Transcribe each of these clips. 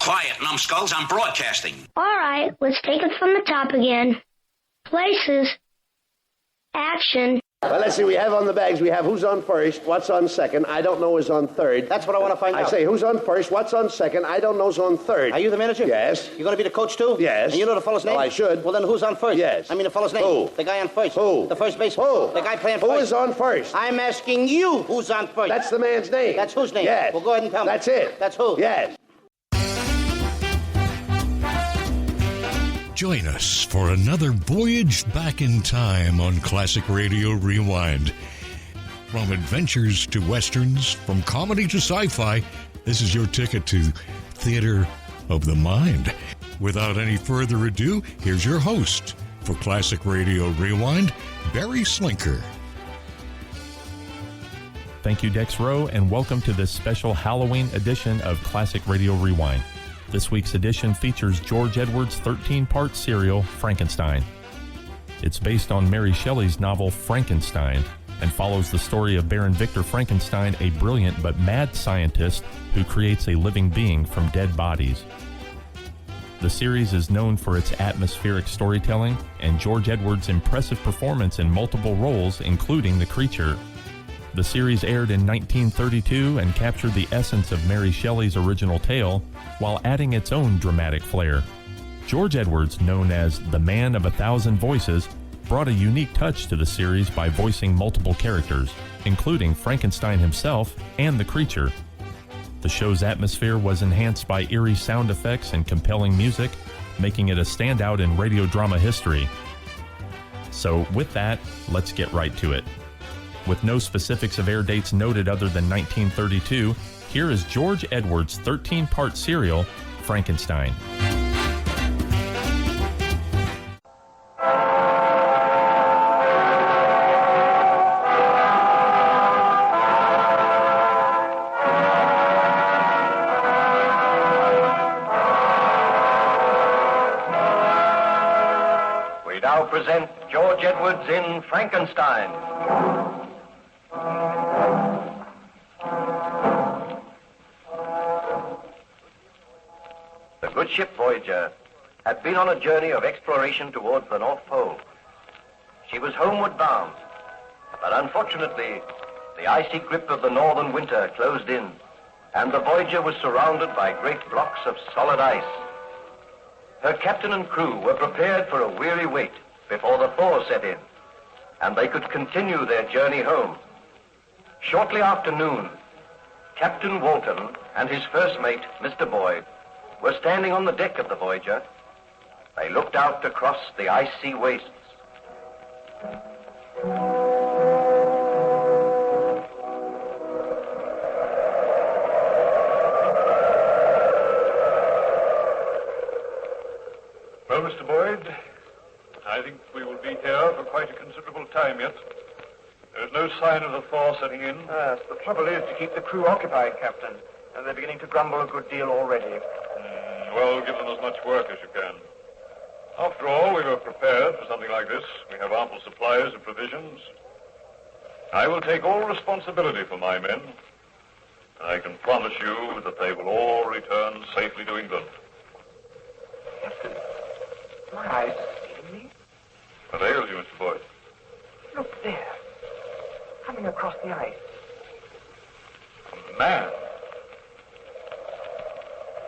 Quiet, numbskulls, I'm broadcasting. All right, let's take it from the top again. Places. Action. Well, let's see, we have on the bags, we have who's on first, what's on second, I don't know who's on third. That's what I want to find out. I say, who's on first, what's on second, I don't know who's on third. Are you the manager? Yes. You going to be the coach, too? Yes. And you know the fellow's name? Well, I should. Well, then who's on first? Yes. I mean the fellow's name. Who? The guy on first. Who? The first baseman. Who? The guy playing Who first. Who is on first? I'm asking you who's on first. That's the man's name. That's whose name? Yes. Well, go ahead and tell me. That's it. That's who? Yes. Join us for another voyage back in time on Classic Radio Rewind. From adventures to westerns, from comedy to sci-fi, this is your ticket to Theater of the Mind. Without any further ado, here's your host for Classic Radio Rewind, Barry Slinker. Thank you, Dex Rowe, and welcome to this special Halloween edition of Classic Radio Rewind. This week's edition features George Edwards' 13-part serial, Frankenstein. It's based on Mary Shelley's novel Frankenstein and follows the story of Baron Victor Frankenstein, a brilliant but mad scientist who creates a living being from dead bodies. The series is known for its atmospheric storytelling and George Edwards' impressive performance in multiple roles, including the creature. The series aired in 1932 and captured the essence of Mary Shelley's original tale while adding its own dramatic flair. George Edwards, known as the Man of 1,000 Voices, brought a unique touch to the series by voicing multiple characters, including Frankenstein himself and the creature. The show's atmosphere was enhanced by eerie sound effects and compelling music, making it a standout in radio drama history. So with that, let's get right to it. With no specifics of air dates noted other than 1932, here is George Edwards' 13-part serial, Frankenstein. We now present George Edwards in Frankenstein. The good ship Voyager had been on a journey of exploration towards the North Pole. She was homeward bound, but unfortunately, the icy grip of the northern winter closed in, and the Voyager was surrounded by great blocks of solid ice. Her captain and crew were prepared for a weary wait before the thaw set in, and they could continue their journey home. Shortly after noon, Captain Walton and his first mate, Mr. Boyd, were standing on the deck of the Voyager. They looked out across the icy wastes. Well, Mr. Boyd, I think we will be here for quite a considerable time yet. There's no sign of the thaw setting in. Yes, the trouble is to keep the crew occupied, Captain. And they're beginning to grumble a good deal already. Well, give them as much work as you can. After all, we were prepared for something like this. We have ample supplies of provisions. I will take all responsibility for my men. And I can promise you that they will all return safely to England. Captain, my eyes are deceiving me. What ails you, Mr. Boyd? Look there. Coming across the ice. A man.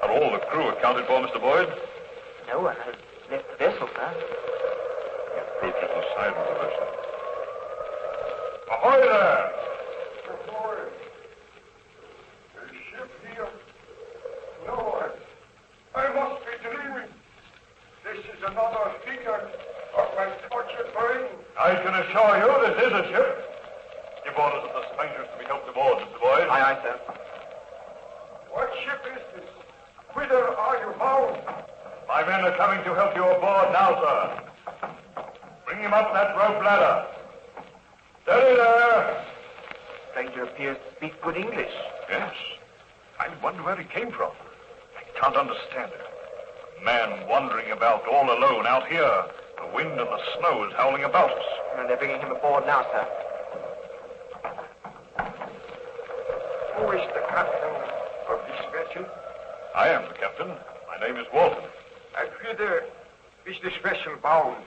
Are all the crew accounted for, Mr. Boyd? No one has left the vessel, sir. Approach to the side of the vessel. Ahoy there! Mr. Boyd. A ship here. No one. I must be dreaming. This is another figure of my tortured brain. I can assure you this is a ship. Give orders to the strangers to be helped aboard, Mr. Boyd. Aye, aye, sir. What ship is this? Whither are you bound? My men are coming to help you aboard now, sir. Bring him up that rope ladder. Steady there. Stranger appears to speak good English. Yes. I wonder where he came from. I can't understand it. A man wandering about all alone out here. The wind and the snow is howling about us. And they're bringing him aboard now, sir. Who is the captain of this vessel? I am the captain. My name is Walton. And whither is this vessel bound?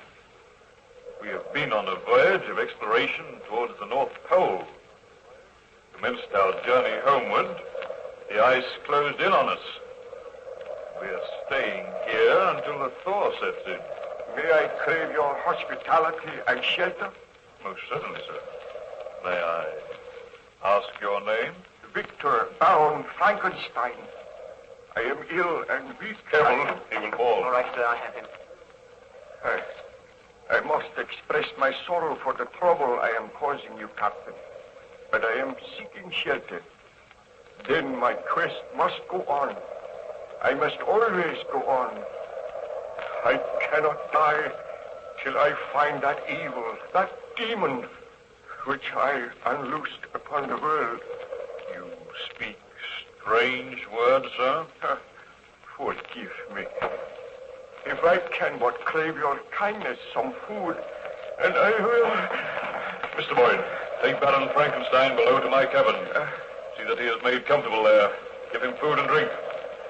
We have been on a voyage of exploration towards the North Pole. Commenced our journey homeward, the ice closed in on us. We are staying here until the thaw sets in. May I crave your hospitality and shelter? Most certainly, sir. May I ask your name? Victor Baron Frankenstein. I am ill and weak. Careful, he will fall. All right, sir, I have him. I must express my sorrow for the trouble I am causing you, Captain. But I am seeking shelter. Then my quest must go on. I must always go on. I cannot die till I find that evil, that demon, which I unloosed upon the world. You speak strange words, sir. Forgive me. If I can but crave your kindness, some food, and I will... Mr. Boyd, take Baron Frankenstein below to my cabin. See that he is made comfortable there. Give him food and drink.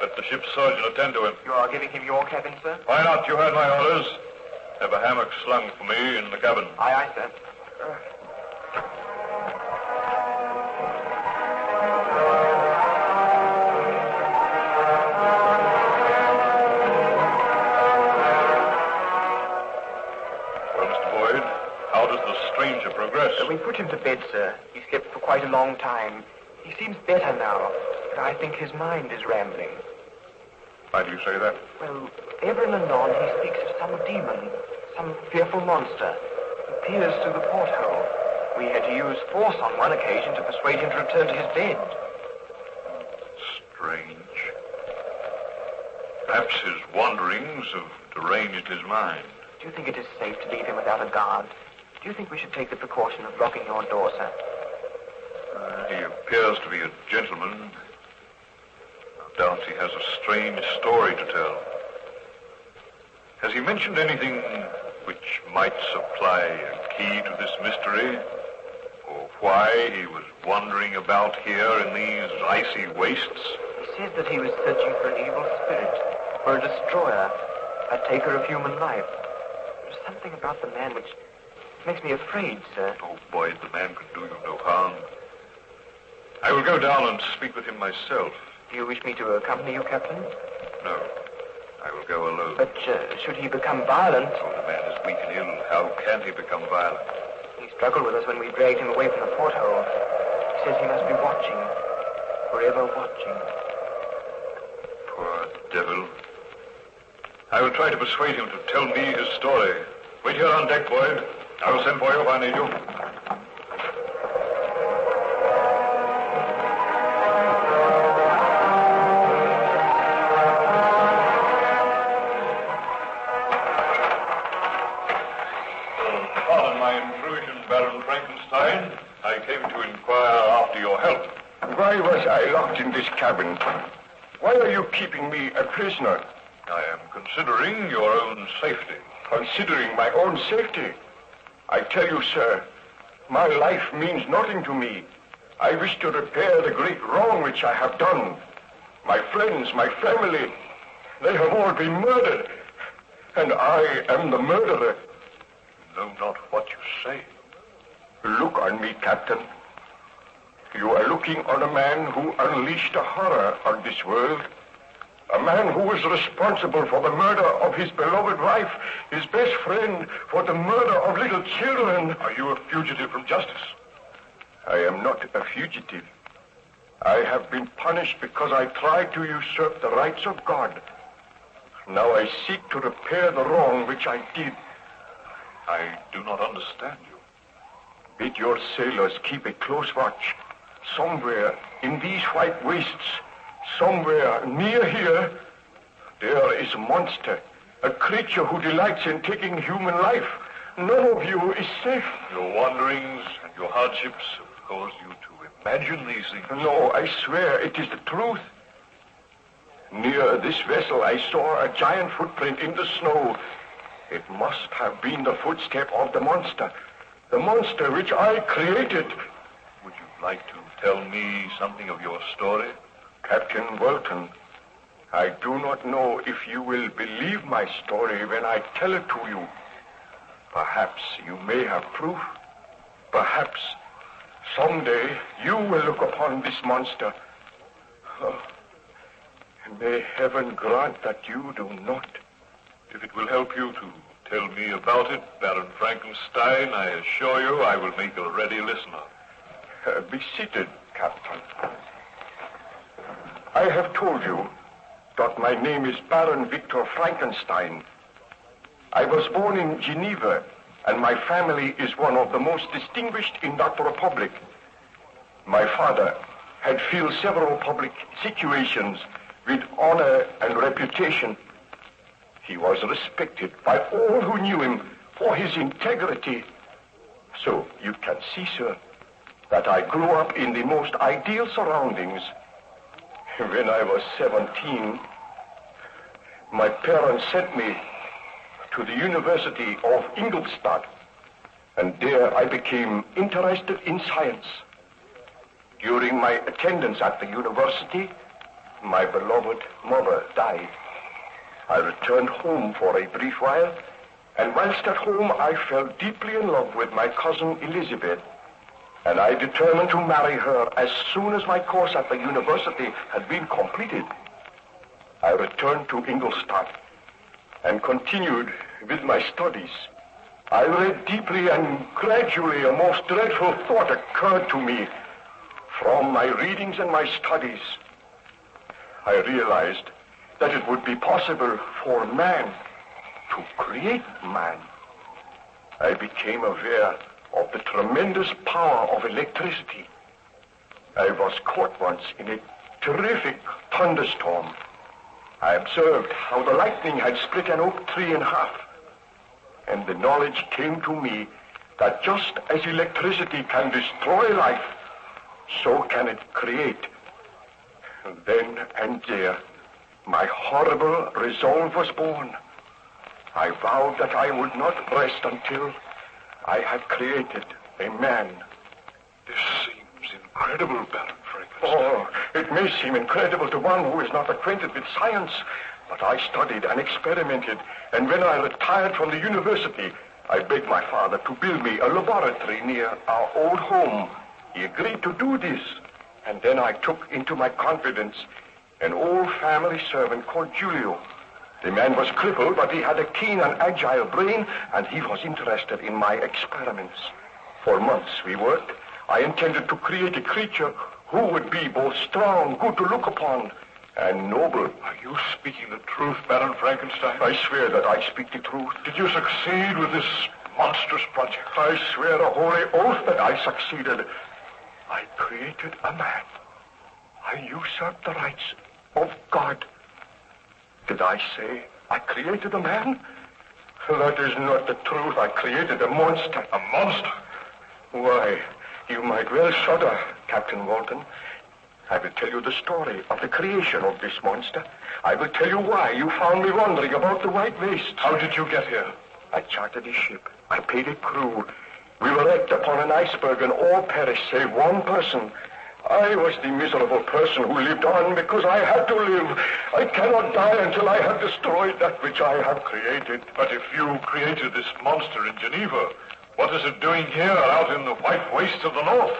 Let the ship's surgeon attend to him. You are giving him your cabin, sir? Why not? You heard my orders. Have a hammock slung for me in the cabin. Aye, aye, sir. Well, Mr. Boyd, how does the stranger progress? We put him to bed, sir. He slept for quite a long time. He seems better now, but I think his mind is rambling. Why do you say that? Well, ever and anon he speaks of some demon, some fearful monster, who peers through the porthole. We had to use force on one occasion to persuade him to return to his bed. Strange. Perhaps his wanderings have deranged his mind. Do you think it is safe to leave him without a guard? Do you think we should take the precaution of locking your door, sir? He appears to be a gentleman. No doubt he has a strange story to tell. Has he mentioned anything which might supply a key to this mystery? Or why he was wandering about here in these icy wastes? He says that he was searching for an evil spirit, for a destroyer, a taker of human life. There's something about the man which makes me afraid, sir. Oh, Boyd, the man could do you no harm. I will go down and speak with him myself. Do you wish me to accompany you, Captain? No, I will go alone. But should he become violent? Oh, the man is weak and ill. How can he become violent? He struggled with us when we dragged him away from the porthole. He says he must be watching, forever watching. Poor devil. I will try to persuade him to tell me his story. Wait here on deck, Boyd. I will send for you if I need you. Pardon my intrusion, Baron Frankenstein. I came to inquire after your help. Why was I locked in this cabin? Why are you keeping me a prisoner? I am considering your own safety. Considering my own safety? I tell you, sir, my life means nothing to me. I wish to repair the great wrong which I have done. My friends, my family, they have all been murdered. And I am the murderer. You know not what you say. Look on me, Captain. You are looking on a man who unleashed a horror on this world. A man who was responsible for the murder of his beloved wife, his best friend, for the murder of little children. Are you a fugitive from justice? I am not a fugitive. I have been punished because I tried to usurp the rights of God. Now I seek to repair the wrong which I did. I do not understand you. Bid your sailors keep a close watch. Somewhere in these white wastes, somewhere near here, there is a monster, a creature who delights in taking human life. None of you is safe. Your wanderings and your hardships have caused you to imagine these things. No, I swear it is the truth. Near this vessel, I saw a giant footprint in the snow. It must have been the footstep of the monster which I created. Would you like to tell me something of your story? Captain Walton, I do not know if you will believe my story when I tell it to you. Perhaps you may have proof. Perhaps someday you will look upon this monster. Oh, may heaven grant that you do not. If it will help you to tell me about it, Baron Frankenstein, I assure you I will make a ready listener. Be seated, Captain. I have told you that my name is Baron Victor Frankenstein. I was born in Geneva, and my family is one of the most distinguished in that republic. My father had filled several public situations with honor and reputation. He was respected by all who knew him for his integrity. So you can see, sir, that I grew up in the most ideal surroundings. When I was 17, my parents sent me to the University of Ingolstadt, and there I became interested in science. During my attendance at the university, my beloved mother died. I returned home for a brief while, and whilst at home I fell deeply in love with my cousin Elizabeth, and I determined to marry her as soon as my course at the university had been completed. I returned to Ingolstadt and continued with my studies. I read deeply, and gradually a most dreadful thought occurred to me. From my readings and my studies, I realized that it would be possible for man to create man. I became aware of the tremendous power of electricity. I was caught once in a terrific thunderstorm. I observed how the lightning had split an oak tree in half, and the knowledge came to me that just as electricity can destroy life, so can it create. Then and there, my horrible resolve was born. I vowed that I would not rest until I had created a man. This seems incredible, Baron Frankenstein. Oh, it may seem incredible to one who is not acquainted with science, but I studied and experimented, and when I retired from the university, I begged my father to build me a laboratory near our old home. He agreed to do this, and then I took into my confidence an old family servant called Julio. The man was crippled, but he had a keen and agile brain, and he was interested in my experiments. For months we worked. I intended to create a creature who would be both strong, good to look upon, and noble. Are you speaking the truth, Baron Frankenstein? I swear that I speak the truth. Did you succeed with this monstrous project? I swear a holy oath that I succeeded. I created a man. I usurped the rights of God. Did I say I created a man? That is not the truth. I created a monster. A monster? Why, you might well shudder, Captain Walton. I will tell you the story of the creation of this monster. I will tell you why you found me wandering about the White Wastes. How did you get here? I chartered a ship. I paid a crew. We were wrecked upon an iceberg, and all perished save one person. I was the miserable person who lived on because I had to live. I cannot die until I have destroyed that which I have created. But if you created this monster in Geneva, what is it doing here out in the white wastes of the north?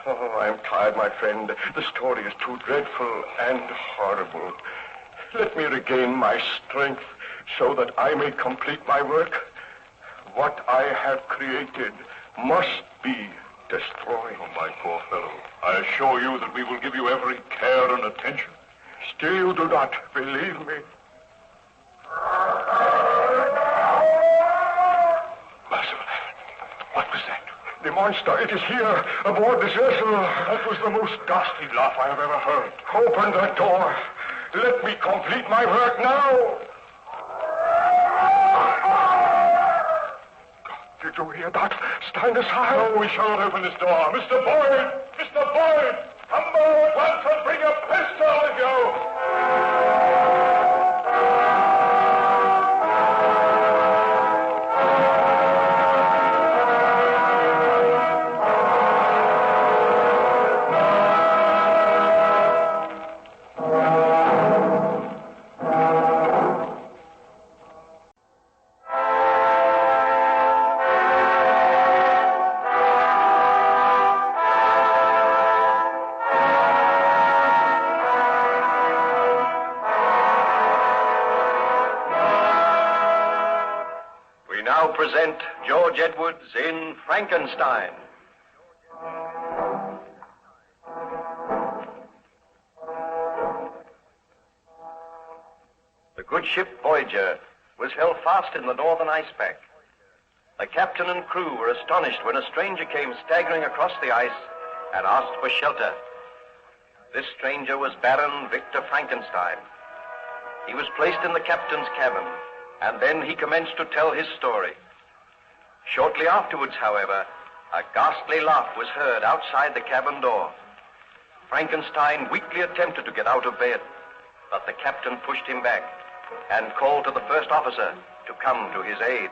Oh, I am tired, my friend. The story is too dreadful and horrible. Let me regain my strength so that I may complete my work. What I have created must be destroyed. Oh, my poor fellow. I assure you that we will give you every care and attention. Still you do not believe me. What was that? The monster, it is here, aboard this vessel. That was the most ghastly laugh I have ever heard. Open that door. Let me complete my work now. Did you hear that? Stand aside. No, we shall not open this door. Mr. Boyd! Mr. Boyd! Come aboard at once and bring a pistol with you! We now present George Edwards in Frankenstein. The good ship Voyager was held fast in the northern ice pack. The captain and crew were astonished when a stranger came staggering across the ice and asked for shelter. This stranger was Baron Victor Frankenstein. He was placed in the captain's cabin, and then he commenced to tell his story. Shortly afterwards, however, a ghastly laugh was heard outside the cabin door. Frankenstein weakly attempted to get out of bed, but the captain pushed him back and called to the first officer to come to his aid.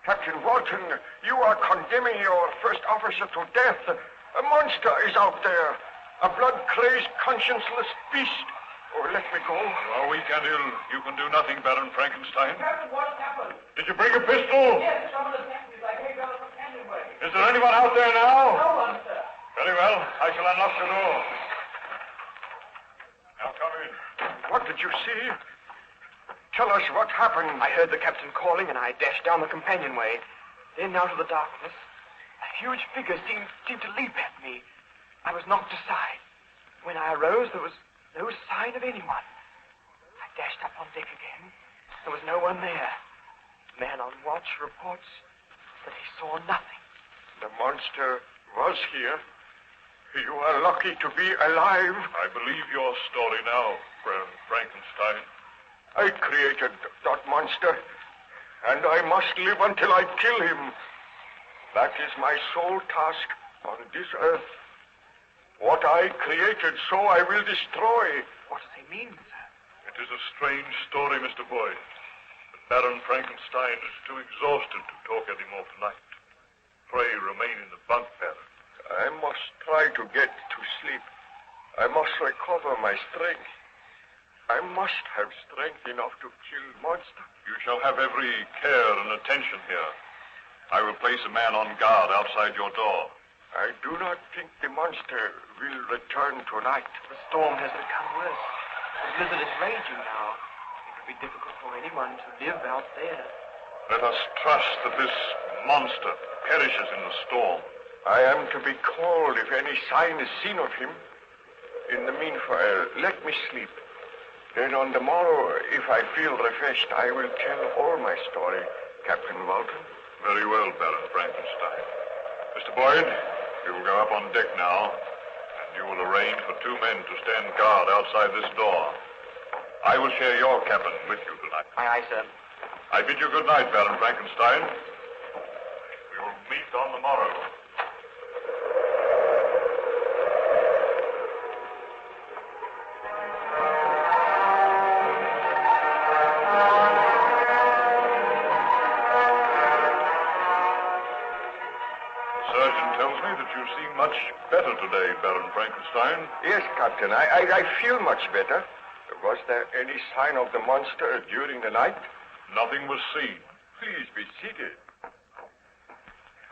Captain Walton, you are condemning your first officer to death. A monster is out there. A blood-crazed, conscienceless beast. Oh, let me go. Well, we can't do. You can do nothing, Baron Frankenstein. Captain, what happened? Did you bring a pistol? Yes, some of the deputies I gave out of the companionway. Is there anyone out there now? No one, sir. Very well. I shall unlock the door. Now come in. What did you see? Tell us what happened. I heard the captain calling, and I dashed down the companionway. Then, out of the darkness, a huge figure seemed to leap at me. I was knocked aside. When I arose, there was no sign of anyone. I dashed up on deck again. There was no one there. The man on watch reports that he saw nothing. The monster was here. You are lucky to be alive. I believe your story now, Baron Frankenstein. I created that monster, and I must live until I kill him. That is my sole task on this earth. What I created, so I will destroy. What does he mean, sir? It is a strange story, Mr. Boyd. But Baron Frankenstein is too exhausted to talk any more tonight. Pray remain in the bunk, Baron. I must try to get to sleep. I must recover my strength. I must have strength enough to kill monster. You shall have every care and attention here. I will place a man on guard outside your door. I do not think the monster will return tonight. The storm has become worse. The blizzard is raging now. It would be difficult for anyone to live out there. Let us trust that this monster perishes in the storm. I am to be called if any sign is seen of him. In the meanwhile, let me sleep. Then on the morrow, if I feel refreshed, I will tell all my story, Captain Walton. Very well, Baron Frankenstein. Mr. Boyd, you will go up on deck now, and you will arrange for 2 men to stand guard outside this door. I will share your cabin with you tonight. Aye, sir. I bid you good night, Baron Frankenstein. We will meet on the morrow. Much better today, Baron Frankenstein. Yes, Captain. I feel much better. Was there any sign of the monster during the night? Nothing was seen. Please be seated.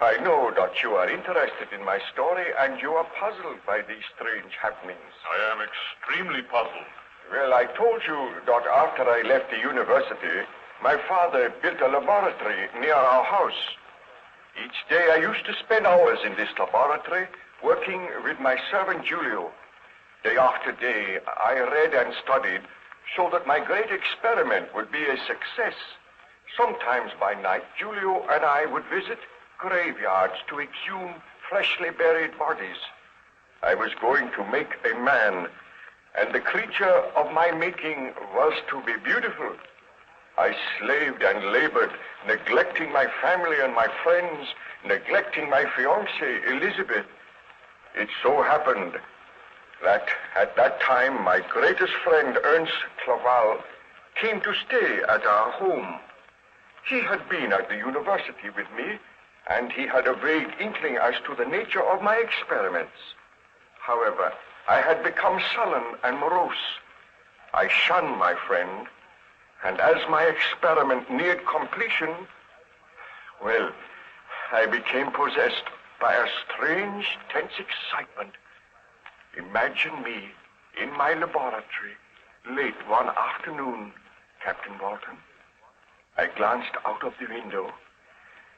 I know that you are interested in my story, and you are puzzled by these strange happenings. I am extremely puzzled. Well, I told you that after I left the university, my father built a laboratory near our house. Each day I used to spend hours in this laboratory working with my servant Julio. Day after day I read and studied so that my great experiment would be a success. Sometimes by night Julio and I would visit graveyards to exhume freshly buried bodies. I was going to make a man, and the creature of my making was to be beautiful. I slaved and labored, neglecting my family and my friends, neglecting my fiancée, Elizabeth. It so happened that at that time my greatest friend, Ernst Clerval, came to stay at our home. He had been at the university with me, and he had a vague inkling as to the nature of my experiments. However, I had become sullen and morose. I shunned my friend, and as my experiment neared completion, well, I became possessed by a strange, tense excitement. Imagine me In my laboratory, late one afternoon, Captain Walton, I glanced out of the window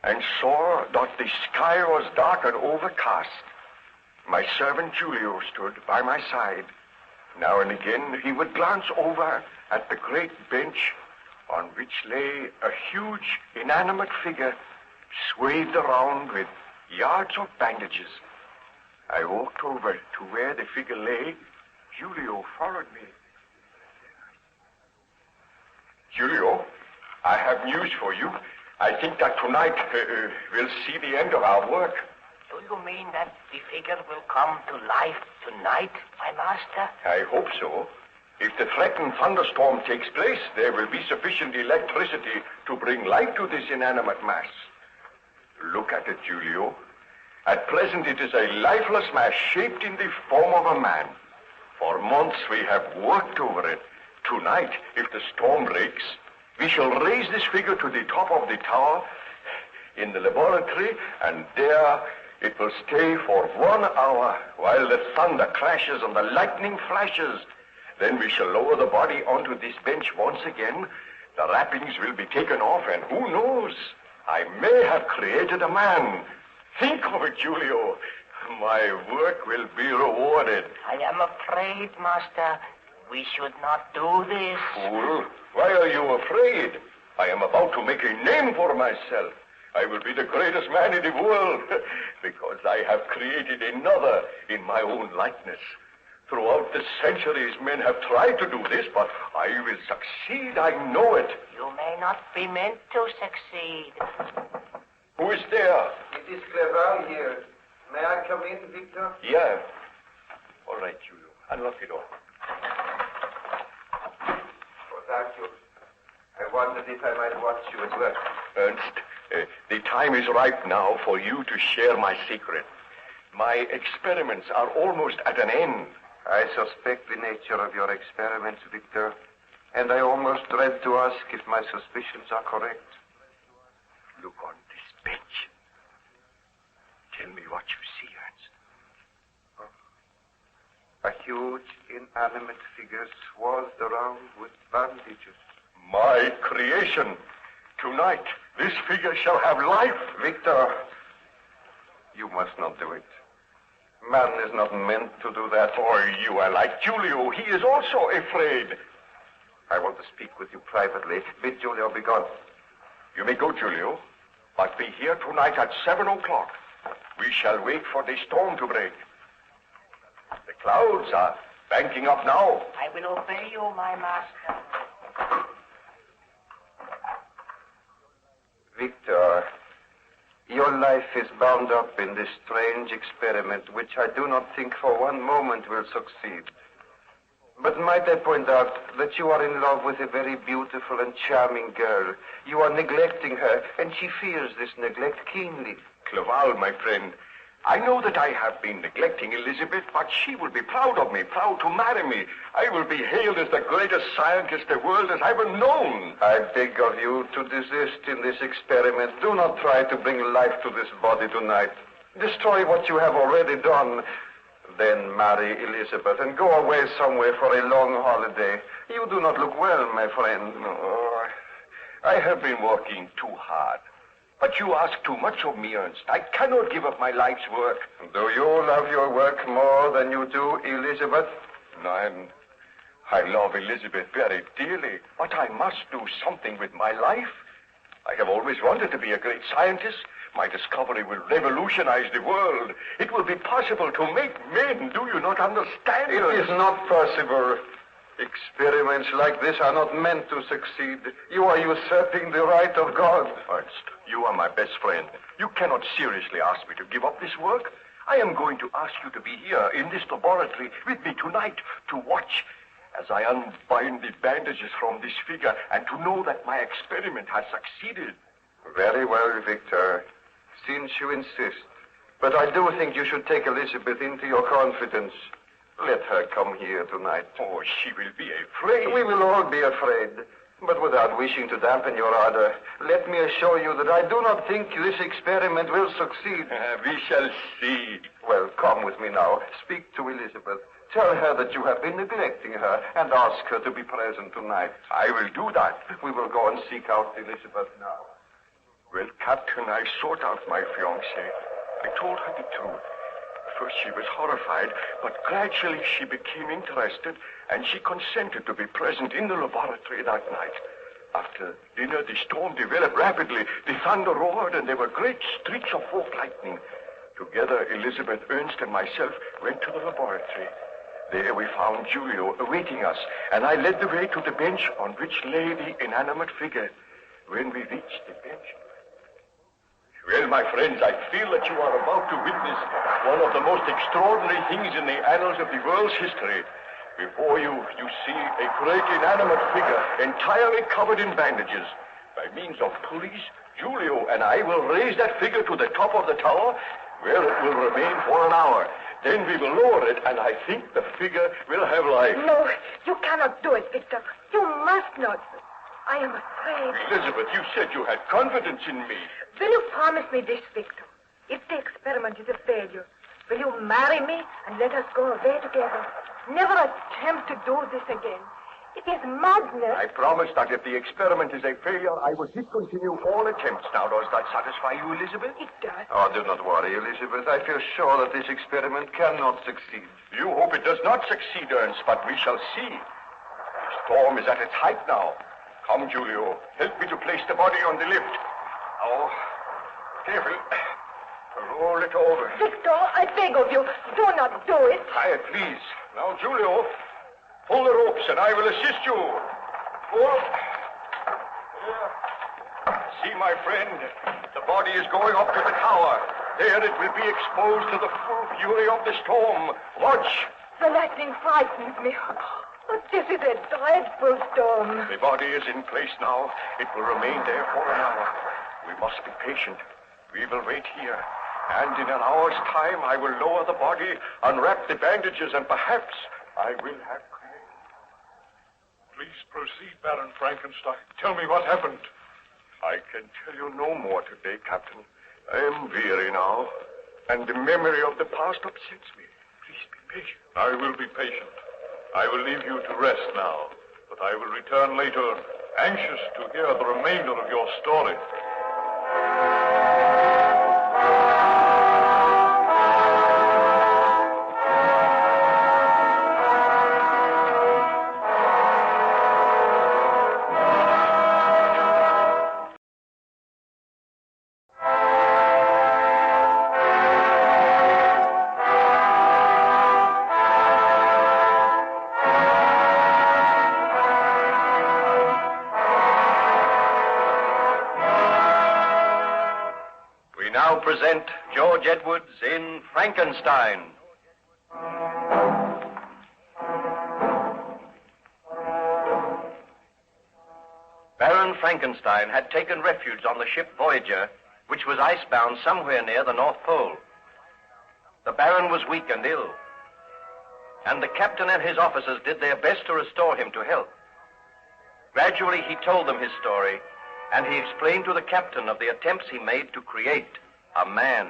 and saw that the sky was dark and overcast. My servant Julio stood by my side. Now and again, he would glance over at the great bench on which lay a huge, inanimate figure swathed around with yards of bandages. I walked over to where the figure lay. Julio followed me. Julio, I have news for you. I think that tonight we'll see the end of our work. Do you mean that the figure will come to life tonight, my master? I hope so. If the threatened thunderstorm takes place, there will be sufficient electricity to bring light to this inanimate mass. Look at it, Julio. At present, it is a lifeless mass shaped in the form of a man. For months, we have worked over it. Tonight, if the storm breaks, we shall raise this figure to the top of the tower in the laboratory, and there it will stay for 1 hour while the thunder crashes and the lightning flashes. Then we shall lower the body onto this bench once again. The wrappings will be taken off, and who knows? I may have created a man. Think of it, Julio. My work will be rewarded. I am afraid, master, we should not do this. Fool, why are you afraid? I am about to make a name for myself. I will be the greatest man in the world because I have created another in my own likeness. Throughout the centuries, men have tried to do this, but I will succeed. I know it. You may not be meant to succeed. Who is there? It is Clerval here. May I come in, Victor? Yeah. All right, Julio. Unlock the door. Oh, thank you. I wondered if I might watch you at work. Ernst, the time is ripe now for you to share my secret. My experiments are almost at an end. I suspect the nature of your experiments, Victor, and I almost dread to ask if my suspicions are correct. Look on this bench. Tell me what you see, Ernst. A huge, inanimate figure swathed around with bandages. My creation. Tonight, this figure shall have life. Victor, you must not do it. Man is not meant to do that. Oh, you are like Julio. He is also afraid. I want to speak with you privately. Bid Julio be gone. You may go, Julio, but be here tonight at 7 o'clock. We shall wait for the storm to break. The clouds are banking up now. I will obey you, my master. Victor, your life is bound up in this strange experiment, which I do not think for one moment will succeed. But might I point out that you are in love with a very beautiful and charming girl. You are neglecting her, and she feels this neglect keenly. Clerval, my friend, I know that I have been neglecting Elizabeth, but she will be proud of me, proud to marry me. I will be hailed as the greatest scientist the world has ever known. I beg of you to desist in this experiment. Do not try to bring life to this body tonight. Destroy what you have already done. Then marry Elizabeth and go away somewhere for a long holiday. You do not look well, my friend. No, I have been working too hard. But you ask too much of me, Ernst. I cannot give up my life's work. Do you love your work more than you do Elizabeth? No, I love Elizabeth very dearly, but I must do something with my life. I have always wanted to be a great scientist. My discovery will revolutionize the world. It will be possible to make men. Do you not understand? It is not possible. Experiments like this are not meant to succeed. You are usurping the right of God. Ernst, you are my best friend. You cannot seriously ask me to give up this work. I am going to ask you to be here in this laboratory with me tonight to watch as I unbind the bandages from this figure and to know that my experiment has succeeded. Very well, Victor, since you insist. But I do think you should take Elizabeth into your confidence. Let her come here tonight. Oh, she will be afraid. We will all be afraid. But without wishing to dampen your ardor, let me assure you that I do not think this experiment will succeed. We shall see. Well, come. come with me now. Speak to Elizabeth. Tell her that you have been neglecting her and ask her to be present tonight. I will do that. We will go and seek out Elizabeth now. Well, Captain, I sought out my fiancée. I told her the truth. First she was horrified, but gradually she became interested, and she consented to be present in the laboratory that night. After dinner, the storm developed rapidly. The thunder roared, and there were great streaks of forked lightning. Together, Elizabeth, Ernst, and myself went to the laboratory. There we found Julio awaiting us, and I led the way to the bench on which lay the inanimate figure. When we reached the bench... Well, my friends, I feel that you are about to witness one of the most extraordinary things in the annals of the world's history. Before you see a great inanimate figure entirely covered in bandages. By means of pulleys, Julio and I will raise that figure to the top of the tower, where it will remain for an hour. Then we will lower it, and I think the figure will have life. No, you cannot do it, Victor. You must not. I am afraid. Elizabeth, you said you had confidence in me. Will you promise me this, Victor? If the experiment is a failure, will you marry me and let us go away together? Never attempt to do this again. It is madness. I promise that if the experiment is a failure, I will discontinue all attempts. Now, does that satisfy you, Elizabeth? It does. Oh, do not worry, Elizabeth. I feel sure that this experiment cannot succeed. You hope it does not succeed, Ernst, but we shall see. The storm is at its height now. Come, Julio. Help me to place the body on the lift. Oh, careful. Roll it over. Victor, I beg of you, do not do it. Try it, please. Now, Julio, pull the ropes and I will assist you. Pull. See, my friend, the body is going up to the tower. There it will be exposed to the full fury of the storm. Watch. The lightning frightens me. But this is a dreadful storm. The body is in place now. It will remain there for an hour. We must be patient. We will wait here. And in an hour's time, I will lower the body, unwrap the bandages, and perhaps I will have created. Please proceed, Baron Frankenstein. Tell me what happened. I can tell you no more today, Captain. I am weary now, and the memory of the past upsets me. Please be patient. I will be patient. I will leave you to rest now, but I will return later, anxious to hear the remainder of your story. Present George Edwards in Frankenstein. Baron Frankenstein had taken refuge on the ship Voyager, which was icebound somewhere near the North Pole. The Baron was weak and ill, and the captain and his officers did their best to restore him to health. Gradually, he told them his story, and he explained to the captain of the attempts he made to create a man.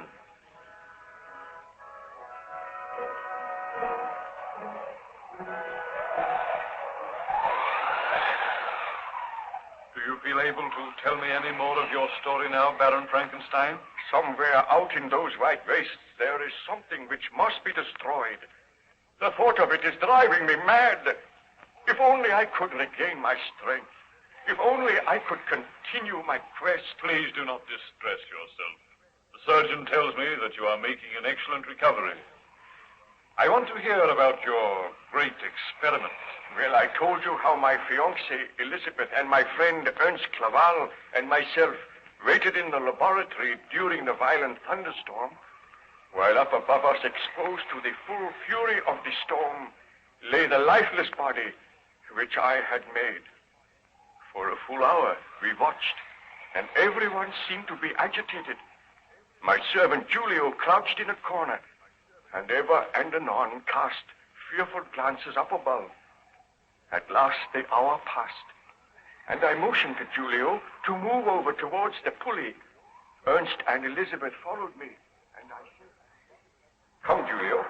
Do you feel able to tell me any more of your story now, Baron Frankenstein? Somewhere out in those white wastes, there is something which must be destroyed. The thought of it is driving me mad. If only I could regain my strength. If only I could continue my quest. Please do not distress yourself. The surgeon tells me that you are making an excellent recovery. I want to hear about your great experiment. Well, I told you how my fiancée, Elizabeth, and my friend Ernst Claval and myself waited in the laboratory during the violent thunderstorm, while up above us, exposed to the full fury of the storm, lay the lifeless body which I had made. For a full hour, we watched, and everyone seemed to be agitated. My servant Julio crouched in a corner, and ever and anon cast fearful glances up above. At last the hour passed, and I motioned to Julio to move over towards the pulley. Ernst and Elizabeth followed me, and I said, "Come, Julio.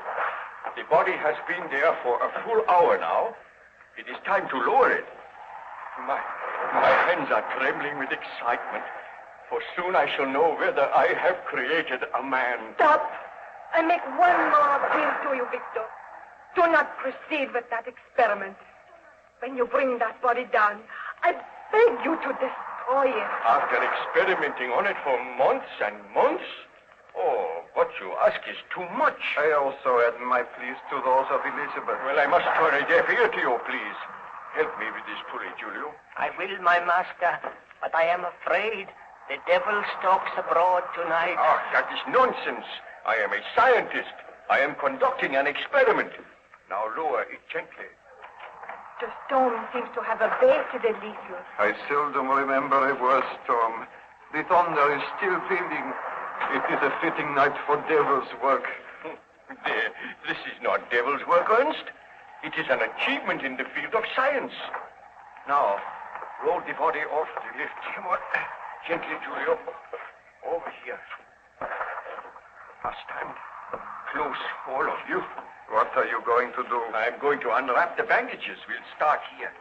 body has been there for a full hour now. It is time to lower it. My hands are trembling with excitement, for soon I shall know whether I have created a man. Stop! I make one more appeal to you, Victor. Do not proceed with that experiment. When you bring that body down, I beg you to destroy it. After experimenting on it for months and months? Oh, what you ask is too much. I also add my pleas to those of Elizabeth. Well, I must turn a deaf ear to your pleas. Help me with this pulley, Julio. I will, my master, but I am afraid the devil stalks abroad tonight. Ah, that is nonsense. I am a scientist. I am conducting an experiment. Now lower it gently. The storm seems to have abated a little. I seldom remember a worse storm. The thunder is still pealing. It is a fitting night for devil's work. This is not devil's work, Ernst. It is an achievement in the field of science. Now, roll the body off the lift. Come on. Gently, Julio. Over here. Last time. Close, all of you. What are you going to do? I'm going to unwrap the bandages. We'll start here.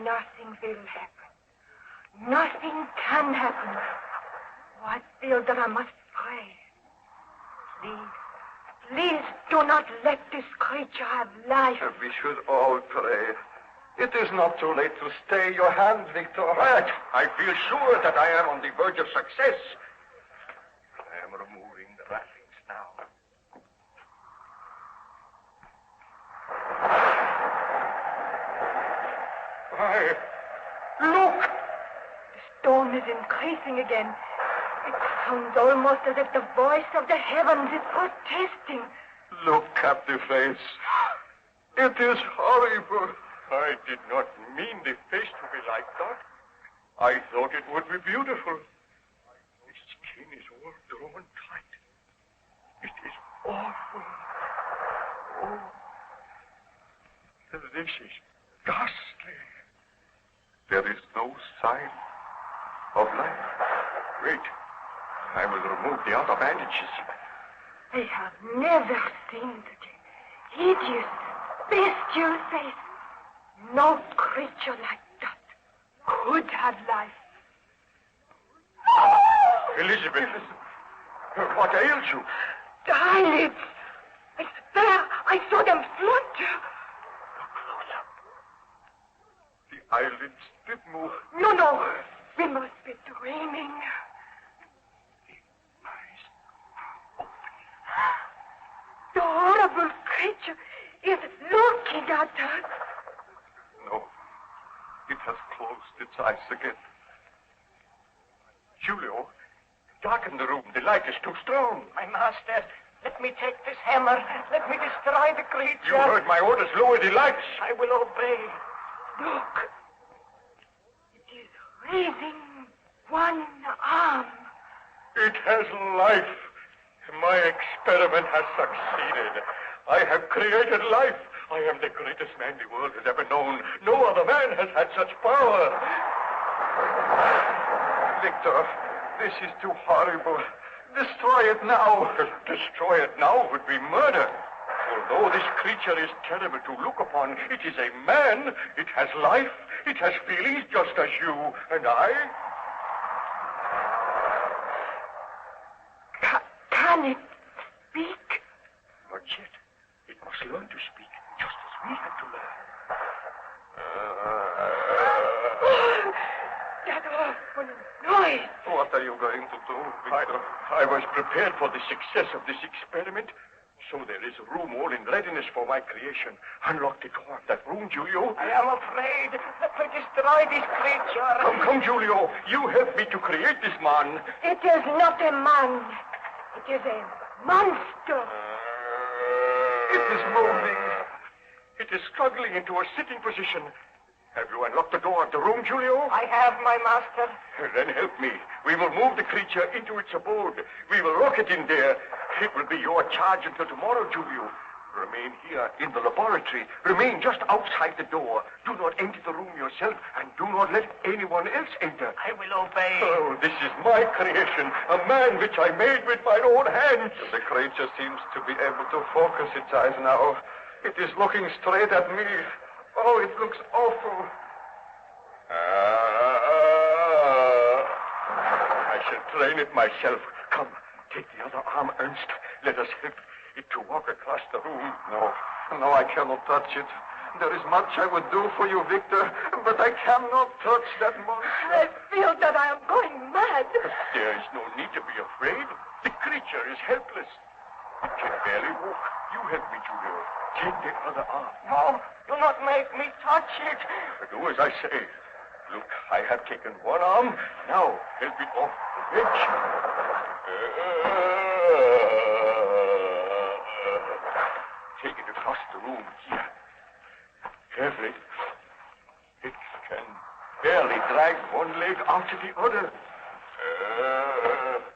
Nothing will happen. Nothing can happen. Whitefielder, I must pray. Please do not let this creature have life. We should all pray. It is not too late to stay your hand, Victor. Quiet. I feel sure that I am on the verge of success. I am removing the wrappings now. Look! The storm is increasing again. It sounds almost as if the voice of the heavens is protesting. Look at the face. It is horrible. I did not mean the face to be like that. I thought it would be beautiful. The skin is all drawn tight. It is awful. Oh, this is ghastly. There is no sign of life. Wait. I will remove the outer bandages. I have never seen such a hideous, bestial face. No creature like that could have life. Elizabeth, what ails you? The eyelids. I swear I saw them flutter. The eyelids did move. No. We must be dreaming. The horrible creature is looking at us. No. It has closed its eyes again. Julio, darken the room. The light is too strong. My master, let me take this hammer. Let me destroy the creature. You heard my orders. Lower the lights. I will obey. Look. It is raising one arm. It has life. My experiment has succeeded. I have created life. I am the greatest man the world has ever known. No other man has had such power. Victor, this is too horrible. Destroy it now. Destroy it now would be murder. Although this creature is terrible to look upon, it is a man. It has life. It has feelings just as you and I. Can it speak? Not yet. It must learn to speak, just as we had to learn. That awful noise. What are you going to do, Victor? I was prepared for the success of this experiment, so there is room all in readiness for my creation. Unlock the door of that room, Julio. I am afraid. Let me destroy this creature. Come, Julio. You help me to create this man. It is not a man. It is a monster. It is moving. It is struggling into a sitting position. Have you unlocked the door of the room, Julio? I have, my master. Then help me. We will move the creature into its abode. We will lock it in there. It will be your charge until tomorrow, Julio. Remain here in the laboratory. Remain just outside the door. Do not enter the room yourself, and do not let anyone else enter. I will obey. Oh, this is my creation, a man which I made with my own hands. The creature seems to be able to focus its eyes now. It is looking straight at me. Oh, it looks awful. I shall train it myself. Come, take the other arm, Ernst. Let us help it to walk across the room. No, I cannot touch it. There is much I would do for you, Victor, but I cannot touch that monster. I feel that I am going mad. There is no need to be afraid. The creature is helpless. It can barely walk. You help me, Julio. Take the other arm. No, do not make me touch it. Do as I say. Look, I have taken one arm. Now, help it off the bench. Take it across the room here. Carefully. It can barely drag one leg onto the other.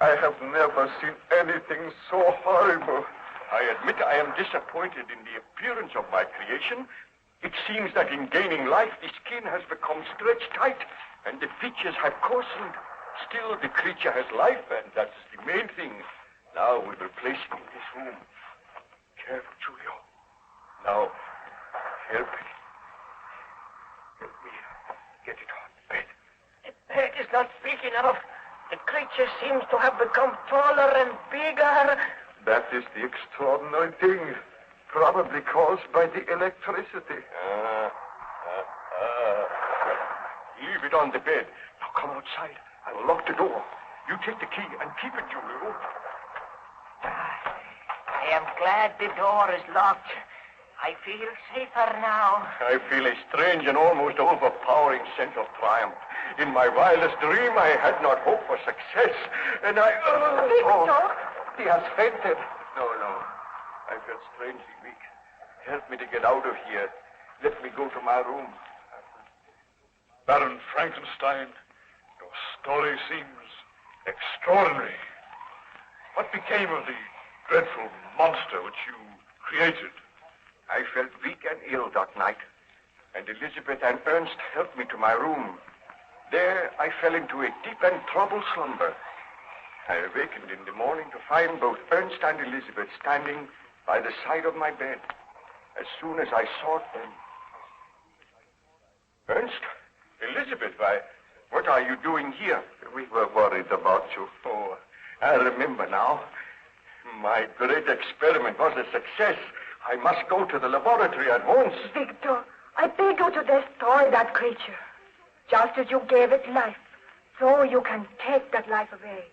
I have never seen anything so horrible. I admit I am disappointed in the appearance of my creation. It seems that in gaining life, the skin has become stretched tight and the features have coarsened. Still, the creature has life, and that's the main thing. Now we will place it in this room. Careful, Julio. Now, help me. Help me get it on the bed. The bed is not big enough. The creature seems to have become taller and bigger. That is the extraordinary thing. Probably caused by the electricity. Leave it on the bed. Now come outside. I will lock the door. You take the key and keep it, Julio. I am glad the door is locked. I feel safer now. I feel a strange and almost overpowering sense of triumph. In my wildest dream, I had not hoped for success, and I... Victor! He has fainted. No. I felt strangely weak. Help me to get out of here. Let me go to my room. Baron Frankenstein, your story seems extraordinary. What became of the dreadful monster which you created? I felt weak and ill that night, and Elizabeth and Ernst helped me to my room. There, I fell into a deep and troubled slumber. I awakened in the morning to find both Ernst and Elizabeth standing by the side of my bed. As soon as I saw them... Ernst? Elizabeth, what are you doing here? We were worried about you. Oh, I remember now. My great experiment was a success. I must go to the laboratory at once. Victor, I beg you to destroy that creature. Just as you gave it life, so you can take that life away.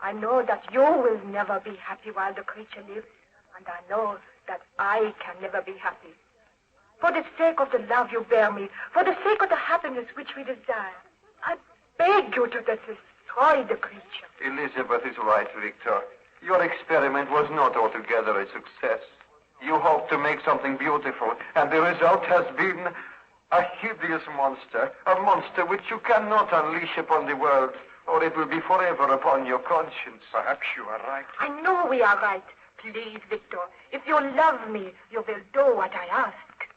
I know that you will never be happy while the creature lives, and I know that I can never be happy. For the sake of the love you bear me, for the sake of the happiness which we desire, I beg you to destroy the creature. Elizabeth is right, Victor. Your experiment was not altogether a success. You hoped to make something beautiful, and the result has been a hideous monster, a monster which you cannot unleash upon the world, or it will be forever upon your conscience. Perhaps you are right. I know we are right. Please, Victor, if you love me, you will do what I ask.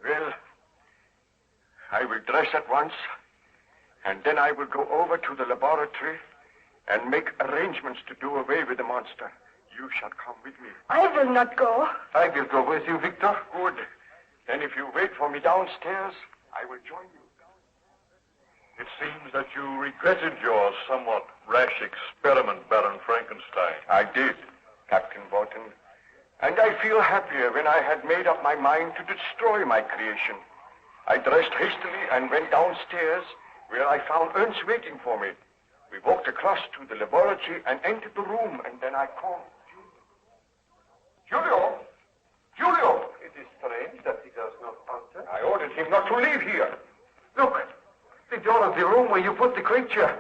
Well, I will dress at once, and then I will go over to the laboratory and make arrangements to do away with the monster. You shall come with me. I will not go. I will go with you, Victor. Good. Then if you wait for me downstairs, I will join you. It seems that you regretted your somewhat rash experiment, Baron Frankenstein. I did, Captain Barton. And I feel happier when I had made up my mind to destroy my creation. I dressed hastily and went downstairs, where I found Ernst waiting for me. We walked across to the laboratory and entered the room, and then I called. Julio! Julio! It is strange that he does not answer. I ordered him not to leave here. Look, the door of the room where you put the creature.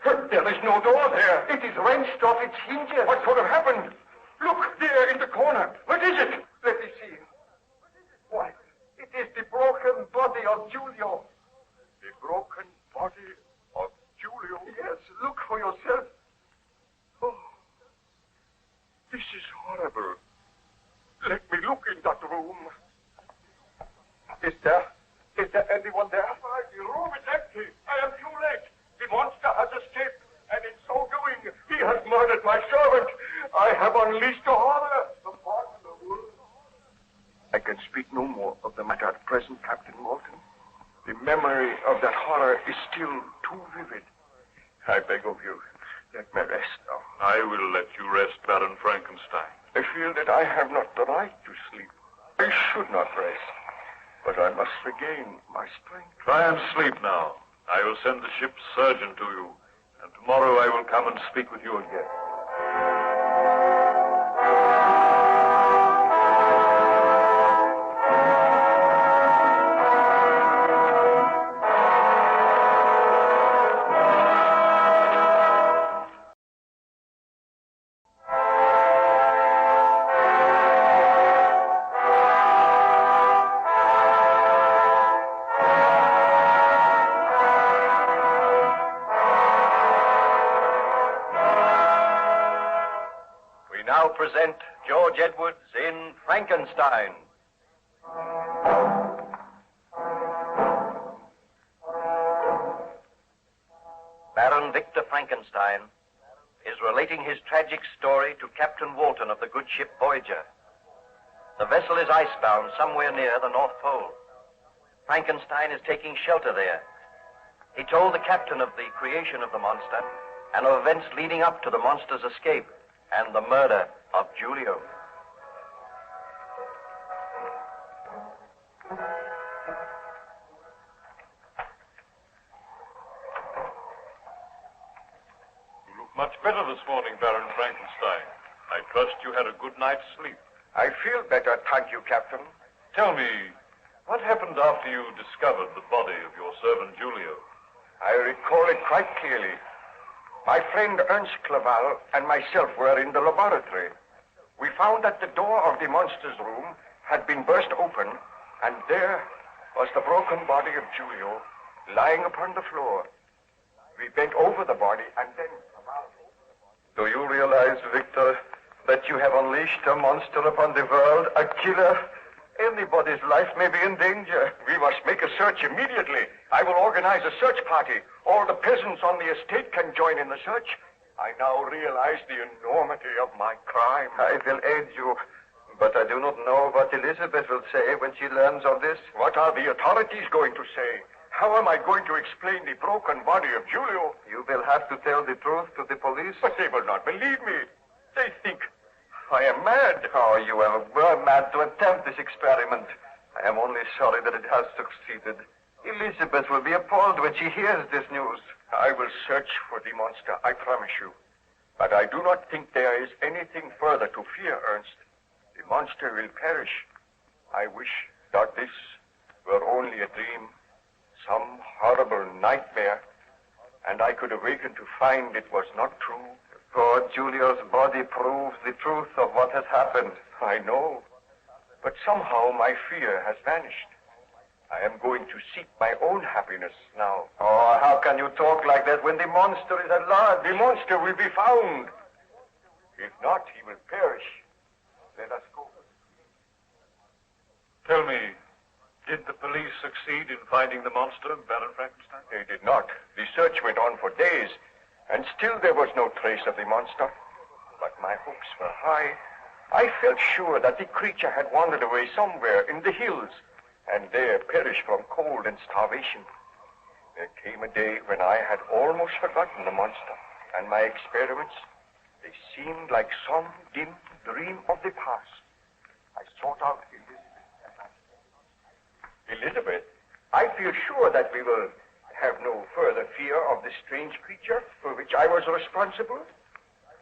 There is no door there. It is wrenched off its hinges. What could have happened? Look, there in the corner. What is it? Let me see. Why, it is the broken body of Julio. The broken body of Julio? Yes, look for yourself. Oh, this is horrible. Let me look in that room. Is there anyone there? The room is empty. I am too late. The monster has escaped, and in so doing, he has murdered my servant. I have unleashed the horror. The pardon the world. can speak no more of the matter at present, Captain Walton. The memory of that horror is still too vivid. I beg of you, let me rest now. I will let you rest, Baron Frankenstein. I feel that I have not the right to sleep. I should not rest, but I must regain my strength. Try and sleep now. I will send the ship's surgeon to you, and tomorrow I will come and speak with you again. Present George Edwards in Frankenstein. Baron Victor Frankenstein is relating his tragic story to Captain Walton of the good ship Voyager. The vessel is icebound somewhere near the North Pole. Frankenstein is taking shelter there. He told the captain of the creation of the monster and of events leading up to the monster's escape and the murder of Julio. You look much better this morning, Baron Frankenstein. I trust you had a good night's sleep. I feel better, thank you, Captain. Tell me, what happened after you discovered the body of your servant Julio? I recall it quite clearly. My friend Ernst Clerval and myself were in the laboratory. We found that the door of the monster's room had been burst open, and there was the broken body of Julio lying upon the floor. We bent over the body and then... Do you realize, Victor, that you have unleashed a monster upon the world, a killer? Anybody's life may be in danger. We must make a search immediately. I will organize a search party. All the peasants on the estate can join in the search. I now realize the enormity of my crime. I will aid you, but I do not know what Elizabeth will say when she learns of this. What are the authorities going to say? How am I going to explain the broken body of Julio? You will have to tell the truth to the police. But they will not believe me. They think I am mad. Oh, you were mad to attempt this experiment. I am only sorry that it has succeeded. Elizabeth will be appalled when she hears this news. I will search for the monster, I promise you. But I do not think there is anything further to fear, Ernst. The monster will perish. I wish that this were only a dream, some horrible nightmare, and I could awaken to find it was not true. Poor Julio's body proves the truth of what has happened. I know, but somehow my fear has vanished. I am going to seek my own happiness now. Oh, how can you talk like that when the monster is at large? The monster will be found. If not, he will perish. Let us go. Tell me, did the police succeed in finding the monster, Baron Frankenstein? They did not. The search went on for days, and still there was no trace of the monster. But my hopes were high. I felt sure that the creature had wandered away somewhere in the hills, and there perished from cold and starvation. There came a day when I had almost forgotten the monster, and my experiments, they seemed like some dim dream of the past. I sought out Elizabeth, I feel sure that we will have no further fear of the strange creature for which I was responsible.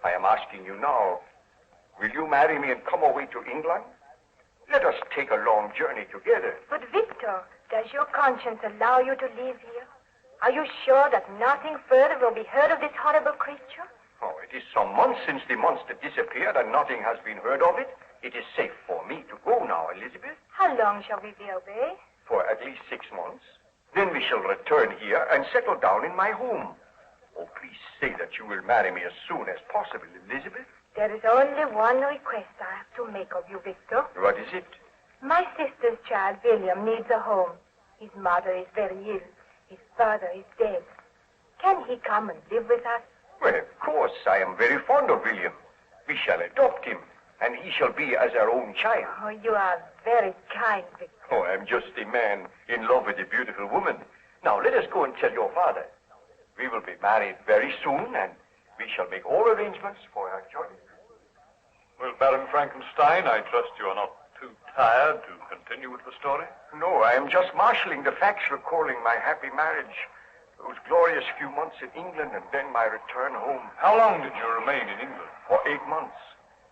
I am asking you now, will you marry me and come away to England? Let us take a long journey together. But Victor, does your conscience allow you to live here? Are you sure that nothing further will be heard of this horrible creature? Oh, it is some months since the monster disappeared and nothing has been heard of it. It is safe for me to go now, Elizabeth. How long shall we be away? For at least 6 months. Then we shall return here and settle down in my home. Oh, please say that you will marry me as soon as possible, Elizabeth. There is only one request I have to make of you, Victor. What is it? My sister's child, William, needs a home. His mother is very ill. His father is dead. Can he come and live with us? Well, of course. I am very fond of William. We shall adopt him. and he shall be as our own child. Oh, you are very kind, Victor. Oh, I'm just a man in love with a beautiful woman. Now, let us go and tell your father. We will be married very soon, and we shall make all arrangements for our journey. Well, Baron Frankenstein, I trust you are not too tired to continue with the story? No, I am just marshalling the facts recalling my happy marriage, those glorious few months in England, and then my return home. How long did you remain in England? For 8 months.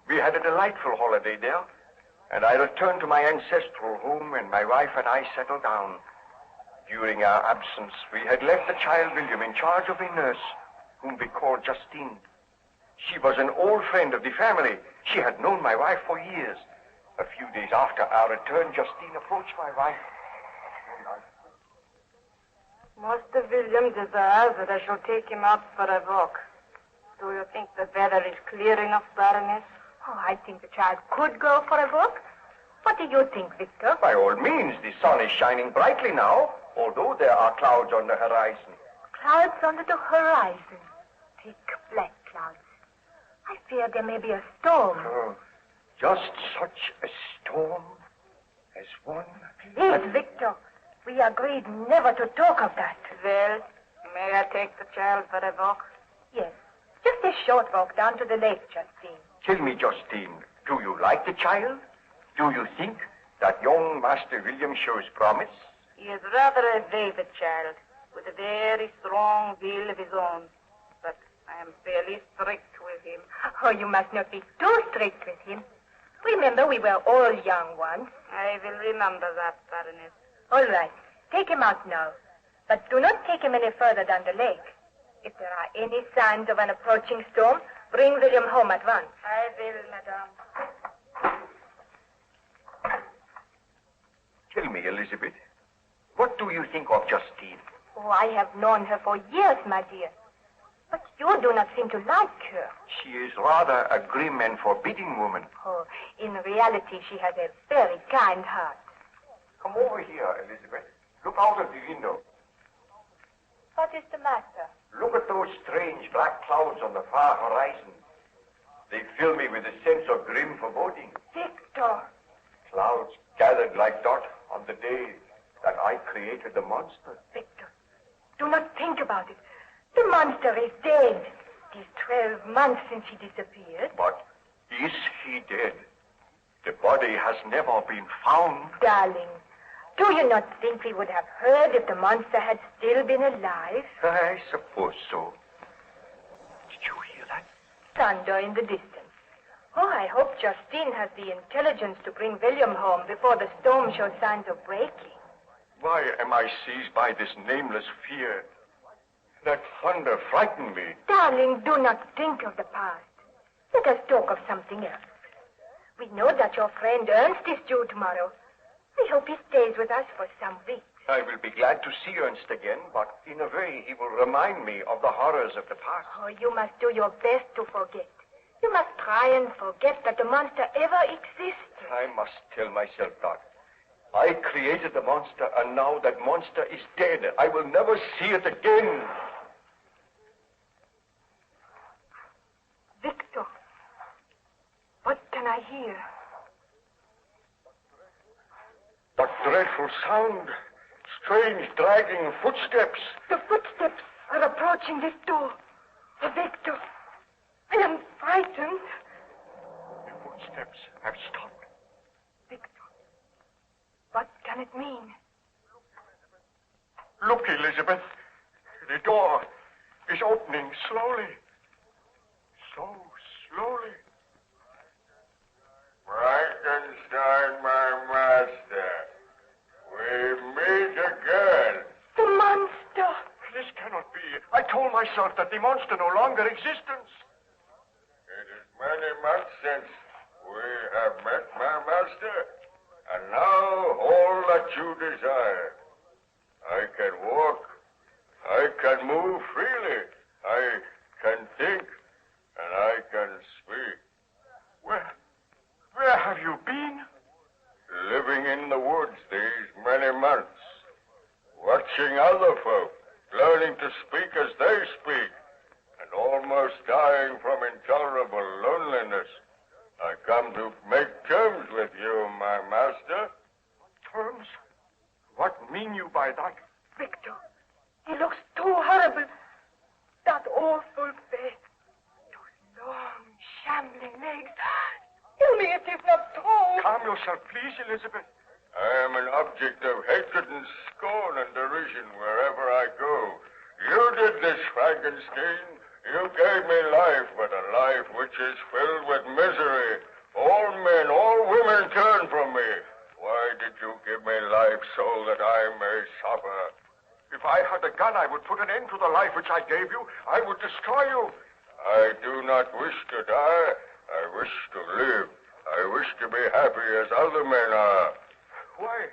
We had a delightful holiday there, and I returned to my ancestral home, and my wife and I settled down. During our absence, we had left the child William in charge of a nurse, whom we called Justine. She was an old friend of the family. She had known my wife for years. A few days after our return, Justine approached my wife. Master William desires that I shall take him out for a walk. Do you think the weather is clear enough, Baroness? Oh, I think the child could go for a walk. What do you think, Victor? By all means, the sun is shining brightly now, although there are clouds on the horizon. Clouds under the horizon. Thick black clouds. I fear there may be a storm. Oh, just such a storm as one. Please, Victor. We agreed never to talk of that. Well, may I take the child for a walk? Yes. Just a short walk down to the lake, Justine. Tell me, Justine, do you like the child? Do you think that young Master William shows promise? He is rather a wayward child, with a very strong will of his own. But I am fairly strict with him. Oh, you must not be too strict with him. Remember, we were all young once. I will remember that, Baroness. All right. Take him out now. But do not take him any further down the lake. If there are any signs of an approaching storm, bring William home at once. I will, madame. Tell me, Elizabeth, what do you think of Justine? Oh, I have known her for years, my dear. But you do not seem to like her. She is rather a grim and forbidding woman. Oh, in reality, she has a very kind heart. Come over here, Elizabeth. Look out of the window. What is the matter? Look at those strange black clouds on the far horizon. They fill me with a sense of grim foreboding. Victor! Clouds gathered like dot on the day that I created the monster. Victor, do not think about it. The monster is dead. It is 12 months since he disappeared. But is he dead? The body has never been found. Darling, do you not think we would have heard if the monster had still been alive? I suppose so. Did you hear that? Thunder in the distance. Oh, I hope Justine has the intelligence to bring William home before the storm shows signs of breaking. Why am I seized by this nameless fear? That thunder frightened me. Darling, do not think of the past. Let us talk of something else. We know that your friend Ernst is due tomorrow. We hope he stays with us for some weeks. I will be glad to see Ernst again, but in a way he will remind me of the horrors of the past. Oh, you must do your best to forget. You must try and forget that the monster ever existed. I must tell myself that. I created the monster, and now that monster is dead. I will never see it again. Victor, what can I hear? That dreadful sound. Strange, dragging footsteps. The footsteps are approaching this door. Oh, Victor, I am frightened. The footsteps have stopped. Victor, what can it mean? Look, Elizabeth. The door is opening slowly. So slowly. Frankenstein, my master. We meet again. The monster. This cannot be. I told myself that the monster no longer exists. It is many months since we have met, my master. And now all that you desire. I can walk. I can move freely. I can think. And I can speak. Where have you been? Living in the woods these many months. Watching other folk. Learning to speak as they speak. And almost dying from intolerable loneliness. I come to make terms with you, my master. Terms? What mean you by that? Victor, he looks too horrible. That awful face. Those long, shambling legs. Tell me it is not true. Calm yourself, please, Elizabeth. I am an object of hatred and scorn and derision wherever I go. You did this, Frankenstein. You gave me life, but a life which is filled with misery. All men, all women turn from me. Why did you give me life so that I may suffer? If I had a gun, I would put an end to the life which I gave you. I would destroy you. I do not wish to die. I wish to live. I wish to be happy as other men are. Why?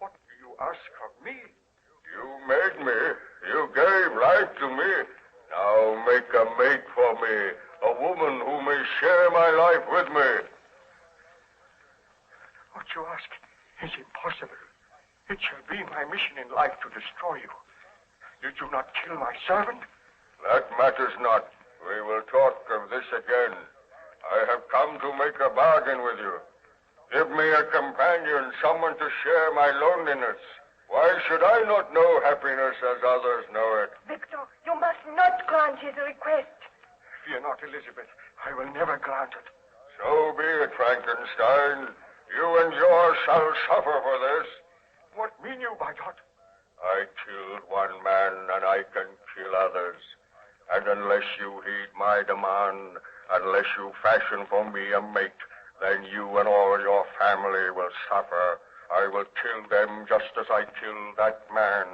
What do you ask of me? You made me. You gave life to me. Now make a mate for me, a woman who may share my life with me. What you ask is impossible. It shall be my mission in life to destroy you. Did you not kill my servant? That matters not. We will talk of this again. I have come to make a bargain with you. Give me a companion, someone to share my loneliness. Why should I not know happiness as others know it? Victor, you must not grant his request. Fear not, Elizabeth. I will never grant it. So be it, Frankenstein. You and yours shall suffer for this. What mean you by that? I killed one man, and I can kill others. And unless you heed my demand, unless you fashion for me a mate, then you and all your family will suffer. I will kill them just as I killed that man.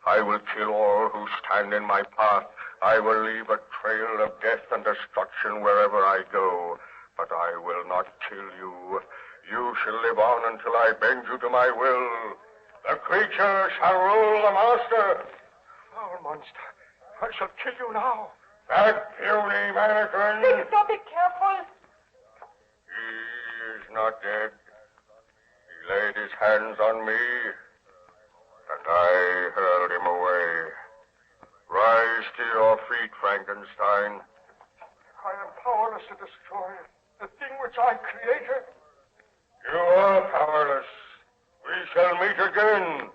I will kill all who stand in my path. I will leave a trail of death and destruction wherever I go. But I will not kill you. You shall live on until I bend you to my will. The creature shall rule the master. Foul monster. I shall kill you now. That puny mannequin. Victor, be careful. He is not dead. He laid his hands on me, and I hurled him away. Rise to your feet, Frankenstein. I am powerless to destroy the thing which I created. You are powerless. We shall meet again.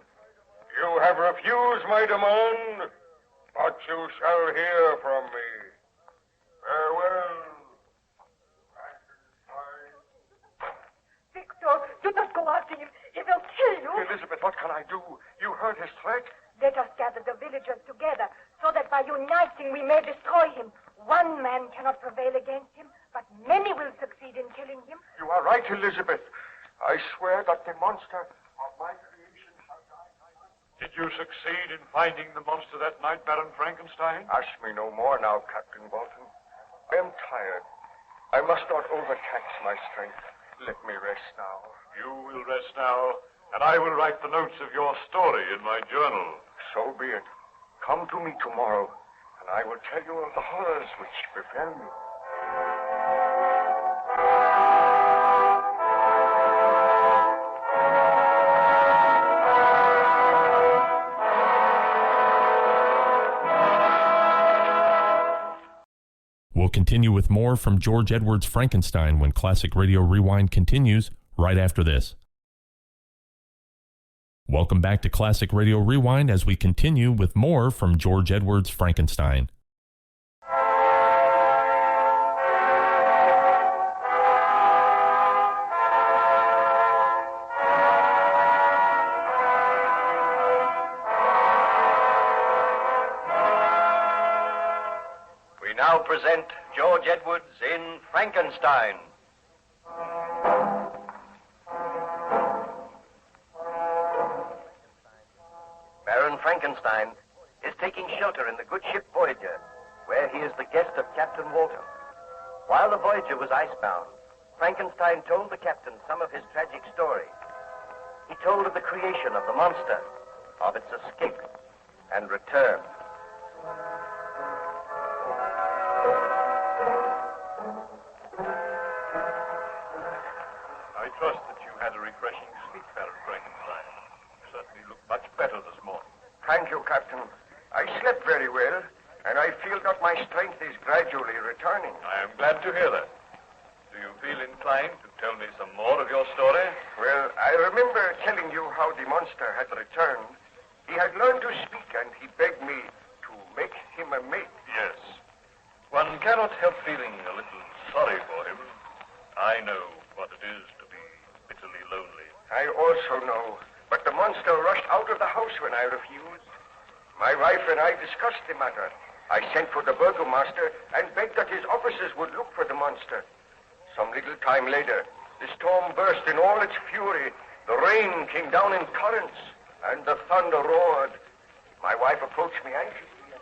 You have refused my demand, but you shall hear from me. Farewell. Victor, do not go after him. He will kill you. Elizabeth, what can I do? You heard his threat. Let us gather the villagers together so that by uniting we may destroy him. One man cannot prevail against him, but many will succeed in killing him. You are right, Elizabeth. I swear that the monster of my creation shall die. Did you succeed in finding the monster that night, Baron Frankenstein? Ask me no more now, Captain Walton. I am tired. I must not overtax my strength. Let me rest now. You will rest now, and I will write the notes of your story in my journal. So be it. Come to me tomorrow, and I will tell you of the horrors which befell me. We'll continue with more from George Edwards' Frankenstein when Classic Radio Rewind continues right after this. Welcome back to Classic Radio Rewind as we continue with more from George Edwards' Frankenstein. We now present George Edwards in Frankenstein. Baron Frankenstein is taking shelter in the good ship Voyager, where he is the guest of Captain Walton. While the Voyager was icebound, Frankenstein told the captain some of his tragic story. He told of the creation of the monster, of its escape and return. I trust that you had a refreshing sleep, Baron Frankenstein. You certainly look much better this morning. Thank you, Captain. I slept very well, and I feel that my strength is gradually returning. I am glad to hear that. Do do you feel inclined to tell me some more of your story? Well, I remember telling you how the monster had returned. He had learned to speak, and he begged me to make him a mate. Yes. One cannot help feeling a little sorry for him. I know what it is to be bitterly lonely. I also know, but the monster rushed out of the house when I refused. My wife and I discussed the matter. I sent for the burgomaster and begged that his officers would look for the monster. Some little time later, the storm burst in all its fury. The rain came down in torrents, and the thunder roared. My wife approached me anxiously.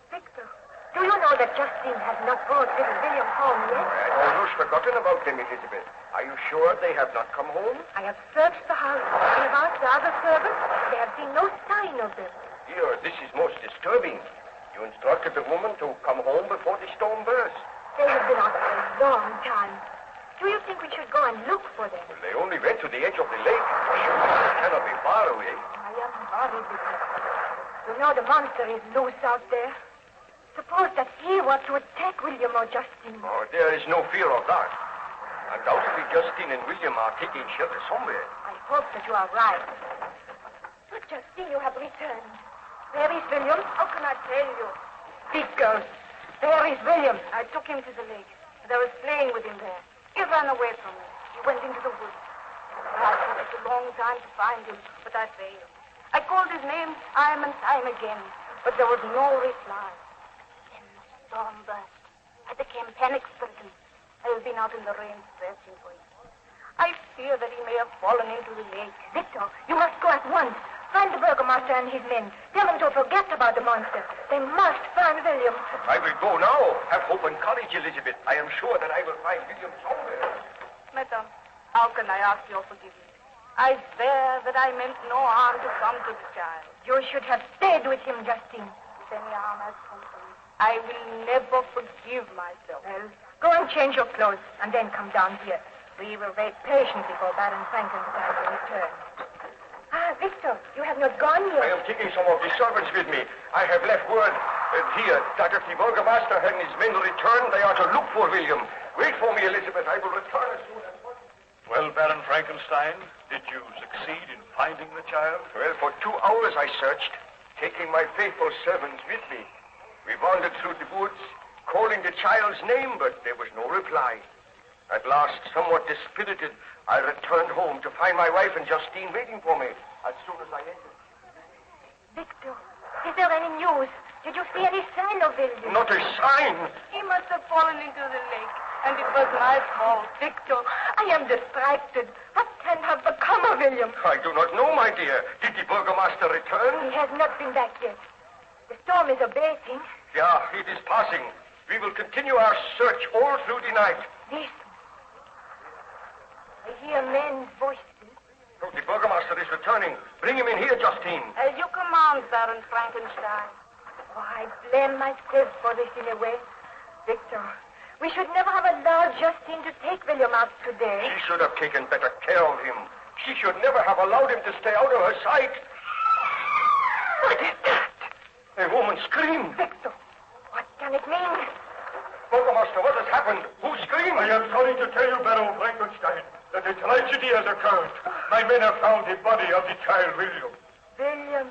Victor, do you know that Justine has not brought little William home yet? I had almost forgotten about them, Elizabeth. Are you sure they have not come home? I have searched the house. I have asked the other servants. They have seen no sign of them. Dear, this is most disturbing. You instructed the woman to come home before the storm burst. They have been out for a long time. Do you think we should go and look for them? Well, they only went to the edge of the lake. They cannot be far away. I am worried, Victor. You know the monster is loose out there. Suppose that he were to attack William or Justine. Oh, there is no fear of that. Undoubtedly, Justine and William are taking shelter somewhere. I hope that you are right. But Justine, you have returned. Where is William? How can I tell you? Speak, girl. Where is William? I took him to the lake, and I was playing with him there. He ran away from me. He went into the woods. I took it a long time to find him, but I failed. I called his name time and time again, but there was no reply. Then the storm burst. I became panic-stricken. I have been out in the rain searching for him. I fear that he may have fallen into the lake. Victor, you must go at once. Find the burgomaster and his men. Tell them to forget about the monster. They must find William. I will go now. Have hope and courage, Elizabeth. I am sure that I will find William somewhere. Madam, how can I ask your forgiveness? I swear that I meant no harm to come to the child. You should have stayed with him, Justine. If any harm has come to me, I will never forgive myself. Well, go and change your clothes, and then come down here. We will wait patiently for Baron Frankenstein to return. Ah, Victor, you have not gone yet. I am taking some of the servants with me. I have left word here that if the burgomaster and his men return, they are to look for William. Wait for me, Elizabeth. I will return as soon as possible. Well, Baron Frankenstein, did you succeed in finding the child? Well, for 2 hours I searched, taking my faithful servants with me. We wandered through the woods, calling the child's name, but there was no reply. At last, somewhat dispirited, I returned home to find my wife and Justine waiting for me as soon as I entered. Victor, is there any news? Did you see any sign of William? Not a sign. He must have fallen into the lake, and it was my fault. Victor, I am distracted. What can have become of William? I do not know, my dear. Did the burgomaster return? He has not been back yet. The storm is abating. Yeah, it is passing. We will continue our search all through the night. Listen. I hear men's voices. Oh, the burgomaster is returning. Bring him in here, Justine. As you command, Baron Frankenstein. Oh, I blame myself for this in a way. Victor, we should never have allowed Justine to take William out today. She should have taken better care of him. She should never have allowed him to stay out of her sight. What is that? A woman screamed. Victor, what can it mean? Burgomaster, what has happened? Who screamed? I am sorry to tell you, Baron Frankenstein, that a tragedy has occurred. My men have found the body of the child, William. William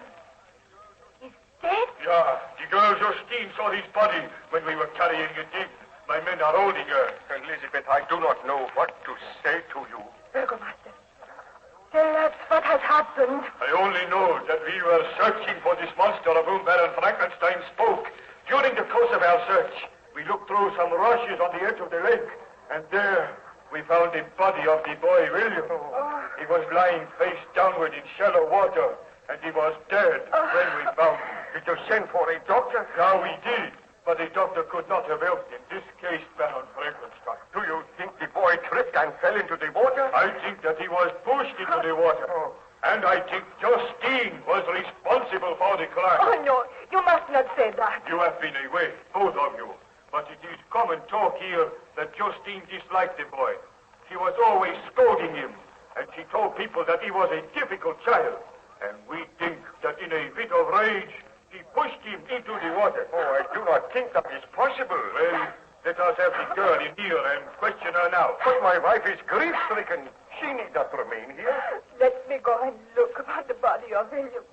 is dead? Yeah, the girl Justine saw his body when we were carrying it in. My men are holding her. Elizabeth, I do not know what to say to you. Burgomaster, tell us what has happened. I only know that we were searching for this monster of whom Baron Frankenstein spoke. During the course of our search, we looked through some rushes on the edge of the lake, and there we found the body of the boy, William. He was lying face downward in shallow water, and he was dead when we found him. Did you send for a doctor? Yeah, we did, but a doctor could not have helped in this case, Baron Frankenstein. Do you think the boy tripped and fell into the water? I think that he was pushed into the water. And I think Justine was responsible for the crime. Oh, no, you must not say that. You have been away, both of you. But it is common talk here that Justine disliked the boy. She was always scolding him, and she told people that he was a difficult child. And we think that in a fit of rage, she pushed him into the water. Oh, I do not think that is possible. Well, Let us have the girl in here and question her now. But my wife is grief-stricken. She need not remain here. Let me go and look upon the body of William.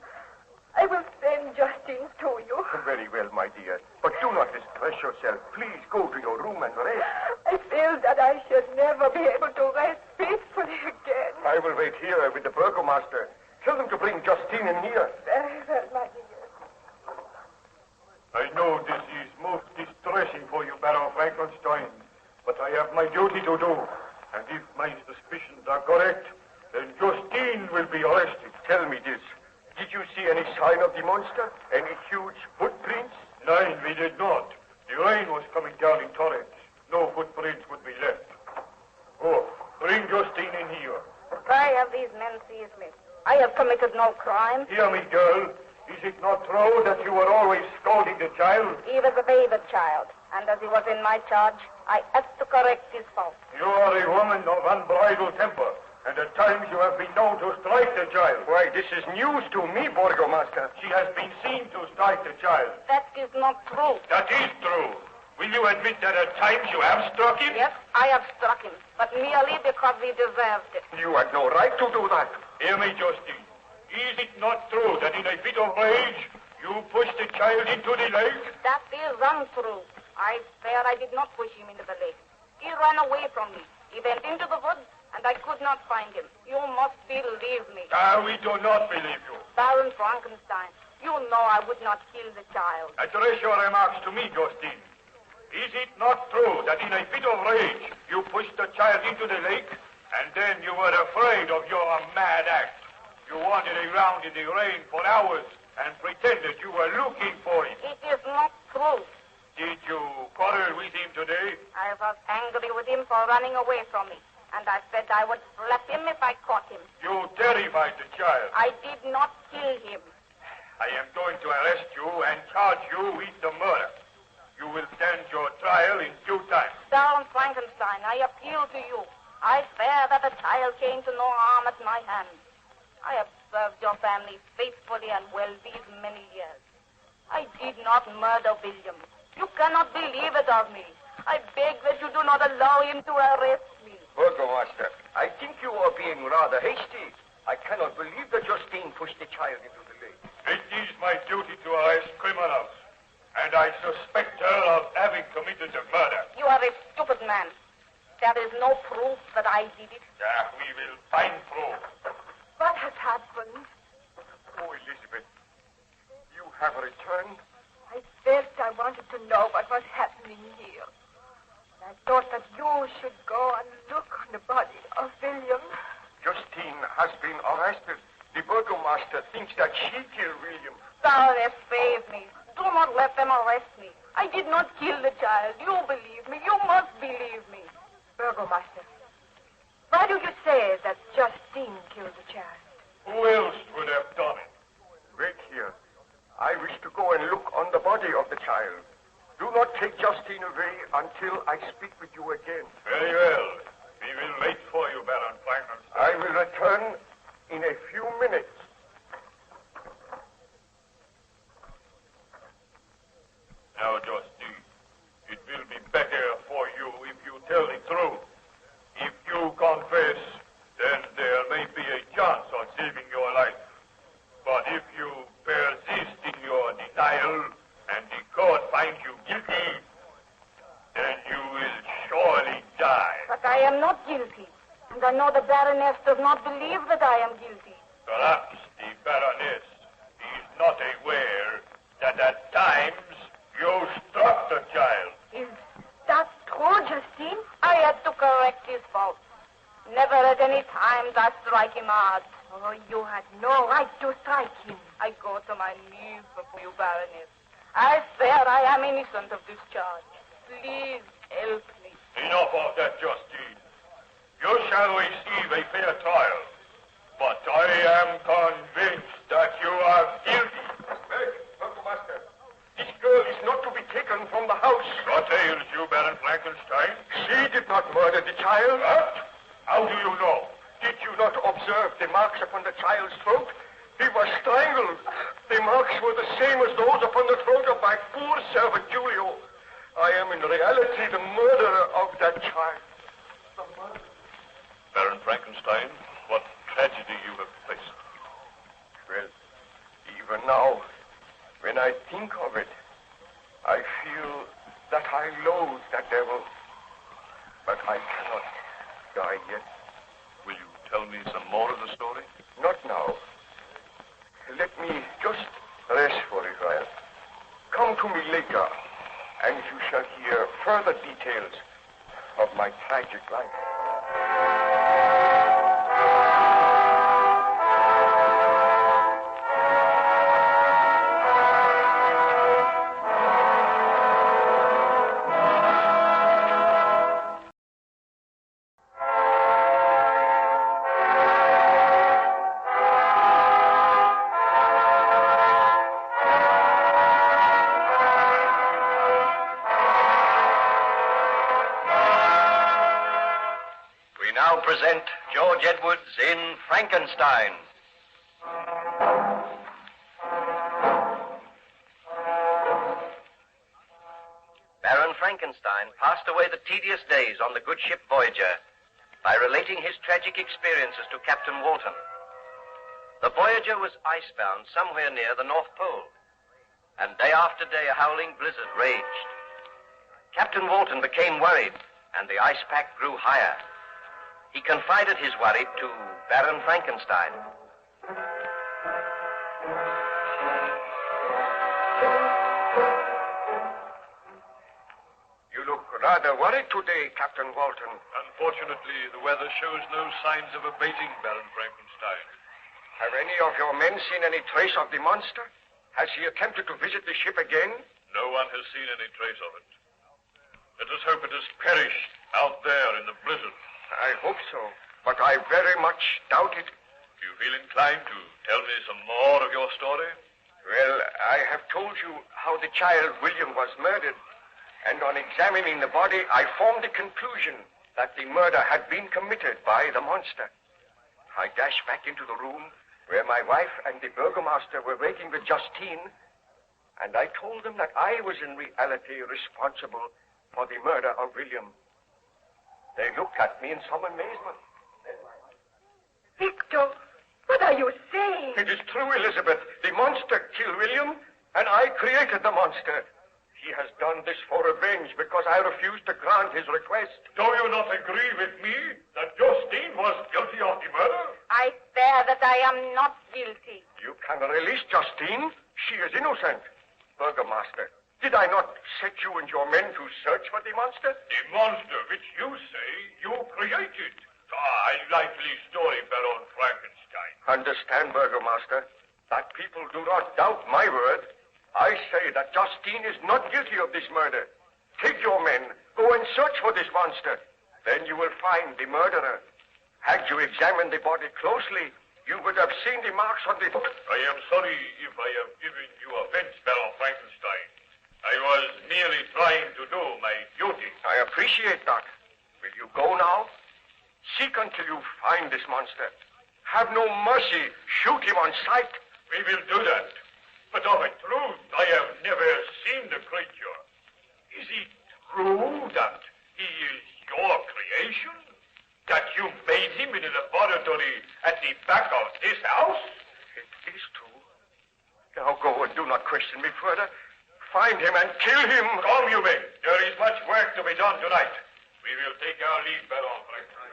I will send Justine to you. Very well, my dear. But do not distress yourself. Please go to your room and rest. I feel that I should never be able to rest peacefully again. I will wait here with the burgomaster. Tell them to bring Justine in here. Very well, my dear. I know this is most distressing for you, Baron Frankenstein, but I have my duty to do. And if my suspicions are correct, then Justine will be arrested. Tell me this. Did you see any sign of the monster? Any huge footprints? No, we did not. The rain was coming down in torrents. No footprints would be left. Oh, bring Justine in here. Why have these men seized me? I have committed no crime. Hear me, girl. Is it not true that you were always scolding the child? He was a favored child, and as he was in my charge, I had to correct his fault. You are a woman of unbridled temper, and at times you have been known to strike the child. Why, this is news to me, burgomaster. She has been seen to strike the child. That is not true. That is true. Will you admit that at times you have struck him? Yes, I have struck him, but merely because he deserved it. You had no right to do that. Hear me, Justine. Is it not true that in a fit of rage, you pushed the child into the lake? That is untrue. I swear I did not push him into the lake. He ran away from me. He went into the woods, and I could not find him. You must believe me. We do not believe you. Baron Frankenstein, you know I would not kill the child. Address your remarks to me, Justine. Is it not true that in a fit of rage, you pushed the child into the lake, and then you were afraid of your mad act? You wandered around in the rain for hours and pretended you were looking for him. It is not true. Did you quarrel with him today? I was angry with him for running away from me, and I said I would slap him if I caught him. You terrified the child. I did not kill him. I am going to arrest you and charge you with the murder. You will stand your trial in due time. Baron Frankenstein, I appeal to you. I swear that the child came to no harm at my hands. I have served your family faithfully and well these many years. I did not murder William. You cannot believe it of me. I beg that you do not allow him to arrest me. Burgomaster, I think you are being rather hasty. I cannot believe that Justine pushed the child into the lake. It is my duty to arrest criminals, and I suspect her of having committed the murder. You are a stupid man. There is no proof that I did it. We will find proof. What has happened? Oh, Elizabeth, you have returned? I felt I wanted to know what was happening here. I thought that you should go and look on the body of William. Justine has been arrested. The burgomaster thinks that she killed William. Baroness, save me. Do not let them arrest me. I did not kill the child. You believe me. You must believe me. Burgomaster, why do you say that Justine killed the child? Who else would have done it? Wait here. I wish to go and look on the body of the child. Do not take Justine away until I speak with you again. Very well. We will wait for you, Baron Frankenstein. I will return in a few minutes. Now, Justine, it will be better for you if you tell the truth. If you confess, then there may be a chance of saving your life. But if you persist in your denial and the court finds you guilty, then you will surely die. But I am not guilty. And I know the Baroness does not believe that I am guilty. Perhaps the Baroness is not aware that at times you struck the child. Is that true, Justine? I had to correct his faults. Never at any time I strike him hard. Oh, you had no right to strike him. I go to my knees before you, Baroness. I swear I am innocent of this charge. Please help me. Enough of that, Justine. You shall receive a fair trial. But I am convinced that you are guilty. Burgomaster, this girl is not to be taken from the house. What ails you, Baron Frankenstein? She did not murder the child. What? How do you know? Did you not observe the marks upon the child's throat? He was strangled. The marks were the same as those upon the throat of my poor servant Julio. I am in reality the murderer of that child. Baron Frankenstein, what tragedy you have faced. Well, even now, when I think of it, I feel that I loathe that devil. But I cannot die yet. Will you tell me some more of the story? Not now. Let me just rest for a while. Come to me later, and you shall hear further details of my tragic life. Present George Edwards in Frankenstein. Baron Frankenstein passed away the tedious days on the good ship Voyager by relating his tragic experiences to Captain Walton. The Voyager was icebound somewhere near the North Pole, and day after day a howling blizzard raged. Captain Walton became worried, and the ice pack grew higher. He confided his worry to Baron Frankenstein. You look rather worried today, Captain Walton. Unfortunately, the weather shows no signs of abating, Baron Frankenstein. Have any of your men seen any trace of the monster? Has he attempted to visit the ship again? No one has seen any trace of it. Let us hope it has perished out there in the blizzard. I hope so, but I very much doubt it. Do you feel inclined to tell me some more of your story? Well, I have told you how the child William was murdered, and on examining the body, I formed the conclusion that the murder had been committed by the monster. I dashed back into the room where my wife and the burgomaster were waiting with Justine, and I told them that I was in reality responsible for the murder of William. They looked at me in some amazement. Victor, what are you saying? It is true, Elizabeth. The monster killed William, and I created the monster. He has done this for revenge because I refused to grant his request. Do you not agree with me that Justine was guilty of the murder? I swear that I am not guilty. You can release Justine. She is innocent. Burgomaster, did I not set you and your men to search for the monster? The monster which you say you created. A likely story, Baron Frankenstein. Understand, Burgomaster, that people do not doubt my word. I say that Justine is not guilty of this murder. Take your men, go and search for this monster. Then you will find the murderer. Had you examined the body closely, you would have seen the marks on the... I am sorry if I have given you offense, Baron Frankenstein. I was merely trying to do my duty. I appreciate that. Will you go now? Seek until you find this monster. Have no mercy. Shoot him on sight. We will do that. But of a truth, I have never seen the creature. Is it true that he is your creation? That you made him in a laboratory at the back of this house? It is true. Now go and do not question me further. Find him and kill him. Come, you men. There is much work to be done tonight. We will take our leave, Baron Frankenstein.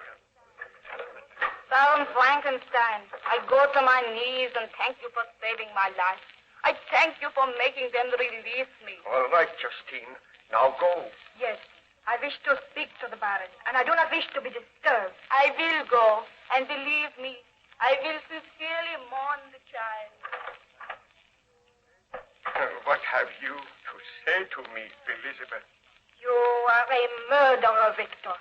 Baron Frankenstein, I go to my knees and thank you for saving my life. I thank you for making them release me. All right, Justine. Now go. Yes, I wish to speak to the Baron, and I do not wish to be disturbed. I will go, and believe me, I will sincerely mourn the child. What have you to say to me, Elizabeth? You are a murderer, Victor.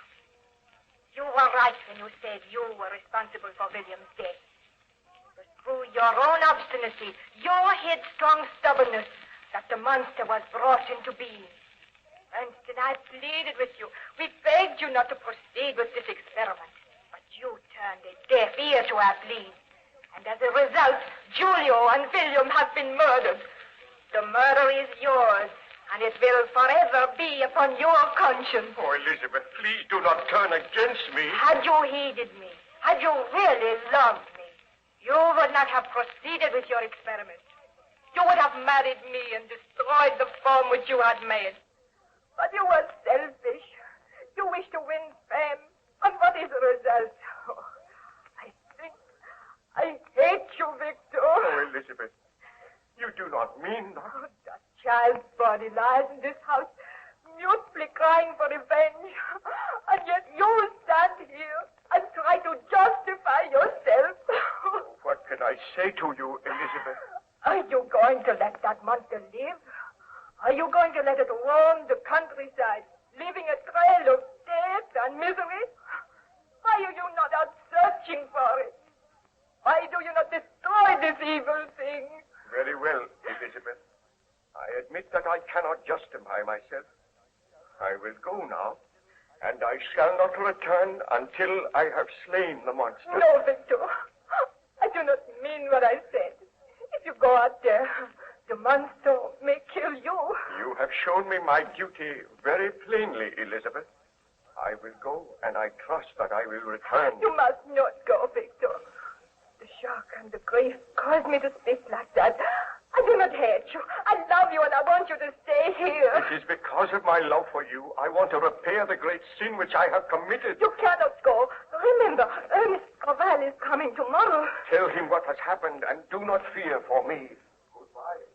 You were right when you said you were responsible for William's death. It was through your own obstinacy, your headstrong stubbornness, that the monster was brought into being. Frankston, I pleaded with you. We begged you not to proceed with this experiment. But you turned a deaf ear to our plea. And as a result, Julio and William have been murdered. The murder is yours. And it will forever be upon your conscience. Oh, Elizabeth, please do not turn against me. Had you heeded me, had you really loved me, you would not have proceeded with your experiment. You would have married me and destroyed the form which you had made. But you were selfish. You wish to win fame. And what is the result? Oh, I hate you, Victor. Oh, Elizabeth, you do not mean that. Oh, that child's body lies in this house, mutely crying for revenge. And yet you stand here and try to justify yourself. What can I say to you, Elizabeth? Are you going to let that monster live? Are you going to let it roam the countryside, leaving a trail of death and misery? Why are you not out searching for it? Why do you not destroy this evil thing? Very well, Elizabeth. I admit that I cannot justify myself. I will go now, and I shall not return until I have slain the monster. No, Victor. I do not mean what I said. If you go out there, the monster may kill you. You have shown me my duty very plainly, Elizabeth. I will go, and I trust that I will return. You must not go, Victor. The shock and the grief caused me to speak like that. I do not hate you. I love you, and I want you to stay here. It is because of my love for you. I want to repair the great sin which I have committed. You cannot go. Remember, Ernest Corval is coming tomorrow. Tell him what has happened, and do not fear for me. Goodbye.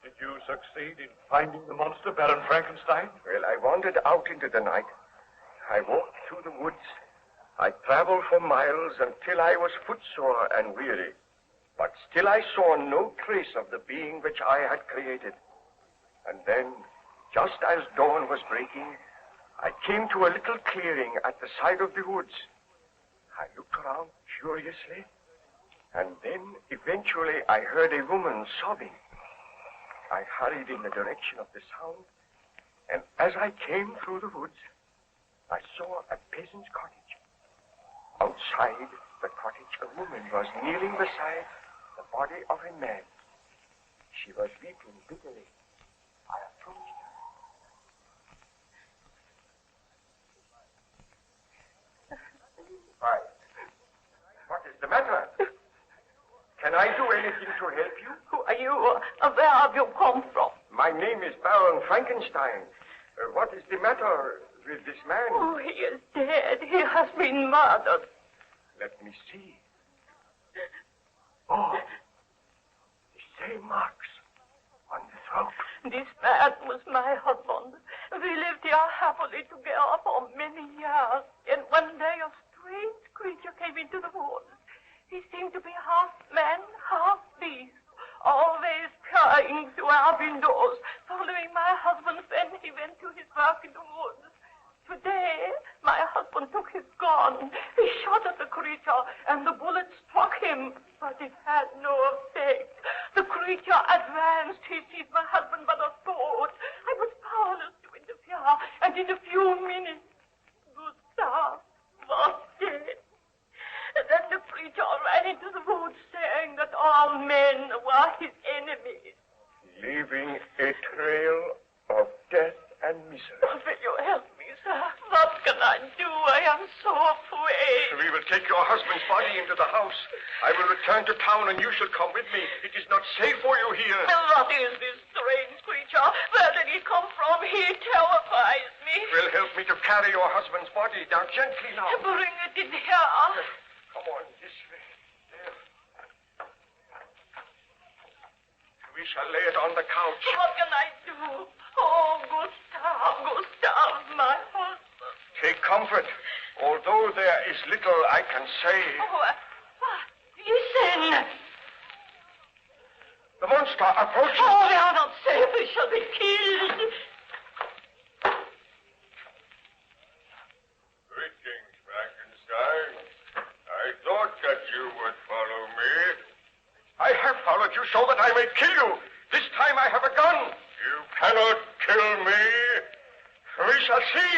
Did you succeed in finding the monster, Baron Frankenstein? Well, I wandered out into the night. I walked through the woods. I traveled for miles until I was footsore and weary. But still I saw no trace of the being which I had created. And then, just as dawn was breaking, I came to a little clearing at the side of the woods. I looked around curiously, and then eventually I heard a woman sobbing. I hurried in the direction of the sound, and as I came through the woods, I saw a peasant's cottage. Outside the cottage, a woman was kneeling beside the body of a man. She was weeping bitterly. I approached her. Why? What is the matter? Can I do anything to help you? Who are you? Where have you come from? My name is Baron Frankenstein. What is the matter with this man? Oh, he is dead. He has been murdered. Let me see. Oh, the same marks on the throat. This man was my husband. We lived here happily together for many years. And one day a strange creature came into the woods. He seemed to be half man, half beast, always prying through our windows, following my husband when he went to his work in the woods. Today, my husband took his gun. He shot at the creature, and the bullet struck him, but it had no effect. The creature advanced. He seized my husband by the throat. I was powerless to interfere, and in a few minutes, Gustav was dead. And then the creature ran into the woods, saying that all men were his enemies. Leaving a trail of death and misery. Oh, will you help me, sir? What can I do? I am so afraid. We will take your husband's body into the house. I will return to town, and you shall come with me. It is not safe for you here. What is this strange creature? Where did he come from? He terrifies me. Will help me to carry your husband's body. Now, gently now. Bring it in here. Come on, this way. There. We shall lay it on the couch. What can I do? Oh, Gustav, my husband. Take comfort. Although there is little I can say. Oh, listen. The monster approaches. Oh, we are not safe. We shall be killed. Greetings, Frankenstein. I thought that you would follow me. I have followed you so that I may kill you. This time I have a gun. You cannot kill me. We shall see.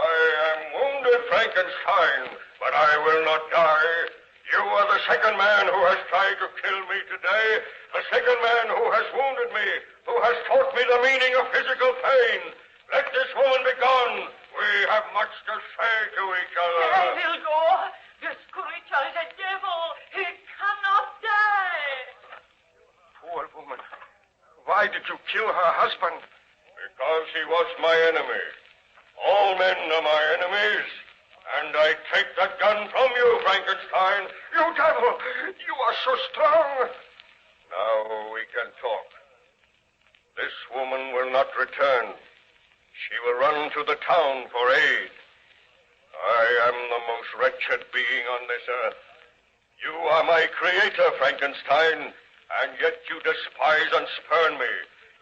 I am wounded, Frankenstein, but I will not die. You are the second man who has tried to kill me today, the second man who has wounded me, who has taught me the meaning of physical pain. Let this woman be gone. We have much to say to each other. Let him go. This creature is a devil. He cannot die. Poor woman. Why did you kill her husband? Because he was my enemy. All men are my enemies. And I take that gun from you, Frankenstein. You devil! You are so strong. Now we can talk. This woman will not return. She will run to the town for aid. I am the most wretched being on this earth. You are my creator, Frankenstein, and yet you despise and spurn me.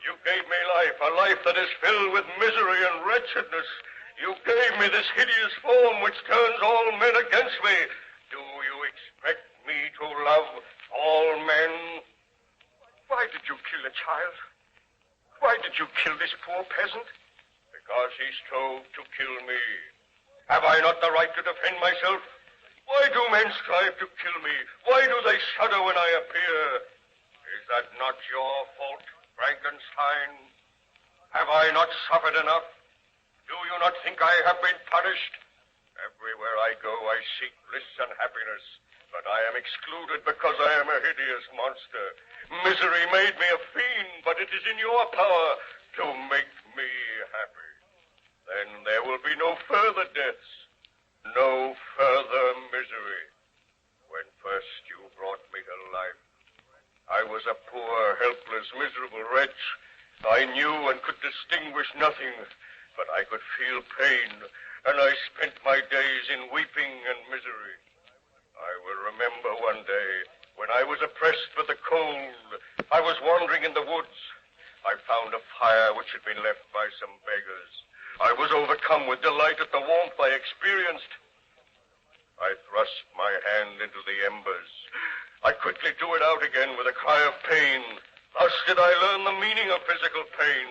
You gave me life, a life that is filled with misery and wretchedness. You gave me this hideous form which turns all men against me. Do you expect me to love all men? Why did you kill a child? Why did you kill this poor peasant? Because he strove to kill me. Have I not the right to defend myself? Why do men strive to kill me? Why do they shudder when I appear? Is that not your fault, Frankenstein? Have I not suffered enough? Do you not think I have been punished? Everywhere I go, I seek bliss and happiness, but I am excluded because I am a hideous monster. Misery made me a fiend, but it is in your power to make me happy. Then there will be no further deaths, no further misery. When first you brought me to life, I was a poor, helpless, miserable wretch. I knew and could distinguish nothing, but I could feel pain, and I spent my days in weeping and misery. I will remember one day when I was oppressed with the cold. I was wandering in the woods. I found a fire which had been left by some beggars. I was overcome with delight at the warmth I experienced. I thrust my hand into the embers. I quickly drew it out again with a cry of pain. Thus did I learn the meaning of physical pain.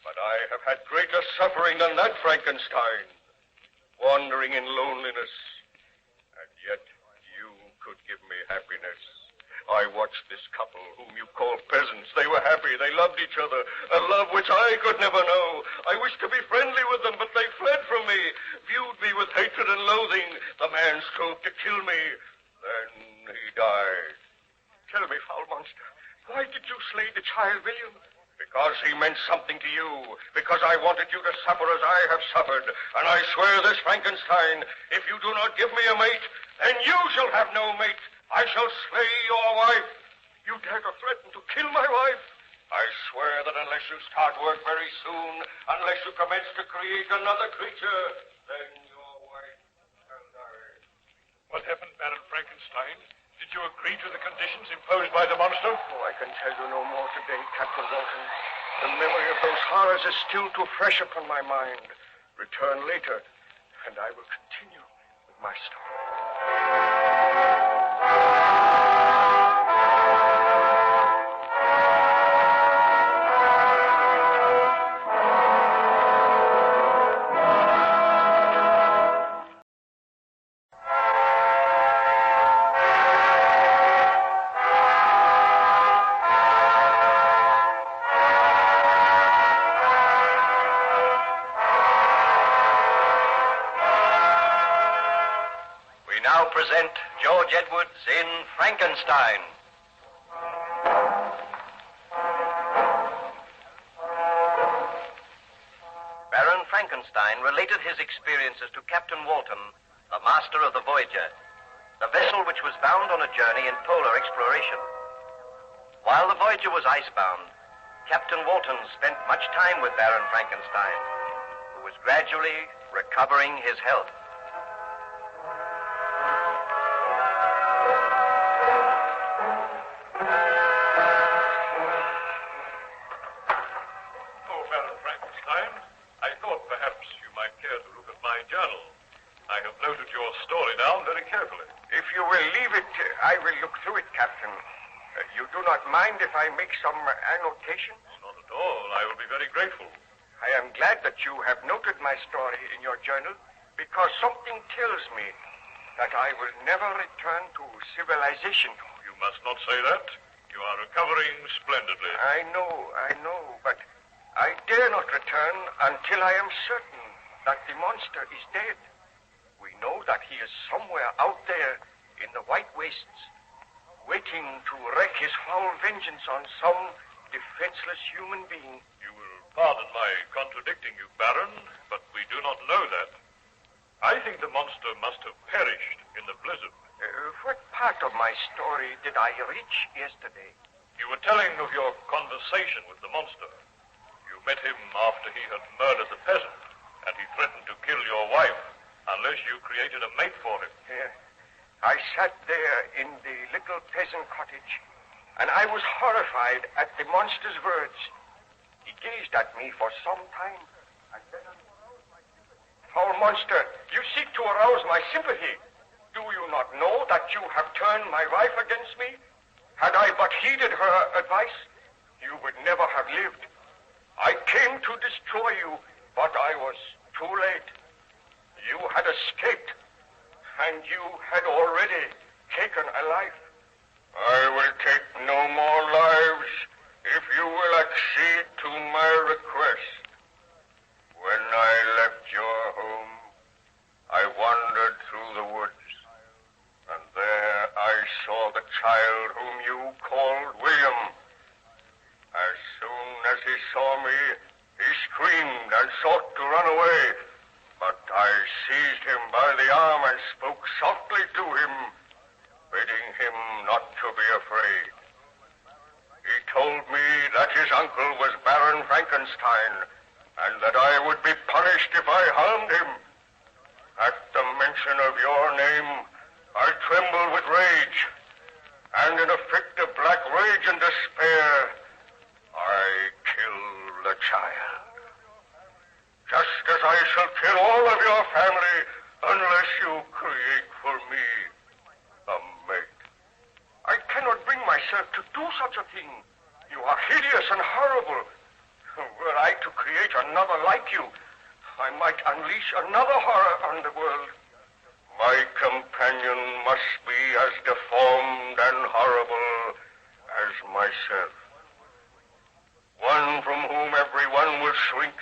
But I have had greater suffering than that, Frankenstein. Wandering in loneliness. And yet you could give me happiness. I watched this couple, whom you call peasants. They were happy. They loved each other. A love which I could never know. I wished to be friendly with them, but they fled from me, viewed me with hatred and loathing. The man strove to kill me. Then he died. Tell me, foul monster, why did you slay the child, William? Because he meant something to you. Because I wanted you to suffer as I have suffered. And I swear this, Frankenstein, if you do not give me a mate, then you shall have no mate. I shall slay your wife. You dare to threaten to kill my wife? I swear that unless you start work very soon, unless you commence to create another creature, then your wife shall die. What happened, Baron Frankenstein? Did you agree to the conditions imposed by the monster? Oh, I can tell you no more today, Captain Walton. The memory of those horrors is still too fresh upon my mind. Return later, and I will continue with my story. Present George Edwards in Frankenstein. Baron Frankenstein related his experiences to Captain Walton, the master of the Voyager, the vessel which was bound on a journey in polar exploration. While the Voyager was icebound, Captain Walton spent much time with Baron Frankenstein, who was gradually recovering his health. If I make some annotations? Not at all. I will be very grateful. I am glad that you have noted my story in your journal, because something tells me that I will never return to civilization. You must not say that. You are recovering splendidly. I know, but I dare not return until I am certain that the monster is dead. We know that he is somewhere out there in the white wastes, waiting to wreak his foul vengeance on some defenseless human being. You will pardon my contradicting you, Baron, but we do not know that. I think the monster must have perished in the blizzard. What part of my story did I reach yesterday? You were telling of your conversation with the monster. You met him after he had murdered the peasant, and he threatened to kill your wife unless you created a mate for him. I sat there in the little peasant cottage, and I was horrified at the monster's words. He gazed at me for some time, and then... Foul monster, you seek to arouse my sympathy. Do you not know that you have turned my wife against me? Had I but heeded her advice, you would never have lived. I came to destroy you, but I was too late. You had escaped, and you had already taken a life. I will take no more lives if you will accede to my request. When I left your home, I wandered through the woods, and there I saw the child whom you called William. As soon as he saw me, he screamed and sought to run away, but I seized him by the arm and spoke softly to him, bidding him not to be afraid. He told me that his uncle was Baron Frankenstein, and that I would be punished if I harmed him. At the mention of your name, I trembled with rage, and in a fit of black rage and despair, I killed the child. Just as I shall kill all of your family unless you create for me a mate. I cannot bring myself to do such a thing. You are hideous and horrible. Were I to create another like you, I might unleash another horror on the world. My companion must be as deformed and horrible as myself. One from whom everyone will shrink,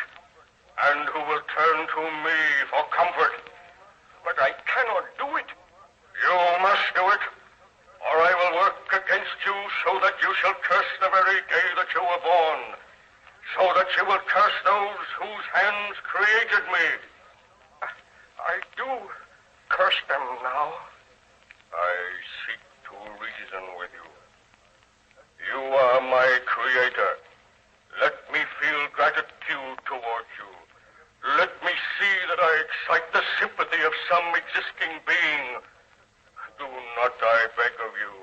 and who will turn to me for comfort. But I cannot do it. You must do it, or I will work against you so that you shall curse the very day that you were born, so that you will curse those whose hands created me. I do curse them now. I seek to reason with you. You are my creator. Let me feel gratitude towards you. Let me see that I excite the sympathy of some existing being. Do not, I beg of you,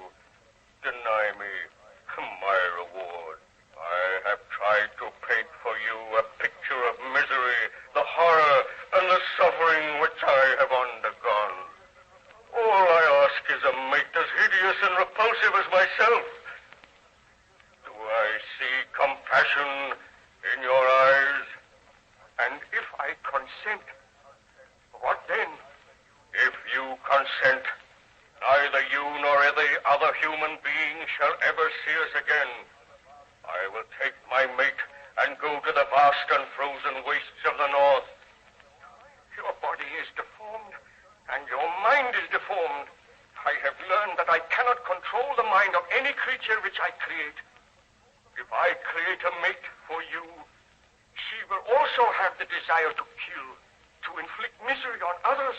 deny me my reward. I have tried to paint for you a picture of misery, the horror, and the suffering which I have undergone. All I ask is a mate as hideous and repulsive as myself. Do I see compassion in your eyes? And if I consent, what then? If you consent, neither you nor any other human being shall ever see us again. I will take my mate and go to the vast and frozen wastes of the north. Your body is deformed, and your mind is deformed. I have learned that I cannot control the mind of any creature which I create. If I create a mate for you, she will also have the desire to kill, to inflict misery on others.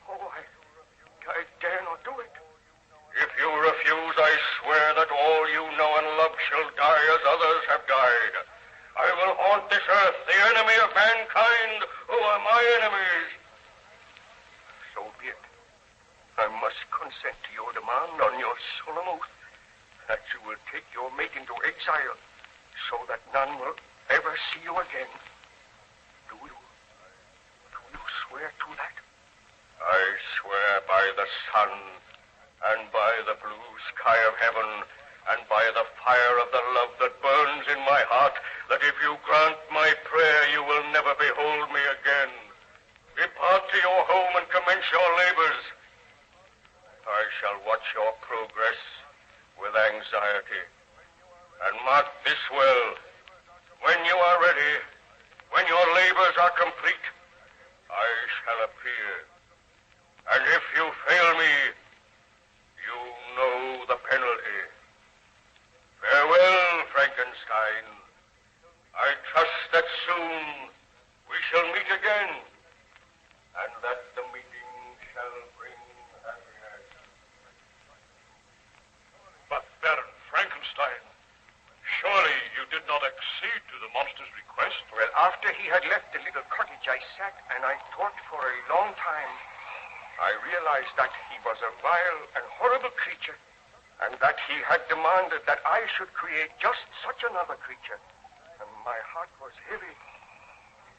Oh, I dare not do it. If you refuse, I swear that all you know and love shall die as others have died. I will haunt this earth, the enemy of mankind, who are my enemies. So be it. I must consent to your demand on your solemn oath that you will take your mate into exile so that none will ever see you again. Do you swear to that? I swear by the sun and by the blue sky of heaven and by the fire of the love that burns in my heart that if you grant my prayer, you will never behold me again. Depart to your home and commence your labors. shall watch your progress with anxiety. And mark this well, when you are ready, when your labors are complete, I shall appear. And if you fail me, you know the penalty. Farewell, Frankenstein. I trust that soon we shall meet again, and that the meeting shall bring happiness. But Baron Frankenstein, surely you did not accede to the monster's request? Well, after he had left the little cottage, I sat and I thought for a long time. I realized that he was a vile and horrible creature, and that he had demanded that I should create just such another creature. And my heart was heavy.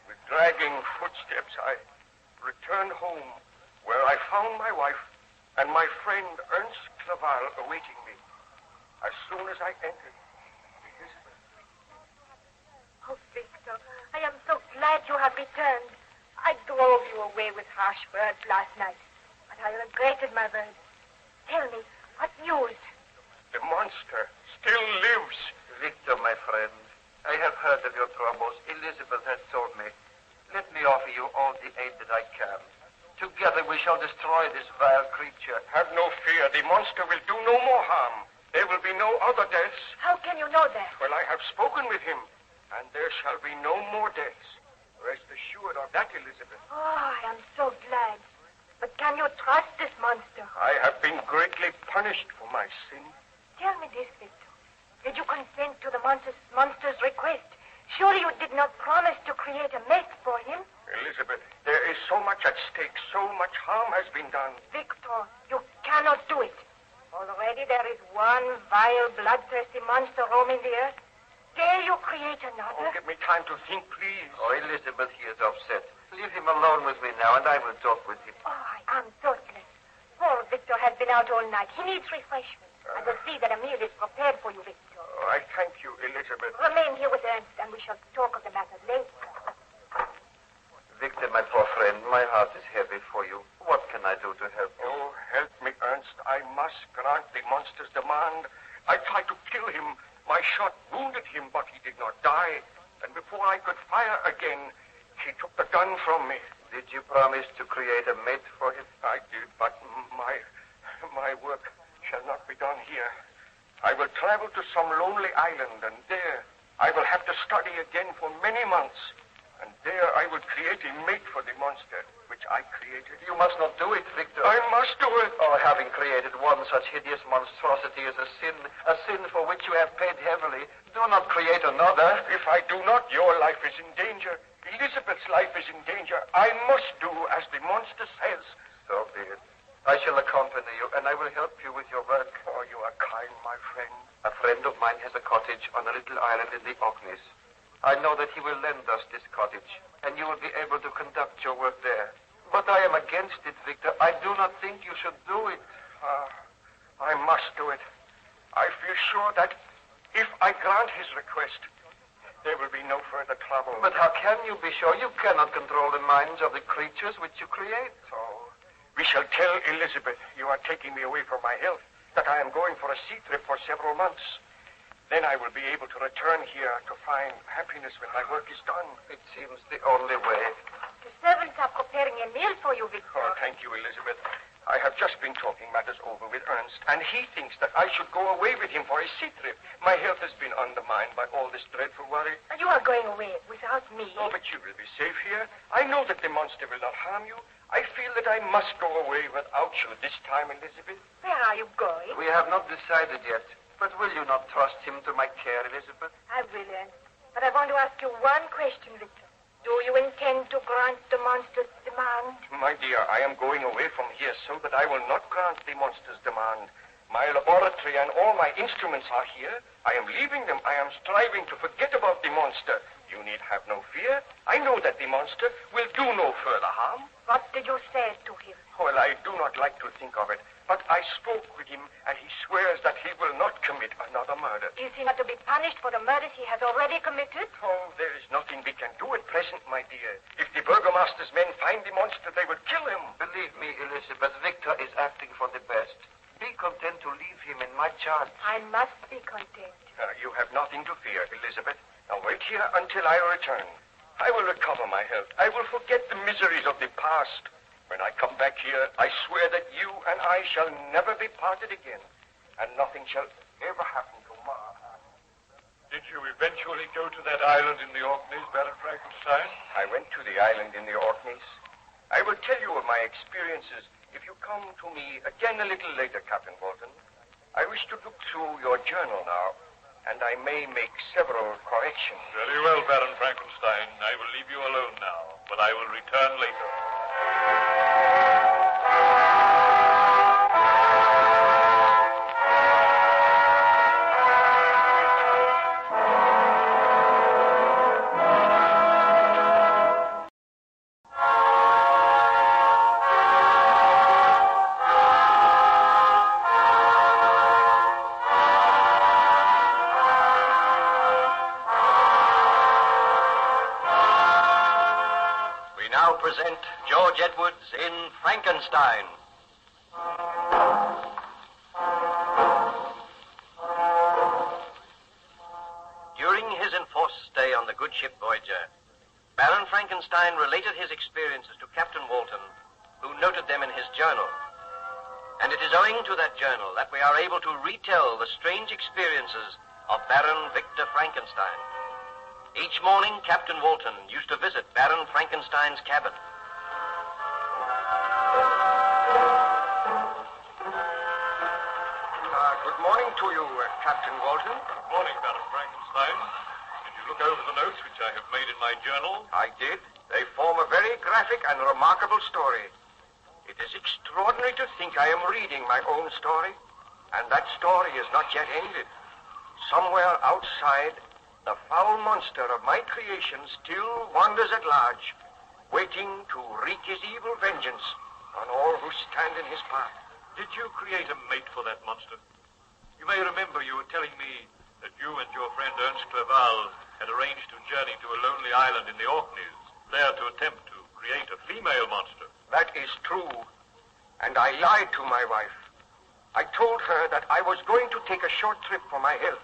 With dragging footsteps, I returned home, where I found my wife and my friend Ernst Clerval awaiting me. As soon as I entered, Elizabeth. Oh, Victor, I am so glad you have returned. I drove you away with harsh words last night, but I regretted my words. Tell me, what news? The monster still lives. Victor, my friend, I have heard of your troubles. Elizabeth has told me. Let me offer you all the aid that I can. Together we shall destroy this vile creature. Have no fear. The monster will do no more harm. There will be no other deaths. How can you know that? Well, I have spoken with him, and there shall be no more deaths. Rest assured of that, Elizabeth. Oh, I am so glad. But can you trust this monster? I have been greatly punished for my sin. Tell me this, Victor. Did you consent to the monster's request? Surely you did not promise to create a mate for him? Elizabeth, there is so much at stake. So much harm has been done. Victor, you cannot do it. Already there is one vile, bloodthirsty monster roaming the earth. Dare you create another? Oh, give me time to think, please. Oh, Elizabeth, he is upset. Leave him alone with me now, and I will talk with him. Oh, I am so glad. Poor Victor has been out all night. He needs refreshment. I will see that a meal is prepared for you, Victor. Oh, I thank you, Elizabeth. Remain here with Ernst, and we shall talk of the matter later. Victor, my poor friend, my heart is heavy for you. What can I do to help you? Oh, help me, Ernst. I must grant the monster's demand. I tried to kill him. My shot wounded him, but he did not die. And before I could fire again, he took the gun from me. Did you promise to create a mate for him? I did, but my work shall not be done here. I will travel to some lonely island, and there I will have to study again for many months. And there I will create a mate for the monster, which I created. You must not do it, Victor. I must do it. Oh, having created one such hideous monstrosity is a sin for which you have paid heavily. Do not create another. If I do not, your life is in danger. Elizabeth's life is in danger. I must do as the monster says. So be it. I shall accompany you, and I will help you with your work. Oh, you are kind, my friend. A friend of mine has a cottage on a little island in the Orkneys. I know that he will lend us this cottage, and you will be able to conduct your work there. But I am against it, Victor. I do not think you should do it. I must do it. I feel sure that if I grant his request, there will be no further trouble. But how can you be sure? You cannot control the minds of the creatures which you create. Oh, we shall tell Elizabeth you are taking me away from my health, that I am going for a sea trip for several months. Then I will be able to return here to find happiness when my work is done. It seems the only way. The servants are preparing a meal for you, Victor. Oh, thank you, Elizabeth. I have just been talking matters over with Ernst, and he thinks that I should go away with him for a sea trip. My health has been undermined by all this dreadful worry. And you are going away without me? Oh, but you will be safe here. I know that the monster will not harm you. I feel that I must go away without you this time, Elizabeth. Where are you going? We have not decided yet. But will you not trust him to my care, Elizabeth? I will, Ernst. But I want to ask you one question, Victor. Do you intend to grant the monster's demand? My dear, I am going away from here so that I will not grant the monster's demand. My laboratory and all my instruments are here. I am leaving them. I am striving to forget about the monster. You need have no fear. I know that the monster will do no further harm. What did you say to him? Well, I do not like to think of it. But I spoke with him, and he swears that he will not commit another murder. Is he not to be punished for the murders he has already committed? Oh, there is nothing we can do at present, my dear. If the burgomaster's men find the monster, they will kill him. Believe me, Elizabeth, Victor is acting for the best. Be my chance. I must be content. You have nothing to fear, Elizabeth. Now wait here until I return. I will recover my health. I will forget the miseries of the past. When I come back here, I swear that you and I shall never be parted again, and nothing shall ever happen to Ma. Did you eventually go to that island in the Orkneys, Baron Frankenstein? I went to the island in the Orkneys. I will tell you of my experiences if you come to me again a little later, Captain Walton. I wish to look through your journal now, and I may make several corrections. Very well, Baron Frankenstein. I will leave you alone now, but I will return later. Present George Edwards in Frankenstein. During his enforced stay on the good ship Voyager, Baron Frankenstein related his experiences to Captain Walton, who noted them in his journal. And it is owing to that journal that we are able to retell the strange experiences of Baron Victor Frankenstein. Each morning, Captain Walton used to visit Baron Frankenstein's cabin. Good morning to you, Captain Walton. Good morning, Baron Frankenstein. Did you look over the notes which I have made in my journal? I did. They form a very graphic and remarkable story. It is extraordinary to think I am reading my own story, and that story is not yet ended. Somewhere outside, the foul monster of my creation still wanders at large, waiting to wreak his evil vengeance on all who stand in his path. Did you create a mate for that monster? You may remember you were telling me that you and your friend Ernst Clerval had arranged to journey to a lonely island in the Orkneys, there to attempt to create a female monster. That is true, and I lied to my wife. I told her that I was going to take a short trip for my health.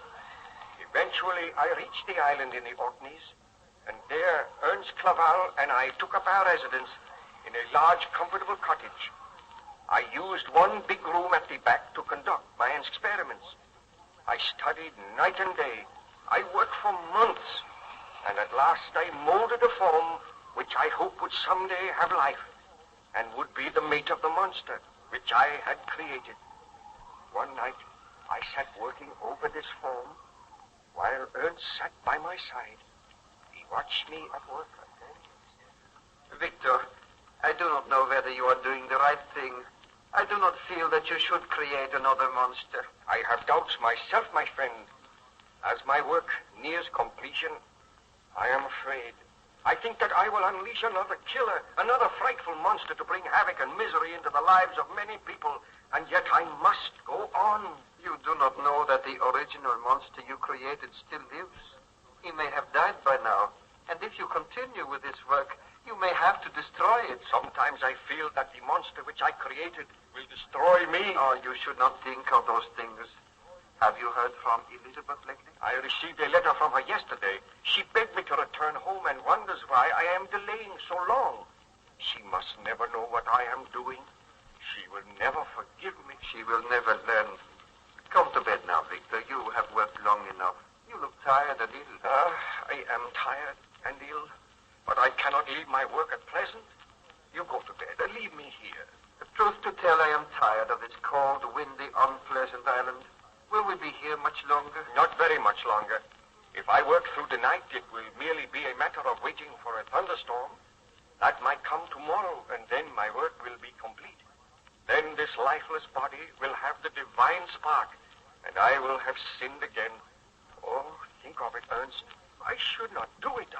Eventually, I reached the island in the Orkneys, and there Ernst Clerval and I took up our residence in a large, comfortable cottage. I used one big room at the back to conduct my experiments. I studied night and day. I worked for months, and at last I molded a form which I hoped would someday have life and would be the mate of the monster which I had created. One night, I sat working over this form while Ernst sat by my side. He watched me at work. Victor, I do not know whether you are doing the right thing. I do not feel that you should create another monster. I have doubts myself, my friend. As my work nears completion, I am afraid. I think that I will unleash another killer, another frightful monster to bring havoc and misery into the lives of many people, and yet I must go on. You do not know that the original monster you created still lives. He may have died by now, and if you continue with this work, you may have to destroy it. Sometimes I feel that the monster which I created will destroy me. Oh, you should not think of those things. Have you heard from Elizabeth lately? I received a letter from her yesterday. She begged me to return home and wonders why I am delaying so long. She must never know what I am doing. She will never forgive me. She will never learn. Come to bed now, Victor. You have worked long enough. You look tired and ill. I am tired and ill, but I cannot leave my work at present. You go to bed and leave me here. The truth to tell, I am tired of this cold, windy, unpleasant island. Will we be here much longer? Not very much longer. If I work through the night, it will merely be a matter of waiting for a thunderstorm. That might come tomorrow, and then my work will be complete. Then this lifeless body will have the divine spark, and I will have sinned again. Oh, think of it, Ernst. I should not do it.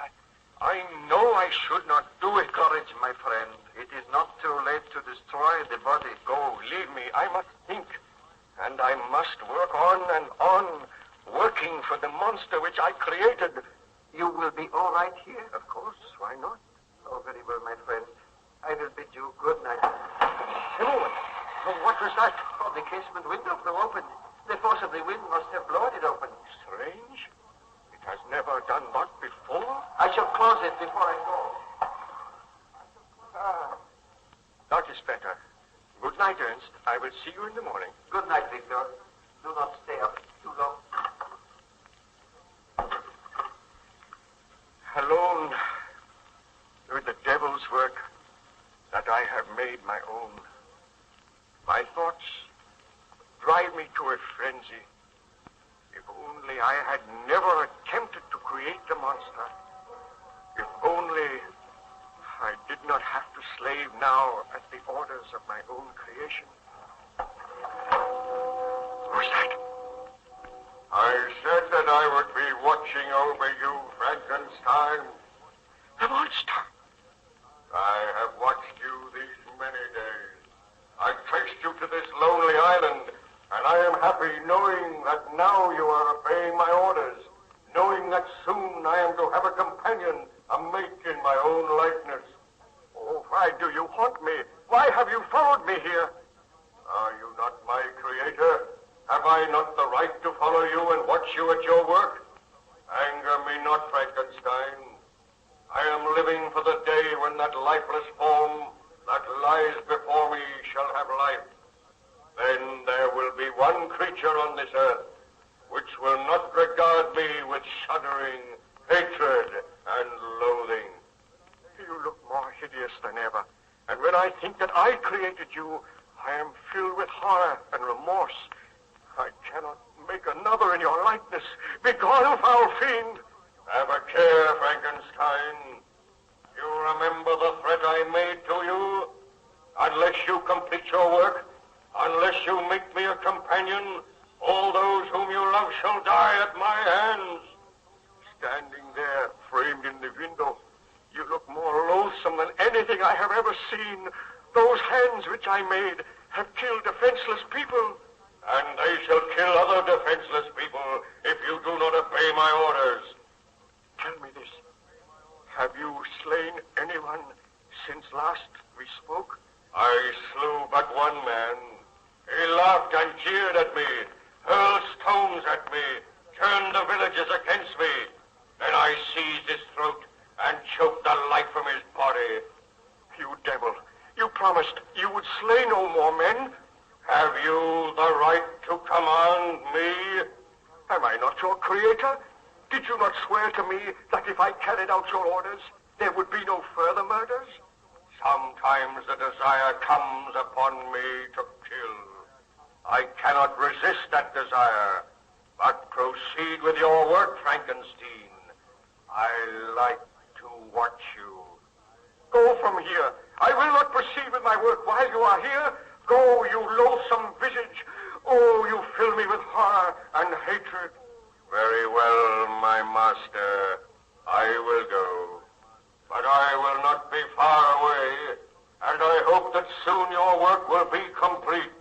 I know I should not do it. Courage, my friend. It is not too late to destroy the body. Go, leave me. I must think. And I must work on and on, working for the monster which I created. You will be all right here? Of course. Why not? Oh, very well, my friend. I will bid you good night. Hello. Oh, what was that? Oh, the casement window flew open. The force of the wind must have blown it open. Strange. It has never done that before. I shall close it before I go. That is better. Good night, Ernst. I will see you in the morning. Good night, Victor. Do not stay up too long. Alone with the devil's work that I have made my own. My thoughts drive me to a frenzy. If only I had never attempted to create the monster. If only I did not have to slave now at the orders of my own creation. Who's that? I said that I would be watching over you, Frankenstein. The monster. I have watched you these many days. I traced you to this lonely island, and I am happy knowing that now you are obeying my orders, knowing that soon I am to have a companion, a mate in my own likeness. Oh, why do you haunt me? Why have you followed me here? Are you not my creator? Have I not the right to follow you and watch you at your work? Anger me not, Frankenstein. I am living for the day when that lifeless form that lies before me shall have life. Then there will be one creature on this earth which will not regard me with shuddering, hatred, and loathing. You look more hideous than ever, and when I think that I created you, I am filled with horror and remorse. I cannot make another in your likeness. Begone, foul fiend! Have a care, Frankenstein. You remember the threat I made to you? Unless you complete your work, unless you make me a companion, all those whom you love shall die at my hands. Standing there, framed in the window, you look more loathsome than anything I have ever seen. Those hands which I made have killed defenseless people. And they shall kill other defenseless people if you do not obey my orders. Tell me this. Have you slain anyone since last we spoke? I slew but one man. He laughed and jeered at me, hurled stones at me, turned the villagers against me. Then I seized his throat and choked the life from his body. You devil, you promised you would slay no more men. Have you the right to command me? Am I not your creator? Did you not swear to me that if I carried out your orders, there would be no further murders? Sometimes the desire comes upon me to kill. I cannot resist that desire, but proceed with your work, Frankenstein. I like to watch you. Go from here. I will not proceed with my work while you are here. Go, you loathsome visage. Oh, you fill me with horror and hatred. Very well, my master. I will go. But I will not be far away, and I hope that soon your work will be complete.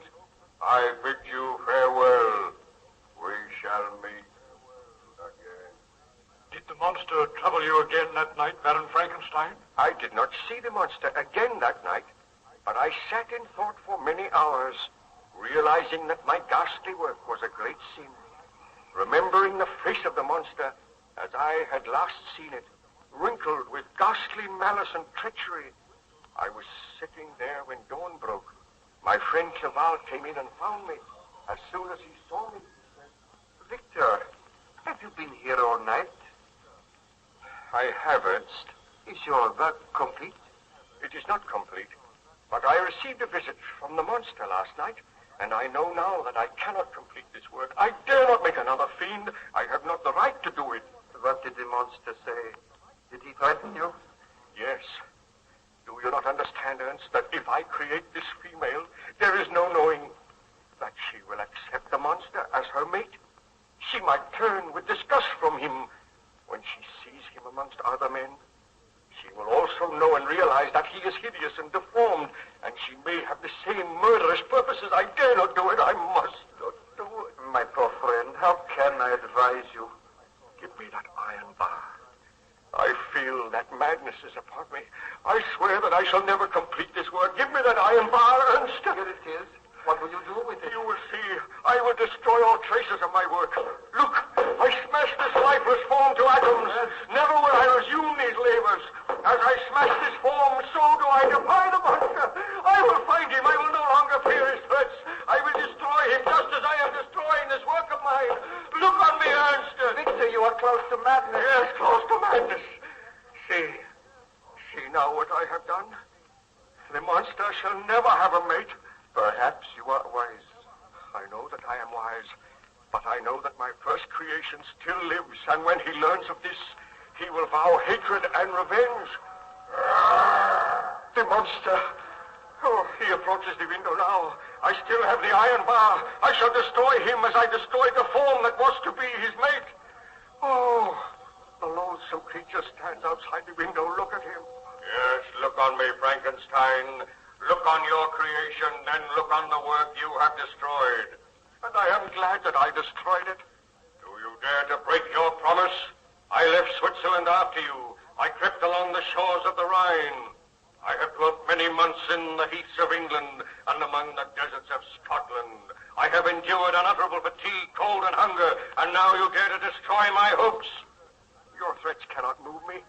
I bid you farewell. We shall meet again. Did the monster trouble you again that night, Baron Frankenstein? I did not see the monster again that night, but I sat in thought for many hours, realizing that my ghastly work was a great sin. Remembering the face of the monster as I had last seen it, wrinkled with ghastly malice and treachery, I was sitting there when dawn broke. My friend Clerval came in and found me. As soon as he saw me, he said, Victor, have you been here all night? I have, Ernst. Is your work complete? It is not complete, but I received a visit from the monster last night, and I know now that I cannot complete this work. I dare not make another fiend. I have not the right to do it. What did the monster say? Did he threaten you? Yes. Do you not understand, Ernst, that if I create this female, there is no knowing that she will accept the monster as her mate? She might turn with disgust from him when she sees him amongst other men. She will also know and realize that he is hideous and deformed, and she may have the same murderous purposes. I dare not do it. I must not do it. My poor friend, how can I advise you? Give me that iron bar. I feel that madness is upon me. I swear that I shall never complete this work. Give me that iron bar, Ernst. Here it is. What will you do with it? You will see. I will destroy all traces of my work. Look, I smashed this lifeless form to atoms. Never will I resume these labors. As I smash this form, so do I defy the monster. I will find him. I will no longer fear his threats. I will destroy him just as I am destroying this work of mine. Look on me, Ernst. Victor, you are close to madness. Yes, close to madness. See now what I have done. The monster shall never have a mate. Perhaps you are wise. I know that I am wise. But I know that my first creation still lives, and when he learns of this, he will vow hatred and revenge. The monster. Oh, he approaches the window now. I still have the iron bar. I shall destroy him as I destroyed the form that was to be his mate. Oh, the loathsome creature stands outside the window. Look at him. Yes, look on me, Frankenstein. Look on your creation, and look on the work you have destroyed. And I am glad that I destroyed it. Do you dare to break your promise? I left Switzerland after you. I crept along the shores of the Rhine. I have dwelt many months in the heaths of England and among the deserts of Scotland. I have endured unutterable fatigue, cold, and hunger, and now you dare to destroy my hopes. Your threats cannot move me.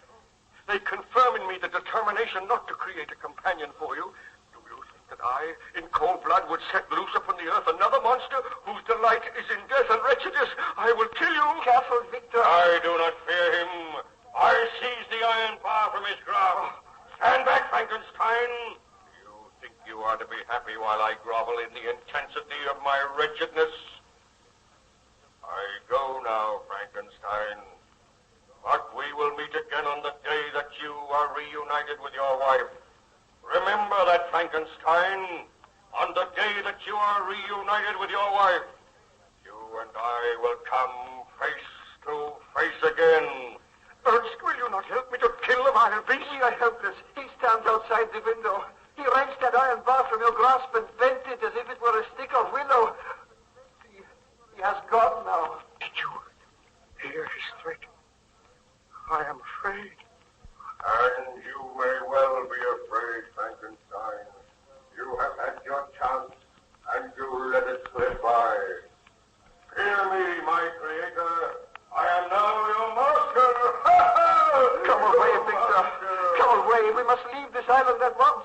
They confirm in me the determination not to create a companion for you. Do you think that I, in cold blood, would set loose upon the earth another monster whose delight is in death and wretchedness? I will kill you. Careful, Victor. I do not fear him. I seize the iron bar from his grasp. Stand back, Frankenstein. You think you are to be happy while I grovel in the intensity of my wretchedness? I go now, Frankenstein. But we will meet again on the day that you are reunited with your wife. Remember that, Frankenstein. On the day that you are reunited with your wife, you and I will come face to face again. Ernst, will you not help me to kill the vile beast? We are helpless. He stands outside the window. He wrenched that iron bar from your grasp and bent it as if it were a stick of willow. He has gone now. Did you hear his threat? I am afraid. And you may well be afraid, Frankenstein. You have had your chance, and you let it slip by. Hear me, my creator. I am now your master. Come away, Victor. Come away. We must leave this island at once.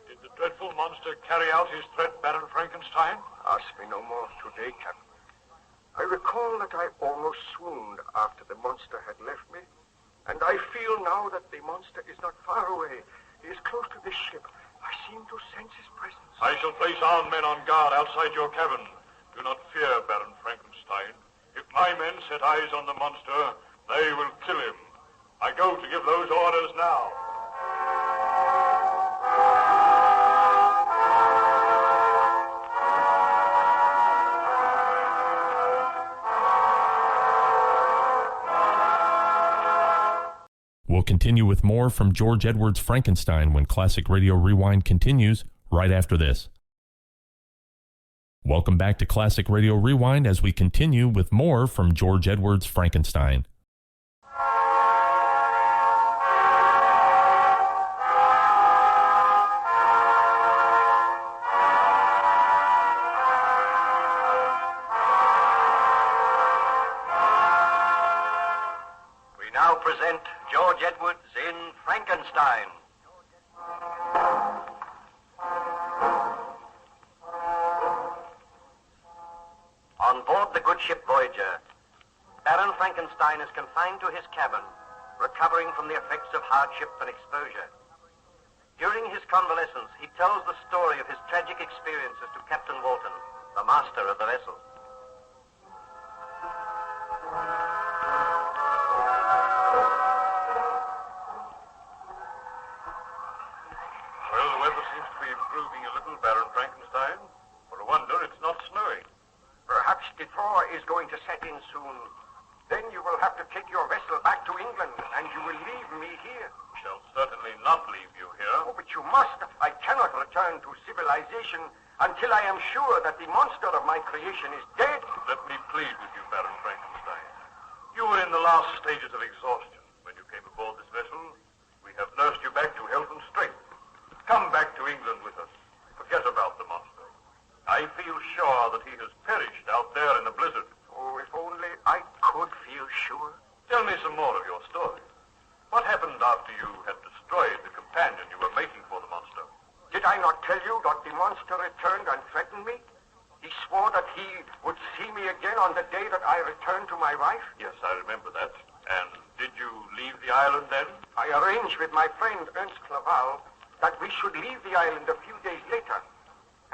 Did the dreadful monster carry out his threat, Baron Frankenstein? Ask me no more today, Captain. I recall that I almost swooned after the monster had left me, and I feel now that the monster is not far away. He is close to this ship. I seem to sense his presence. I shall place armed men on guard outside your cabin. Do not fear, Baron Frankenstein. If my men set eyes on the monster, they will kill him. I go to give those orders now. We'll continue with more from George Edwards' Frankenstein when Classic Radio Rewind continues right after this. Welcome back to Classic Radio Rewind as we continue with more from George Edwards' Frankenstein. We now present George Edwards in Frankenstein. On board the good ship Voyager, Baron Frankenstein is confined to his cabin, recovering from the effects of hardship and exposure. During his convalescence, he tells the story of his tragic experiences to Captain Walton, the master of the vessel. Well, the weather seems to be improving a little, Baron Frankenstein. For a wonder, it's not snowing. Perhaps the thaw is going to set in soon. Then you will have to take your vessel back to England, and you will leave me here. Shall certainly not leave you here. Oh, but you must. I cannot return to civilization until I am sure that the monster of my creation is dead. Let me plead with you, Baron Frankenstein. You were in the last stages of exhaustion when you came aboard this vessel. We have nursed you back to health and strength. Come back to England with us. Forget about the monster. I I feel sure that he has perished out there in the blizzard. Oh, if only I could feel sure. Tell me some more of your story. What happened after you had destroyed the companion you were making for the monster? Did I not tell you that the monster returned and threatened me? He swore that he would see me again on the day that I returned to my wife. Yes, I remember that. And did you leave the island then? I arranged with my friend Ernst Clerval that we should leave the island a few days later.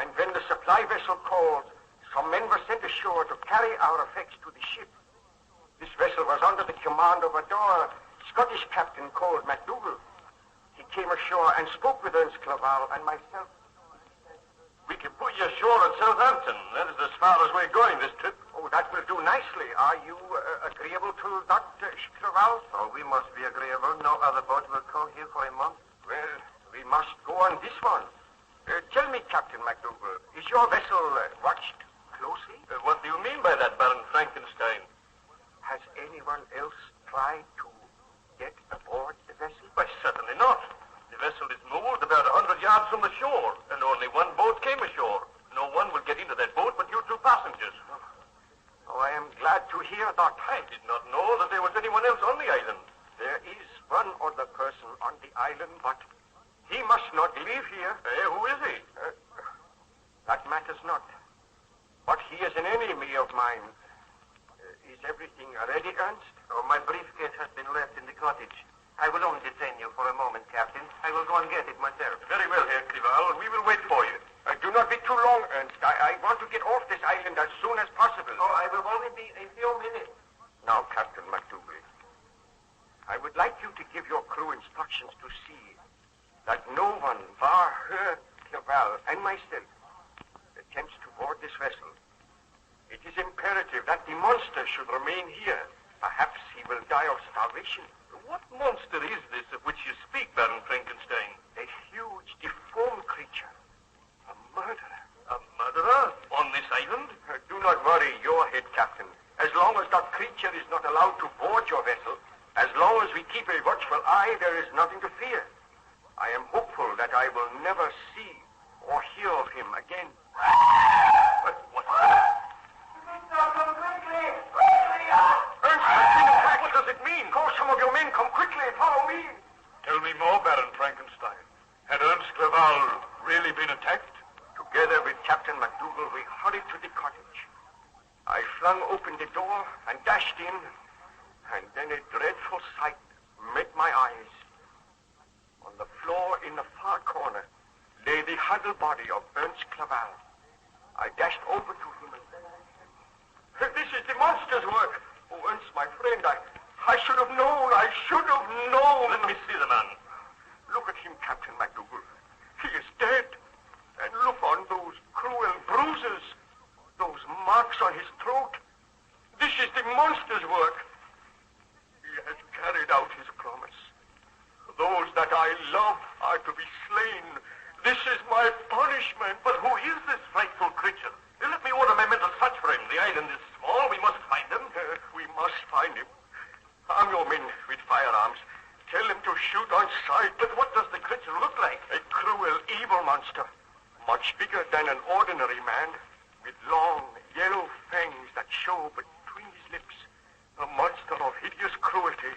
And when the supply vessel called, some men were sent ashore to carry our effects to the ship. This vessel was under the command of a Scottish captain called MacDougall. He came ashore and spoke with Ernst Clerval and myself. We can put you ashore at Southampton. That is as far as we're going this trip. Oh, that will do nicely. Are you agreeable to that, Clerval? Oh, we must be agreeable. No other boat will come here for a month. Well, we must go on this one. Tell me, Captain MacDougall, is your vessel watched closely? What do you mean by that, Baron Frankenstein? Has anyone else tried to get aboard the vessel? Why, certainly not. The vessel is moored about 100 yards from the shore, and only one boat came ashore. No one will get into that boat but you two passengers. Oh, I am glad to hear that. I did not know that there was anyone else on the island. There is one other person on the island, but he must not live here. Who is he? That matters not. But he is an enemy of mine. Is everything ready, Ernst? Oh, my briefcase has been left in the cottage. I will only detain you for a moment, Captain. I will go and get it myself. Very well, Herr Clerval. We will wait for you. Do not be too long, Ernst. I want to get off this island as soon as possible. Oh, I will only be a few minutes. Now, Captain MacDougall, I would like you to give your crew instructions to see that no one, bar her, Clerval, and myself, attempts to board this vessel. It is imperative that the monster should remain here. Perhaps he will die of starvation. What monster is this of which you speak, Baron Frankenstein? A huge, deformed creature. A murderer. A murderer? On this island? Do not worry your head, Captain. As long as that creature is not allowed to board your vessel, as long as we keep a watchful eye, there is nothing to fear. I am hopeful that I will never see or hear of him again. But what? Ernst, what does it mean? Call some of your men. Come quickly. Follow me. Tell me more, Baron Frankenstein. Had Ernst Clerval really been attacked? Together with Captain MacDougall, we hurried to the cottage. I flung open the door and dashed in, and then a dreadful sight met my eyes. On the floor in the far corner lay the huddled body of Ernst Clerval. I dashed over to him and said, "This is the monster's work. Oh, Ernst, my friend, I should have known. I should have known." Let me see the man. Look at him, Captain MacDougall. He is dead. And look on those cruel bruises, those marks on his throat. This is the monster's work. He has carried out his promise. Those that I love are to be slain. This is my punishment. But who is this frightful creature? Let me order my men to search for him. The island is small. We must find him. We must find him. Arm your men with firearms. Tell them to shoot on sight. But what does the creature look like? A cruel, evil monster. Much bigger than an ordinary man, with long, yellow fangs that show between his lips. A monster of hideous cruelty.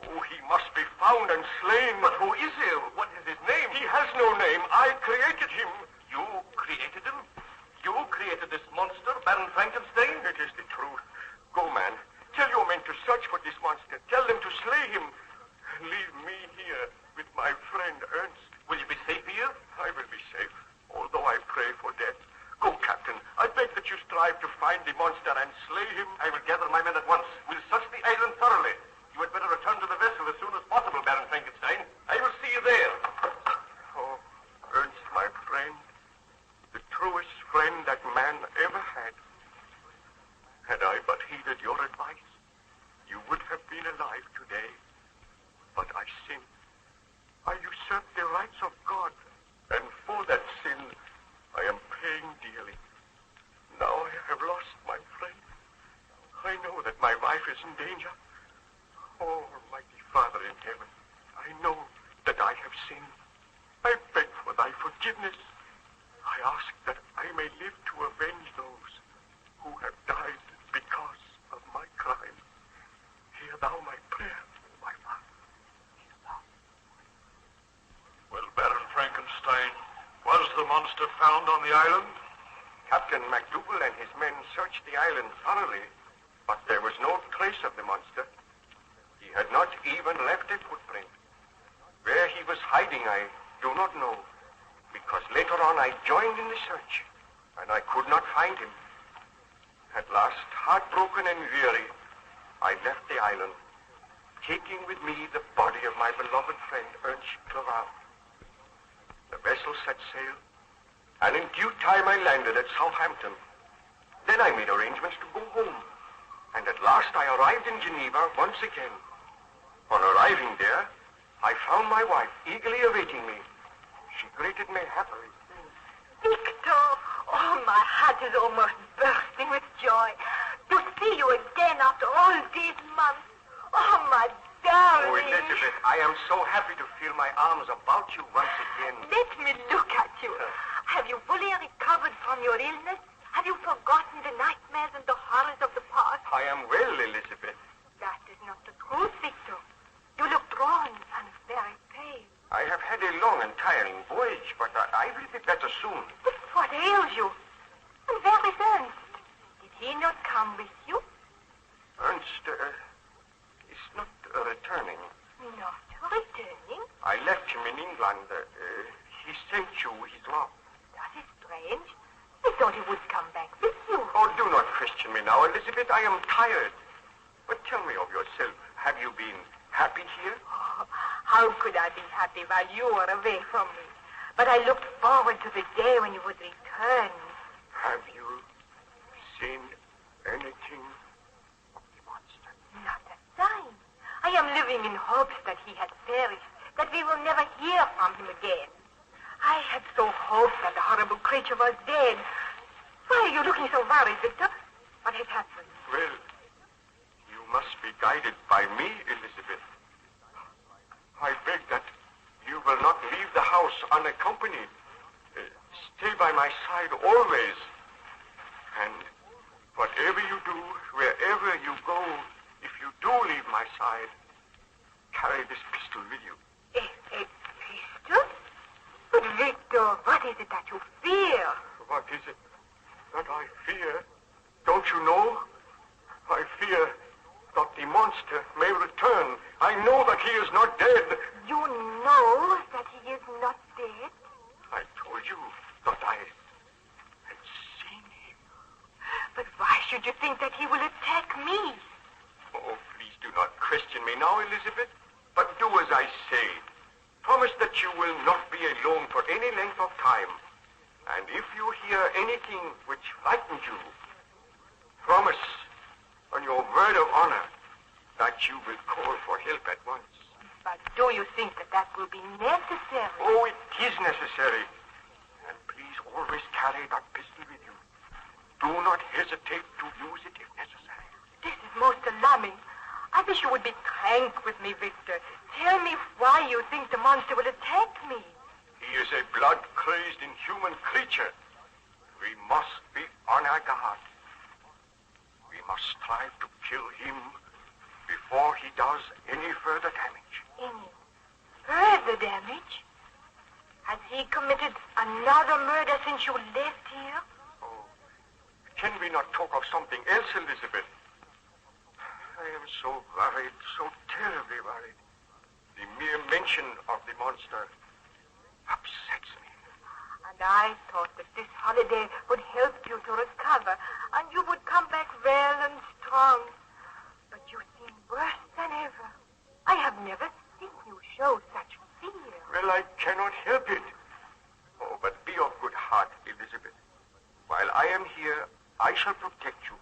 Oh, he must be found and slain. But who is he? What is his name? He has no name. I created him. You created him? You created this monster, Baron Frankenstein? It is the truth. Go, man. Tell your men to search for this monster. Tell them to slay him. Leave me here with my friend Ernst. Will you be safe here? I will be safe, although I pray for death. Go, Captain. I beg that you strive to find the monster and slay him. I will gather my men at once. We'll search the island thoroughly. You had better return to the vessel as soon as possible, Baron Frankenstein. I will see you there. Oh, Ernst, my friend, the truest friend that man ever had. Had I but heeded your advice, you would have been alive today. But I sinned. I usurped the rights of God, and for that sin, I am paying dearly. Now I have lost my friend. I know that my wife is in danger. Oh, Almighty Father in heaven, I know that I have sinned. I beg for thy forgiveness. I ask that I may live to avenge those who have died because of my crime. Hear thou my prayer, my father. Hear thou. Well, Baron Frankenstein, was the monster found on the island? Captain MacDougall and his men searched the island thoroughly, but there was no trace of the monster. He had not even left a footprint. Where he was hiding, I do not know, because later on I joined in the search, and I could not find him. At last, heartbroken and weary, I left the island, taking with me the body of my beloved friend, Ernst Clerval. The vessel set sail, and in due time I landed at Southampton. Then I made arrangements to go home, and at last I arrived in Geneva once again. On arriving there, I found my wife eagerly awaiting me. She greeted me happily. Victor! Oh, my heart is almost bursting with joy. To see you again after all these months. Oh, my darling. Oh, Elizabeth, I am so happy to feel my arms about you once again. Let me look at you. Have you fully recovered from your illness? Have you forgotten the nightmares and the horrors of the past? I am well, Elizabeth. That is not the truth, Victor. You look drawn and very pale. I have had a long and tiring voyage, but I will be better soon. But what ails you? And where is Ernst? Did he not come with you? Ernst is not returning. Not returning? I left him in England. He sent you his love. That is strange. I thought he would come back with you. Oh, do not question me now, Elizabeth. I am tired. But tell me of yourself. Have you been happy here? Oh, how could I be happy while you were away from me? But I looked forward to the day when you would return. Have you seen anything of the monster? Not a sign. I am living in hopes that he has perished, that we will never hear from him again. I had so hoped that the horrible creature was dead. Why are you looking so worried, Victor? What has happened? Well, you must be guided by me, Elizabeth. I beg that you will not leave the house unaccompanied. Stay by my side always. And whatever you do, wherever you go, if you do leave my side, carry this pistol with you. A pistol? But Victor, what is it that you fear? What is it that I fear? Don't you know? I fear that the monster may return. I know that he is not dead. You know that he is not dead? I told you that I had seen him. But why should you think that he will attack me? Oh, please do not question me now, Elizabeth. But do as I say. Promise that you will not be alone for any length of time. And if you hear anything which frightens you, promise on your word of honor that you will call for help at once. But do you think that that will be necessary? Oh, it is necessary. And please always carry that pistol with you. Do not hesitate to use it if necessary. This is most alarming. I wish you would be frank with me, Victor. Tell me why you think the monster will attack me. He is a blood-crazed, inhuman creature. We must be on our guard. We must strive to kill him before he does any further damage. Any further damage? Has he committed another murder since you left here? Oh, can we not talk of something else, Elizabeth? I am so worried, so terribly worried. The mere mention of the monster upsets me. And I thought that this holiday would help you to recover, and you would come back well and strong. But you seem worse than ever. I have never seen you show such fear. Well, I cannot help it. Oh, but be of good heart, Elizabeth. While I am here, I shall protect you.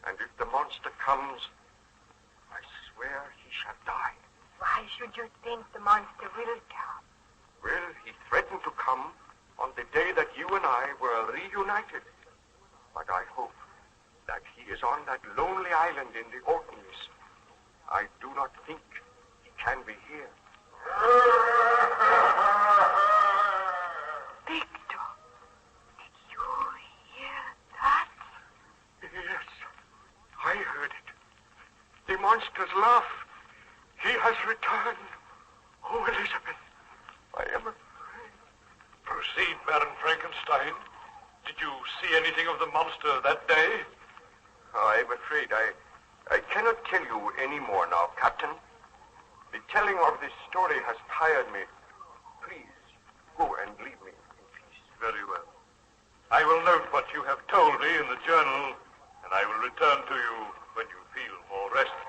And if the monster comes, I swear he shall die. Why should you think the monster will come? Well, he threatened to come on the day that you and I were reunited. But I hope that he is on that lonely island in the autumn mist. I do not think he can be here. Victor, did you monster's laugh. He has returned. Oh, Elizabeth, I am afraid. Proceed, Baron Frankenstein. Did you see anything of the monster that day? Oh, I'm afraid I cannot tell you any more now, Captain. The telling of this story has tired me. Please, go and leave me in peace. Very well. I will note what you have told me in the journal, and I will return to you when you feel more rested.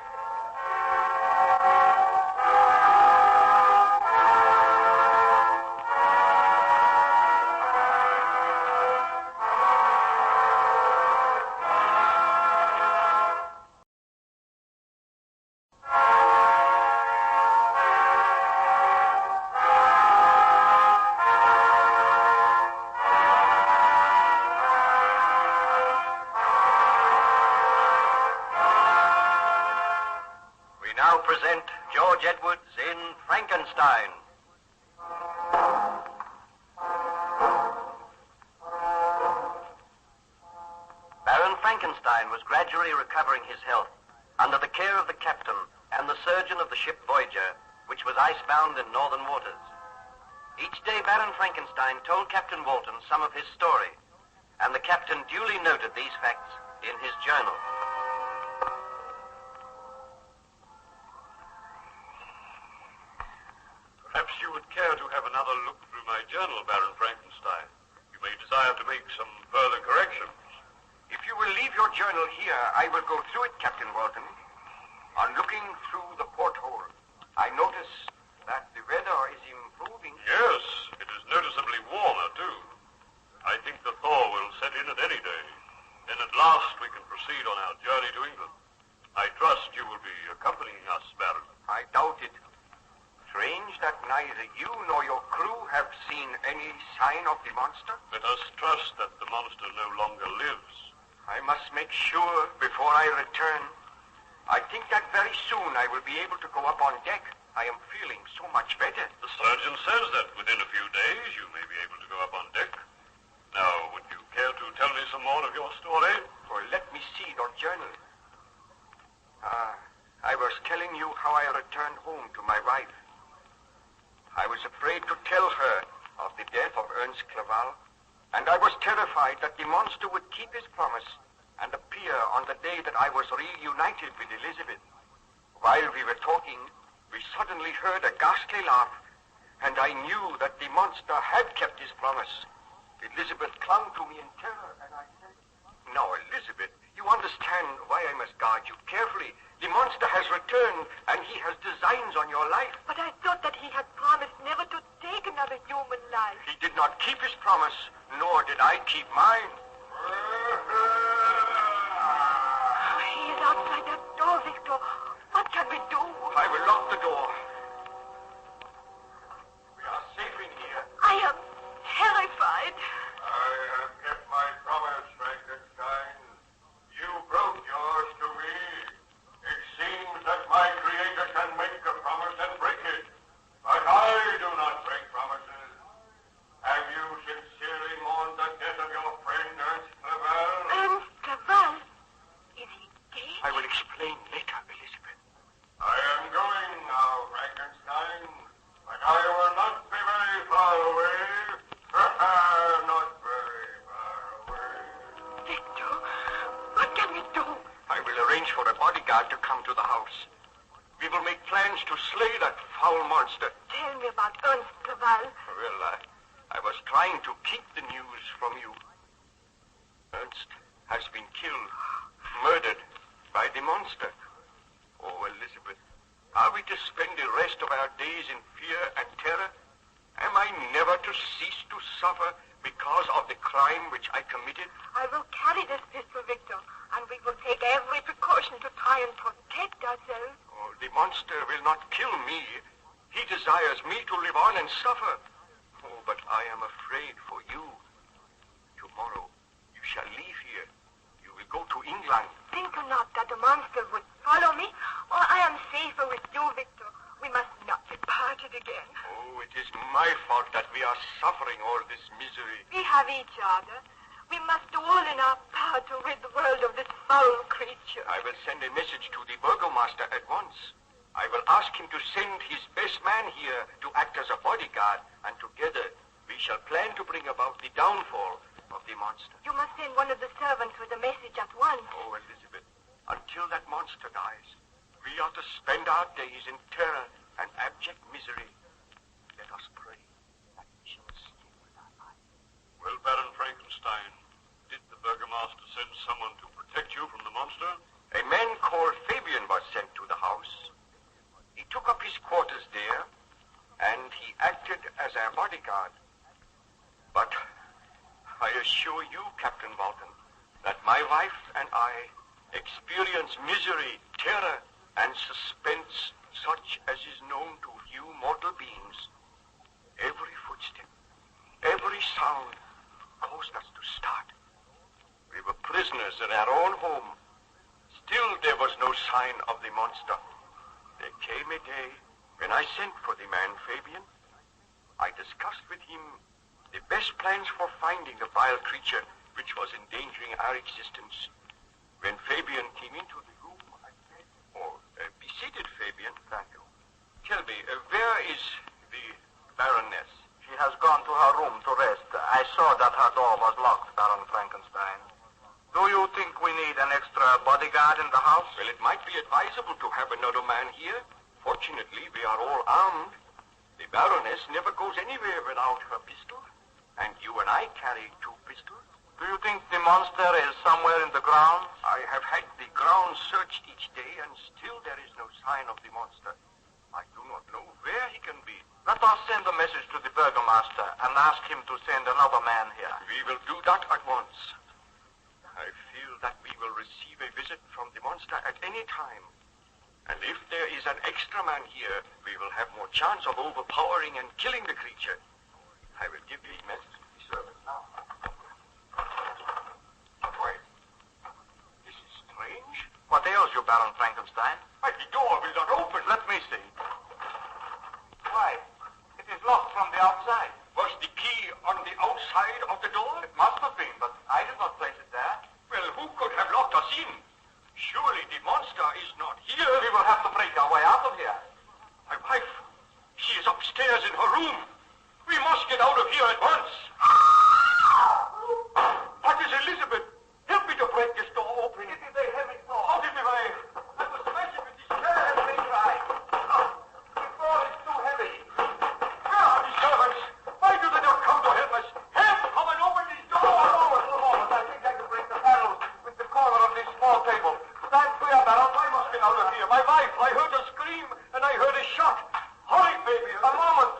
Present George Edwards in Frankenstein. Baron Frankenstein was gradually recovering his health under the care of the captain and the surgeon of the ship Voyager, which was icebound in northern waters. Each day Baron Frankenstein told Captain Walton some of his story, and the captain duly noted these facts in his journal. Perhaps you would care to have another look through my journal, Baron Frankenstein. You may desire to make some further corrections. If you will leave your journal here, I will go through it, Captain Walton. On looking through the porthole, I notice that the weather is improving. Yes, it is noticeably warmer, too. I think the thaw will set in at any day. Then at last we can proceed on our journey to England. I trust you will be accompanying us, Baron. I doubt it. Strange that neither you nor your crew have seen any sign of the monster. Let us trust that the monster no longer lives. I must make sure before I return. I think that very soon I will be able to go up on deck. I am feeling so much better. The surgeon says that within a few days you may be able to go up on deck. Now, would you care to tell me some more of your story? Or let me see your journal. I was telling you how I returned home to my wife. I was afraid to tell her of the death of Ernst Clerval, and I was terrified that the monster would keep his promise and appear on the day that I was reunited with Elizabeth. While we were talking, we suddenly heard a ghastly laugh, and I knew that the monster had kept his promise. Elizabeth clung to me in terror, and I said, "Now, Elizabeth, you understand why I must guard you carefully. The monster has returned, and he has designs on your life." But I thought that he had promised never to take another human life. He did not keep his promise, nor did I keep mine. He is outside that door, Victor. What can we do? I will lock the door. We are safe in here. I am terrified. I have kept my promise, Frankenstein. You broke yours to me. It seems that my creator can make a promise and break it. But I do not break promises. Have you sincerely mourned the death of your friend, Ernst Clerval? Ernst Clerval? Is he dead? I will explain later, Elizabeth. I am going now, Frankenstein. But I will not be very far away. Not very far away. Victor, what can we do? I will arrange for a bodyguard to come to the house. We will make plans to slay that foul monster. Tell me about Ernst Clerval. Well, I was trying to keep the news from you. Ernst has been killed, murdered by the monster. Oh, Elizabeth, are we to spend the rest of our days in fear and terror? Am I never to cease to suffer because of the crime which I committed? I will carry this pistol, Victor, and we will take every precaution to try and protect ourselves. Oh, the monster will not kill me. He desires me to live on and suffer. Oh, but I am afraid for you. Tomorrow, you shall leave here. You will go to England. Think not that the monster would follow me, or I am safer with you, Victor. We must not be parted again. Oh, it is my fault that we are suffering all this misery. We have each other. We must all in our part hard to rid the world of this foul creature. I will send a message to the burgomaster at once. I will ask him to send his best man here to act as a bodyguard, and together we shall plan to bring about the downfall of the monster. You must send one of the servants with a message at once. Oh, Elizabeth, until that monster dies, we are to spend our days in terror and abject misery. Let us pray that we shall escape with our lives. Well, Baron Frankenstein, did the burgomaster send someone to protect you from the monster? A man called Fabian was sent to the house. He took up his quarters there, and he acted as our bodyguard. But I assure you, Captain Walton, that my wife and I experience misery, terror, and suspense such as is known to few mortal beings. Every footstep, every sound caused us to start. We were prisoners in our own home. Still there was no sign of the monster. There came a day when I sent for the man Fabian. I discussed with him the best plans for finding the vile creature which was endangering our existence. When Fabian came into the room, I said, be seated, Fabian. Thank you. Tell me, where is the Baroness? She has gone to her room to rest. I saw that her door was locked, Baron Frankenstein. Do you think we need an extra bodyguard in the house? Well, it might be advisable to have another man here. Fortunately, we are all armed. The Baroness never goes anywhere without her pistol. And you and I carry 2 pistols. Do you think the monster is somewhere in the grounds? I have had the ground searched each day, and still there is no sign of the monster. I do not know where he can be. Let us send a message to the burgomaster and ask him to send another man here. We will do that at once. I feel that we will receive a visit from the monster at any time. And if there is an extra man here, we will have more chance of overpowering and killing the creature. I will give the message to the servant now. Wait. This is strange. What ails you, Baron Frankenstein? Why, the door will not open. Let me see. Why, it is locked from the outside. Was the key on the outside of the door? It must have been, but I did not place it there. Well, who could have locked us in? Surely the monster is not here. We will have to break our way out of here. My wife, she is upstairs in her room. We must get out of here at once. What is Elizabeth? Help me to break this door open. It is a heavy door. How did I was smashing with this chair. Let me try. The door is too heavy. Where are the servants? Why do they not come to help us? Help! Come and open this door! A moment. I think I can break the panels with the corner of this small table. Stand clear, Baron. I must get out of here. My wife, I heard a scream and I heard a shot. Hurry, baby. A moment.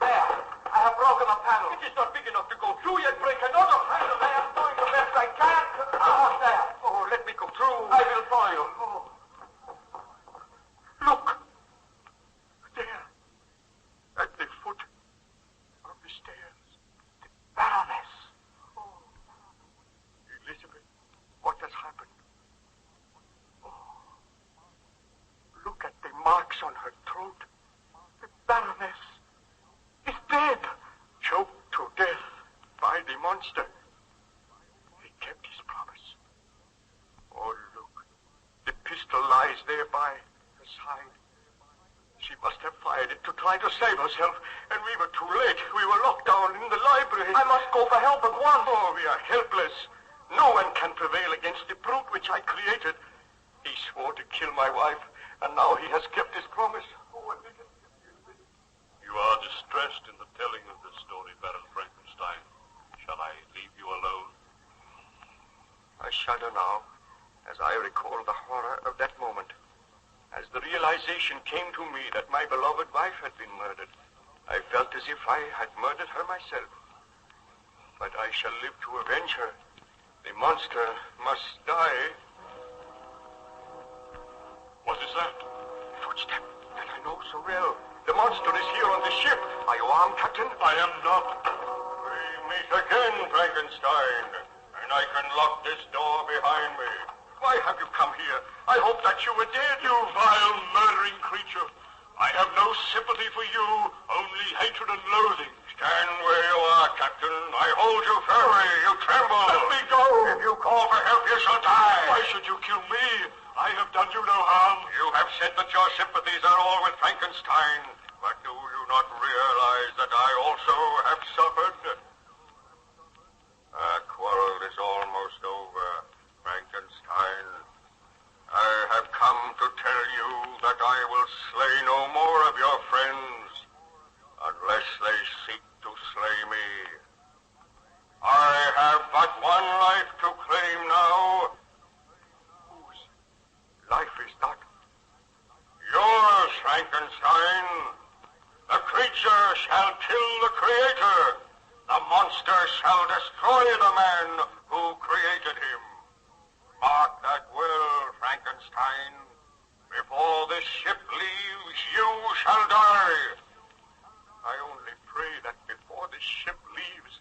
There. I have broken a panel. It is not big enough to go through yet. Break another panel. I am doing the best I can. There. Oh, let me go through. I will follow you. Oh. Look. There. At the foot of the stairs. The Baroness. Oh. Elizabeth, what has happened? Oh. Look at the marks on her throat. The Baroness is dead. Choked to death by the monster. He kept his promise. Oh, look. The pistol lies there by her side. She must have fired it to try to save herself, and we were too late. We were locked down in the library. I must go for help at once. Oh, we are helpless. No one can prevail against the brute which I created. He swore to kill my wife, and now he has kept his promise. Oh, You are distressed in the telling of this story, Baron Frankenstein. Shall I leave you alone? I shudder now as I recall the horror of that moment. As the realization came to me that my beloved wife had been murdered, I felt as if I had murdered her myself. But I shall live to avenge her. The monster must die. What is that? Footstep that I know so well. The monster is here on the ship. Are you armed, Captain? I am not. We meet again, Frankenstein, and I can lock this door behind me. Why have you come here? I hoped that you were dead. You vile, murdering creature. I have no sympathy for you, only hatred and loathing. Stand where you are, Captain. I hold you firmly. You tremble. Let me go. If you call for help, you shall die. Why should you kill me? I have done you no harm. You have said that your sympathies are all with Frankenstein. But do you not realize that I also have suffered? Our quarrel is almost over, Frankenstein. I have come to tell you that I will slay no more of your friends unless they seek to slay me. I have but one life to claim now. Whose life is that? Yours, Frankenstein. The creature shall kill the creator. The monster shall destroy the man who created him. Mark that well, Frankenstein. Before this ship leaves, you shall die. I only pray that before this ship leaves,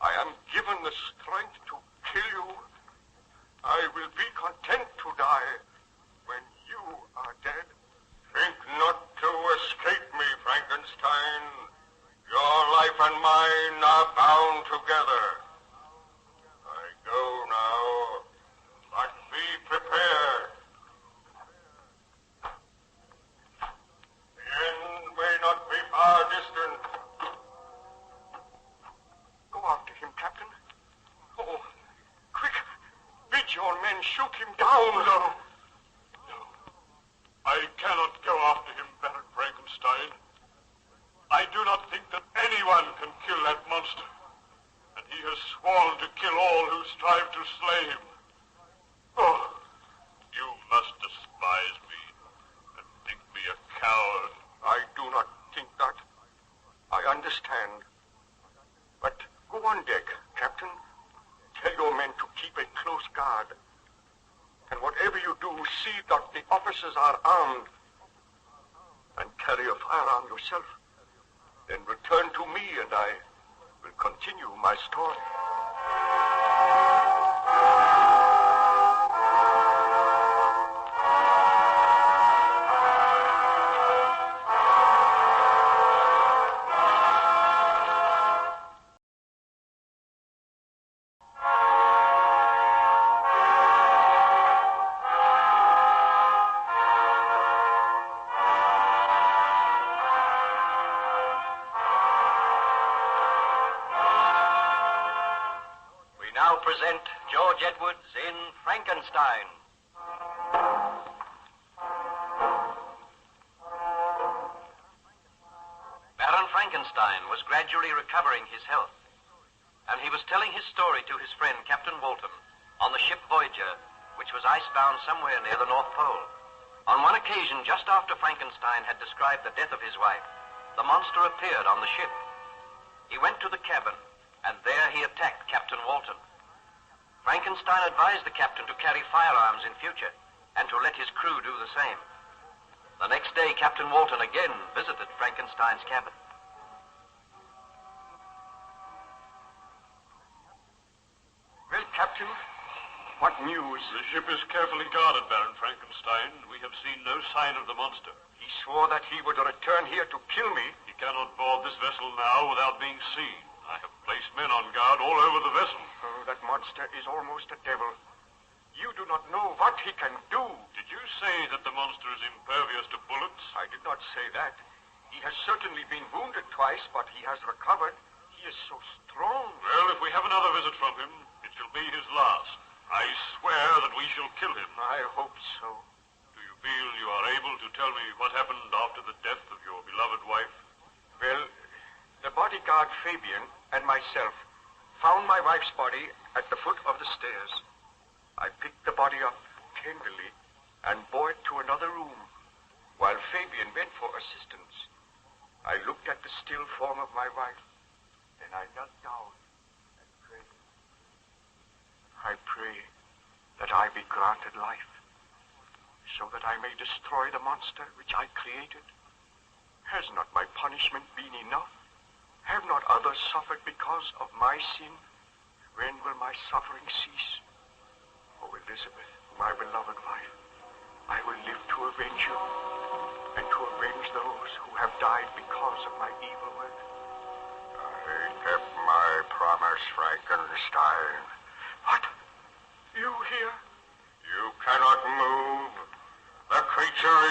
I am given the strength to kill you. I will be content to die when you are dead. Think not to escape me, Frankenstein. Your life and mine are bound together. I go now, but be prepared. The end may not be far distant. Go after him, Captain. Oh, quick! Bid your men shoot him down. No. I cannot go after him, Baron Frankenstein. I do not think that anyone can kill that monster. And he has sworn to kill all who strive to slay him. Oh, you must despise me and think me a coward. I do not think that. I understand. But go on deck, Captain. Tell your men to keep a close guard. And whatever you do, see that the officers are armed. And carry a firearm yourself. Then return to me and I will continue my story. Present George Edwards in Frankenstein. Baron Frankenstein was gradually recovering his health, and he was telling his story to his friend Captain Walton on the ship Voyager, which was icebound somewhere near the North Pole. On one occasion, just after Frankenstein had described the death of his wife, the monster appeared on the ship. He went to the cabin, and there he attacked Captain Walton. Frankenstein advised the captain to carry firearms in future and to let his crew do the same. The next day, Captain Walton again visited Frankenstein's cabin. Well, Captain, what news? The ship is carefully guarded, Baron Frankenstein. We have seen no sign of the monster. He swore that he would return here to kill me. He cannot board this vessel now without being seen. I have placed men on guard all over the vessel. Oh, that monster is almost a devil. You do not know what he can do. Did you say that the monster is impervious to bullets? I did not say that. He has certainly been wounded twice, but he has recovered. He is so strong. Well, if we have another visit from him, it shall be his last. I swear that we shall kill him. I hope so. Do you feel you are able to tell me what happened after the death of your beloved wife? Well, the bodyguard Fabian and myself found my wife's body at the foot of the stairs. I picked the body up tenderly and bore it to another room, while Fabian went for assistance. I looked at the still form of my wife, then I knelt down and prayed. I pray that I be granted life, so that I may destroy the monster which I created. Has not my punishment been enough? Have not others suffered because of my sin? When will my suffering cease? Oh, Elizabeth, my beloved wife, I will live to avenge you and to avenge the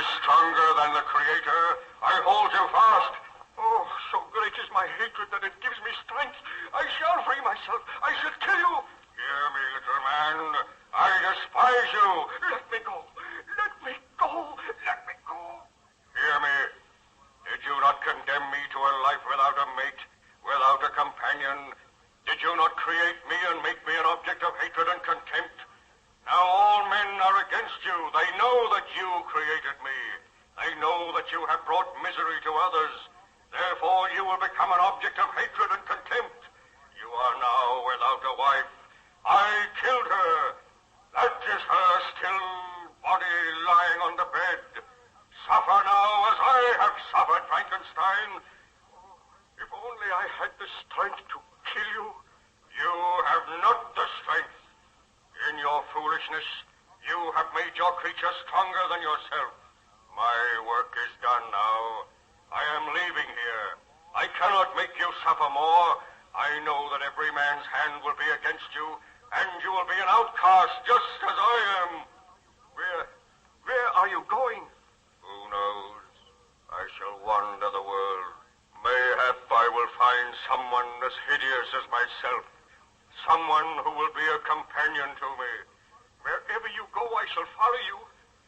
is stronger than the Creator, I hold you fast. Oh, so great is my hatred that it gives me strength. I shall free myself. I shall kill you. Hear me, little man. I despise you. Let me go. Let me go. Let me go. Hear me. Did you not condemn me to a life without a mate, without a companion? Did you not create me and make me an object of hatred and contempt? Now all men are against you. They know that you created me. They know that you have brought misery to others. Therefore you will become an object of hatred and contempt. You are now without a wife. I killed her. That is her still body lying on the bed. Suffer now as I have suffered, Frankenstein. If only I had the strength to kill you. You have not the strength. In your foolishness, you have made your creature stronger than yourself. My work is done now. I am leaving here. I cannot make you suffer more. I know that every man's hand will be against you, and you will be an outcast just as I am. Where are you going? Who knows? I shall wander the world. Mayhap I will find someone as hideous as myself. Someone who will be a companion to me. Wherever you go, I shall follow you.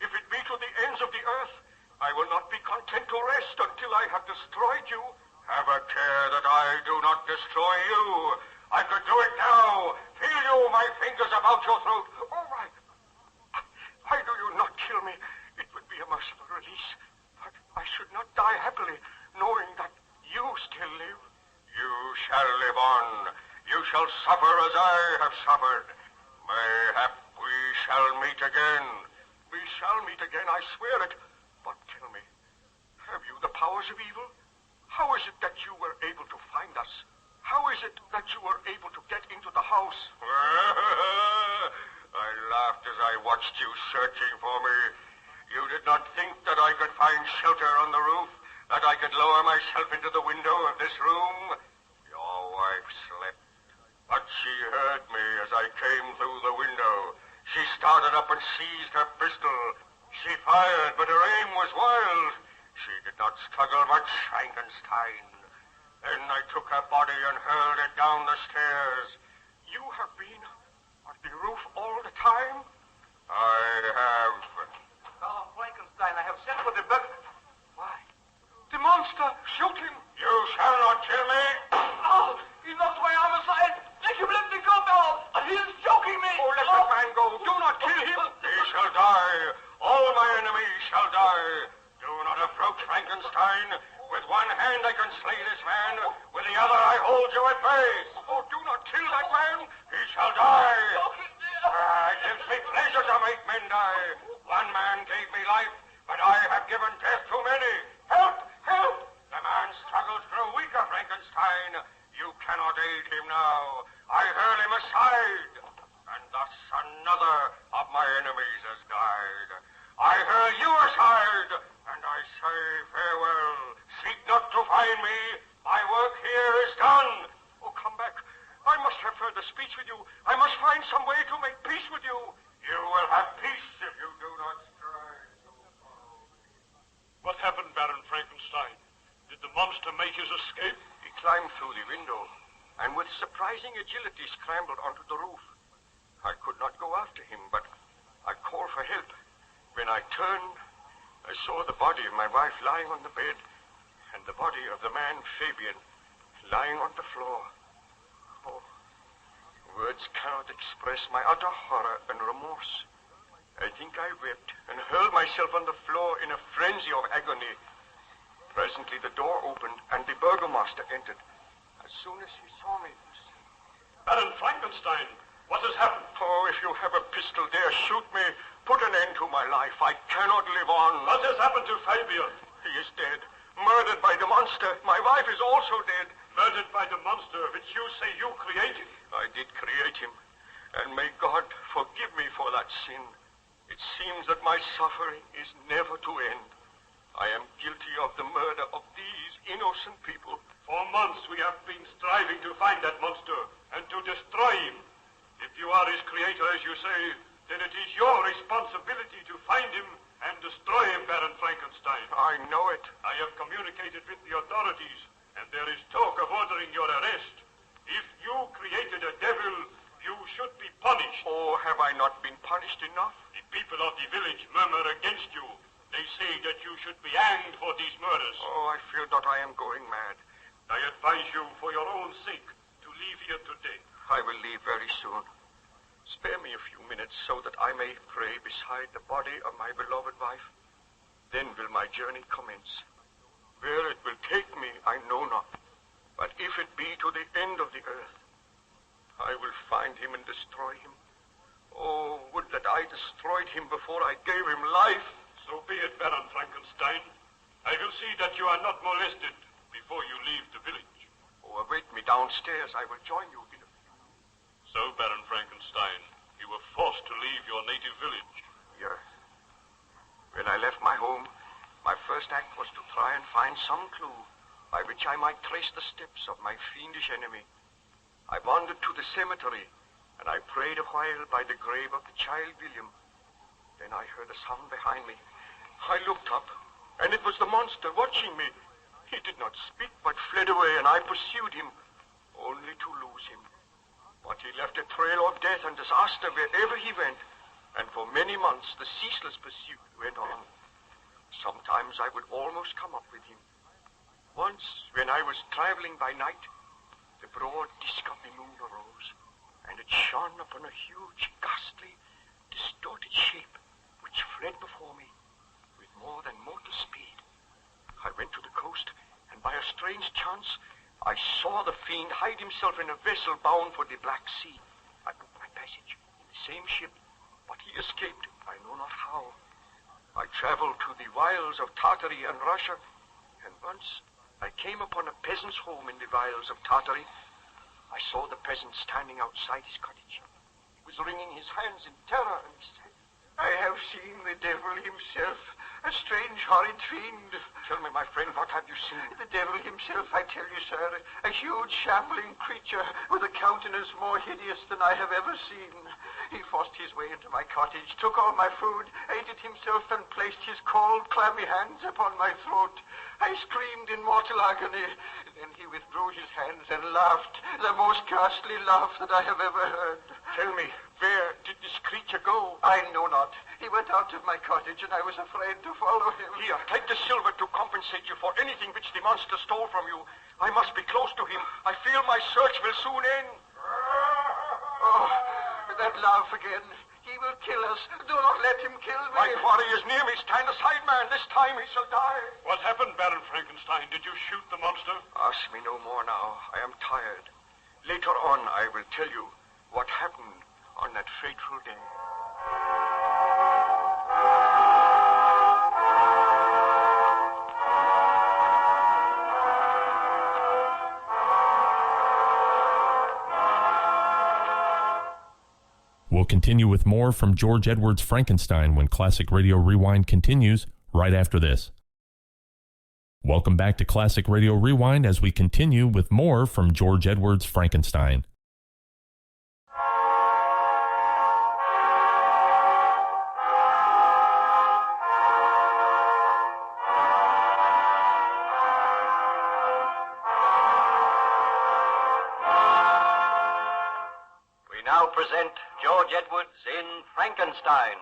If it be to the ends of the earth, I will not be content to rest until I have destroyed you. Have a care that I do not destroy you. I could do it now. Feel you my fingers about your throat. All right. Why do you not kill me? It would be a merciful release. But I should not die happily, knowing that you still live. You shall live on. You shall suffer as I have suffered. Mayhap we shall meet again. We shall meet again, I swear it. But tell me, have you the powers of evil? How is it that you were able to find us? How is it that you were able to get into the house? I laughed as I watched you searching for me. You did not think that I could find shelter on the roof, that I could lower myself into the window of this room? Your wife slept, but she heard me as I came through the window. She started up and seized her pistol. She fired, but her aim was wild. She did not struggle much, Frankenstein. Then I took her body and hurled it down the stairs. You have been on the roof all the time? I have. Oh, Frankenstein, I have sent for the bug. Why? The monster! Shoot him! You shall not kill me! Oh, he knocked my arm aside! Make him let me go now! He is choking me! Oh, let the man go! Do not kill him! He shall die! All my enemies shall die! Do not approach, Frankenstein! With one hand I can slay this man. With the other I hold you at bay. Oh, do not kill that man! He shall die! It gives me pleasure to make men die. One man gave me life, but I have given death to many. Help! Help! The man's struggles grow weaker, Frankenstein. You cannot aid him now. I hurl him aside. And thus another of my enemies has died. I hurl you aside, and I say farewell. Seek not to find me. My work here is done. Oh, come back. I must have further speech with you. I must find some way to make peace with you. You will have peace if you do not strive to follow me. What happened, Baron Frankenstein? Did the monster make his escape? He climbed through the window, and with surprising agility scrambled onto the roof. I could not go after him, but I called for help. When I turned, I saw the body of my wife lying on the bed, and the body of the man, Fabian, lying on the floor. Oh, words cannot express my utter horror and remorse. I think I wept and hurled myself on the floor in a frenzy of agony. Presently the door opened, and the burgomaster entered. As soon as he saw me... Baron Frankenstein, what has happened? Oh, if you have a pistol, dare shoot me. Put an end to my life. I cannot live on. What has happened to Fabian? He is dead. Murdered by the monster. My wife is also dead. Murdered by the monster which you say you created? I did create him. And may God forgive me for that sin. It seems that my suffering is never to end. I am guilty of the murder of these innocent people. For months we have been striving to find that monster and to destroy him. If you are his creator, as you say, then it is your responsibility to find him and destroy him, Baron Frankenstein. I know it. I have communicated with the authorities, and there is talk of ordering your arrest. If you created a devil, you should be punished. Oh, have I not been punished enough? The people of the village murmur against you. They say that you should be hanged for these murders. Oh, I feel that I am going mad. I advise you, for your own sake, to leave here today. I will leave very soon. Spare me a few minutes so that I may pray beside the body of my beloved wife. Then will my journey commence. Where it will take me, I know not. But if it be to the end of the earth, I will find him and destroy him. Oh, would that I destroyed him before I gave him life. So be it, Baron Frankenstein. I will see that you are not molested before you leave the village. Oh, await me downstairs. I will join you in a few. So, Baron Frankenstein, you were forced to leave your native village. Yes. When I left my home, my first act was to try and find some clue by which I might trace the steps of my fiendish enemy. I wandered to the cemetery, and I prayed a while by the grave of the child William. Then I heard a sound behind me. I looked up, and it was the monster watching me. He did not speak, but fled away, and I pursued him, only to lose him. But he left a trail of death and disaster wherever he went, and for many months the ceaseless pursuit went on. Sometimes I would almost come up with him. Once, when I was traveling by night, the broad disk of the moon arose, and it shone upon a huge, ghastly, distorted shape which fled before me with more than mortal speed. I went to the coast, and by a strange chance, I saw the fiend hide himself in a vessel bound for the Black Sea. I took my passage in the same ship, but he escaped, I know not how. I traveled to the wilds of Tartary and Russia, and once I came upon a peasant's home in the wilds of Tartary. I saw the peasant standing outside his cottage. He was wringing his hands in terror, and he said, I have seen the devil himself, a strange, horrid fiend. Tell me, my friend, what have you seen? The devil himself, I tell you, sir. A huge, shambling creature with a countenance more hideous than I have ever seen. He forced his way into my cottage, took all my food, ate it himself, and placed his cold, clammy hands upon my throat. I screamed in mortal agony. Then he withdrew his hands and laughed, the most ghastly laugh that I have ever heard. Tell me, where did this creature go? I know not. He went out of my cottage, and I was afraid to follow him. Here, take the silver to compensate you for anything which the monster stole from you. I must be close to him. I feel my search will soon end. Oh, that laugh again. He will kill us. Do not let him kill me. My quarry is near me. Stand aside, man. This time he shall die. What happened, Baron Frankenstein? Did you shoot the monster? Ask me no more now. I am tired. Later on, I will tell you what happened on that fateful day. We'll continue with more from George Edwards' Frankenstein when Classic Radio Rewind continues right after this. Welcome back to Classic Radio Rewind as we continue with more from George Edwards' Frankenstein. Present George Edwards in Frankenstein.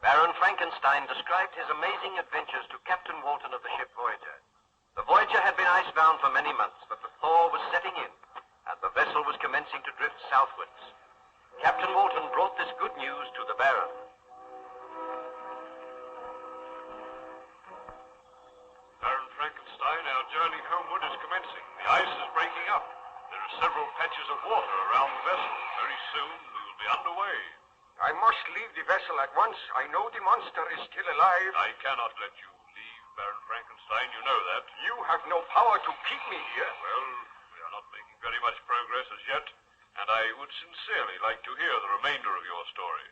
Baron Frankenstein described his amazing adventures to Captain Walton of the ship Voyager. The Voyager had been icebound for many months, but the thaw was setting in, and the vessel was commencing to drift southwards. Captain Walton brought this good news to the Baron. Our journey homeward is commencing. The ice is breaking up. There are several patches of water around the vessel. Very soon we will be underway. I must leave the vessel at once. I know the monster is still alive. I cannot let you leave, Baron Frankenstein. You know that. You have no power to keep me here. Well, we are not making very much progress as yet, and I would sincerely like to hear the remainder of your story.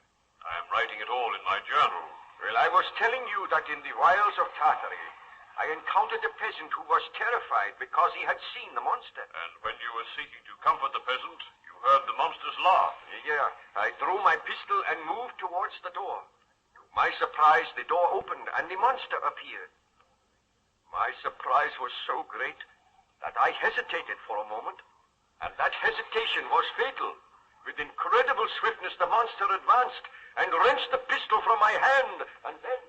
I am writing it all in my journal. Well, I was telling you that in the wilds of Tartary, I encountered a peasant who was terrified because he had seen the monster. And when you were seeking to comfort the peasant, you heard the monster's laugh. Yeah, I drew my pistol and moved towards the door. To my surprise, the door opened and the monster appeared. My surprise was so great that I hesitated for a moment, and that hesitation was fatal. With incredible swiftness, the monster advanced and wrenched the pistol from my hand, and then...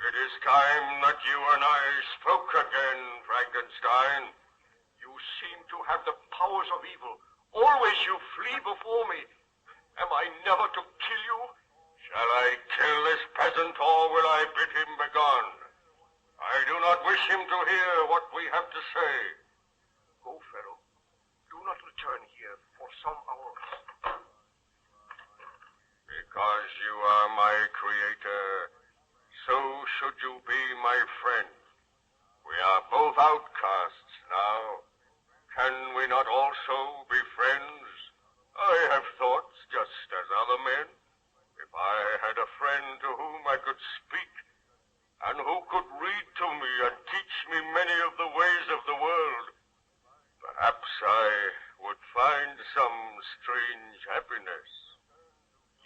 It is time that you and I spoke again, Frankenstein. You seem to have the powers of evil. Always you flee before me. Am I never to kill you? Shall I kill this peasant, or will I bid him begone? I do not wish him to hear what we have to say. Go, fellow. Do not return here for some hours. Because you are my creator, so should you be my friend. We are both outcasts now. Can we not also be friends? I have thoughts just as other men. If I had a friend to whom I could speak, and who could read to me and teach me many of the ways of the world, perhaps I would find some strange happiness.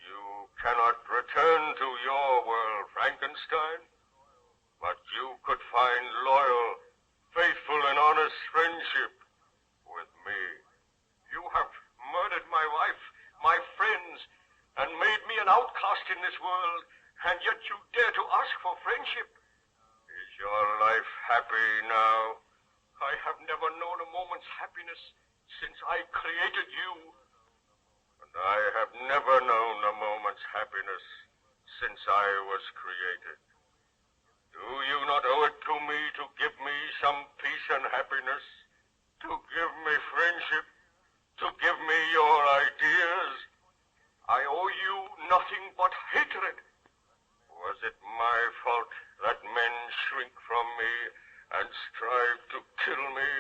You cannot return to your world, Frankenstein, but you could find loyal, faithful, and honest friendship with me. You have murdered my wife, my friends, and made me an outcast in this world, and yet you dare to ask for friendship. Is your life happy now? I have never known a moment's happiness since I created you. And I have never known a moment's happiness since I was created. Do you not owe it to me to give me some peace and happiness? To give me friendship? To give me your ideas? I owe you nothing but hatred. Was it my fault that men shrink from me and strive to kill me?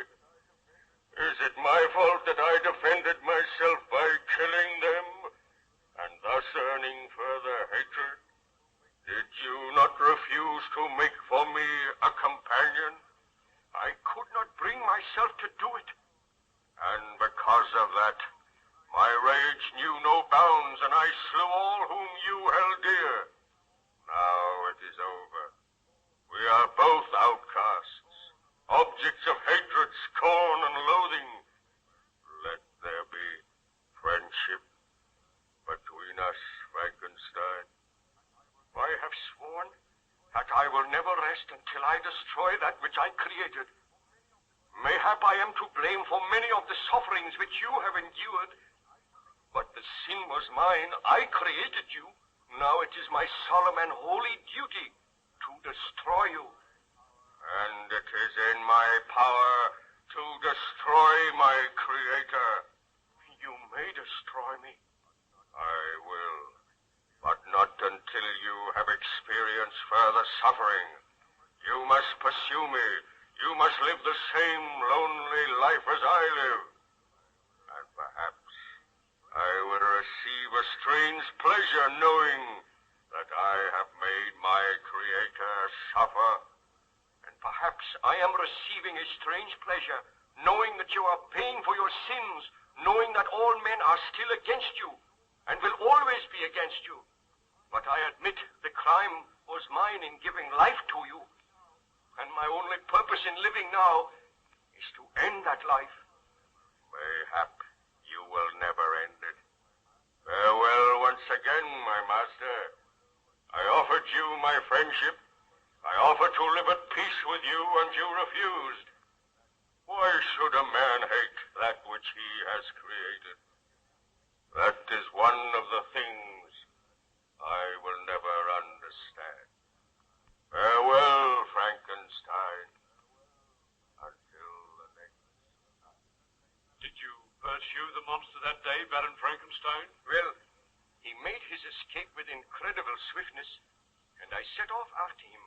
Is it my fault that I defended myself by killing them and thus earning further hatred? Did you not refuse to make for me a companion? I could not bring myself to do it. And because of that, my rage knew no bounds, and I slew all whom you held dear. Now it is over. We are both outcasts, objects of hatred, scorn, and loathing. Let there be friendship between us, Frankenstein. I have sworn that I will never rest until I destroy that which I created. Mayhap I am to blame for many of the sufferings which you have endured, but the sin was mine. I created you. Now it is my solemn and holy duty to destroy you. And it is in my power to destroy my creator. You may destroy me. I will, but not until you have experienced further suffering. You must pursue me. You must live the same lonely life as I live. And perhaps I will receive a strange pleasure knowing that I have made my creator suffer. And perhaps I am receiving a strange pleasure knowing that you are paying for your sins, knowing that all men are still against you and will always be against you. But I admit the crime was mine in giving life to you. And my only purpose in living now is to end that life. Mayhap you will never end it. Farewell once again, my master. I offered you my friendship. I offered to live at peace with you, and you refused. Why should a man hate that which he has created? That is one of the things I will never understand. Farewell, Frankenstein. Until the next time. Did you pursue the monster that day, Baron Frankenstein? Well, he made his escape with incredible swiftness, and I set off after him.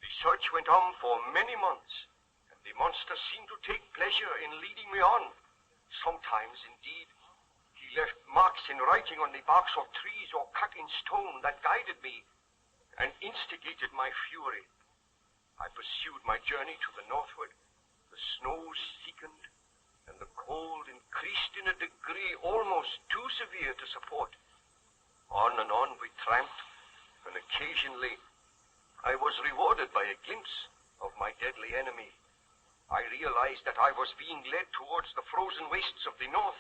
The search went on for many months, and the monster seemed to take pleasure in leading me on. Sometimes, indeed, he left marks in writing on the barks of trees or cut in stone that guided me and instigated my fury. I pursued my journey to the northward. The snows thickened, and the cold increased in a degree almost too severe to support. On and on we tramped, and occasionally I was rewarded by a glimpse of my deadly enemy. I realized that I was being led towards the frozen wastes of the north,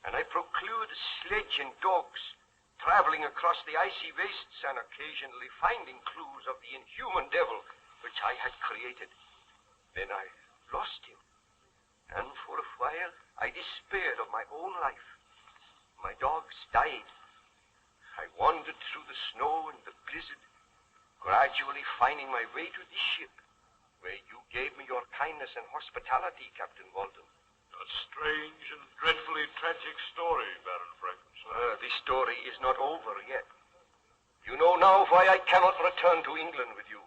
and I procured a sledge and dogs, traveling across the icy wastes and occasionally finding clues of the inhuman devil which I had created. Then I lost him, and for a while I despaired of my own life. My dogs died. I wandered through the snow and the blizzard, gradually finding my way to the ship, where you gave me your kindness and hospitality, Captain Walden. A strange and dreadfully tragic story, Baron Frankenstein. The story is not over yet. You know now why I cannot return to England with you.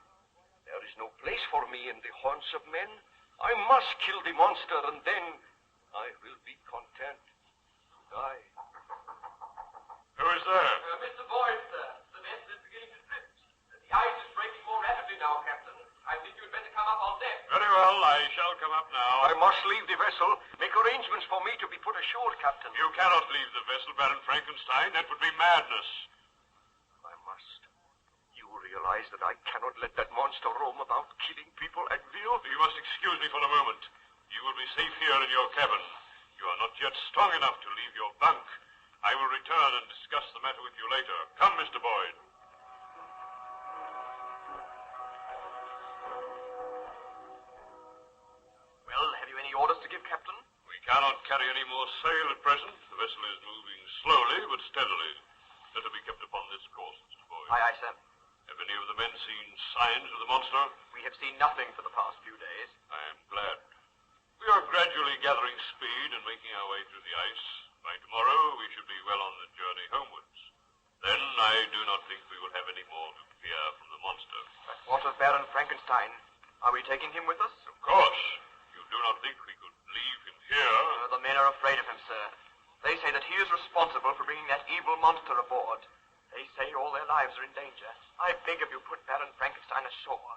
There is no place for me in the haunts of men. I must kill the monster, and then I will be content to die. Who is there? Mr. Boyd, sir. The vessel is beginning to drift. The ice is breaking more rapidly now, Captain. I think you'd better come up on deck. Very well, I shall come up now. I must leave the vessel. Make arrangements for me to be put ashore, Captain. You cannot leave the vessel, Baron Frankenstein. That would be madness. I must. You realize that I cannot let that monster roam about killing people at will? You must excuse me for a moment. You will be safe here in your cabin. You are not yet strong enough to leave your bunk. I will return and discuss the matter with you later. Come, Mr. Boyd. Well, have you any orders to give, Captain? We cannot carry any more sail at present. The vessel is moving slowly but steadily. Let her be kept upon this course, Mr. Boyd. Aye, aye, sir. Have any of the men seen signs of the monster? We have seen nothing for the past few days. I am glad. We are gradually gathering speed and making our way through the ice. By tomorrow, we should be well on the journey homewards. Then I do not think we will have any more to fear from the monster. But what of Baron Frankenstein? Are we taking him with us? Of course. You do not think we could leave him here? The men are afraid of him, sir. They say that he is responsible for bringing that evil monster aboard. They say all their lives are in danger. I beg of you, put Baron Frankenstein ashore.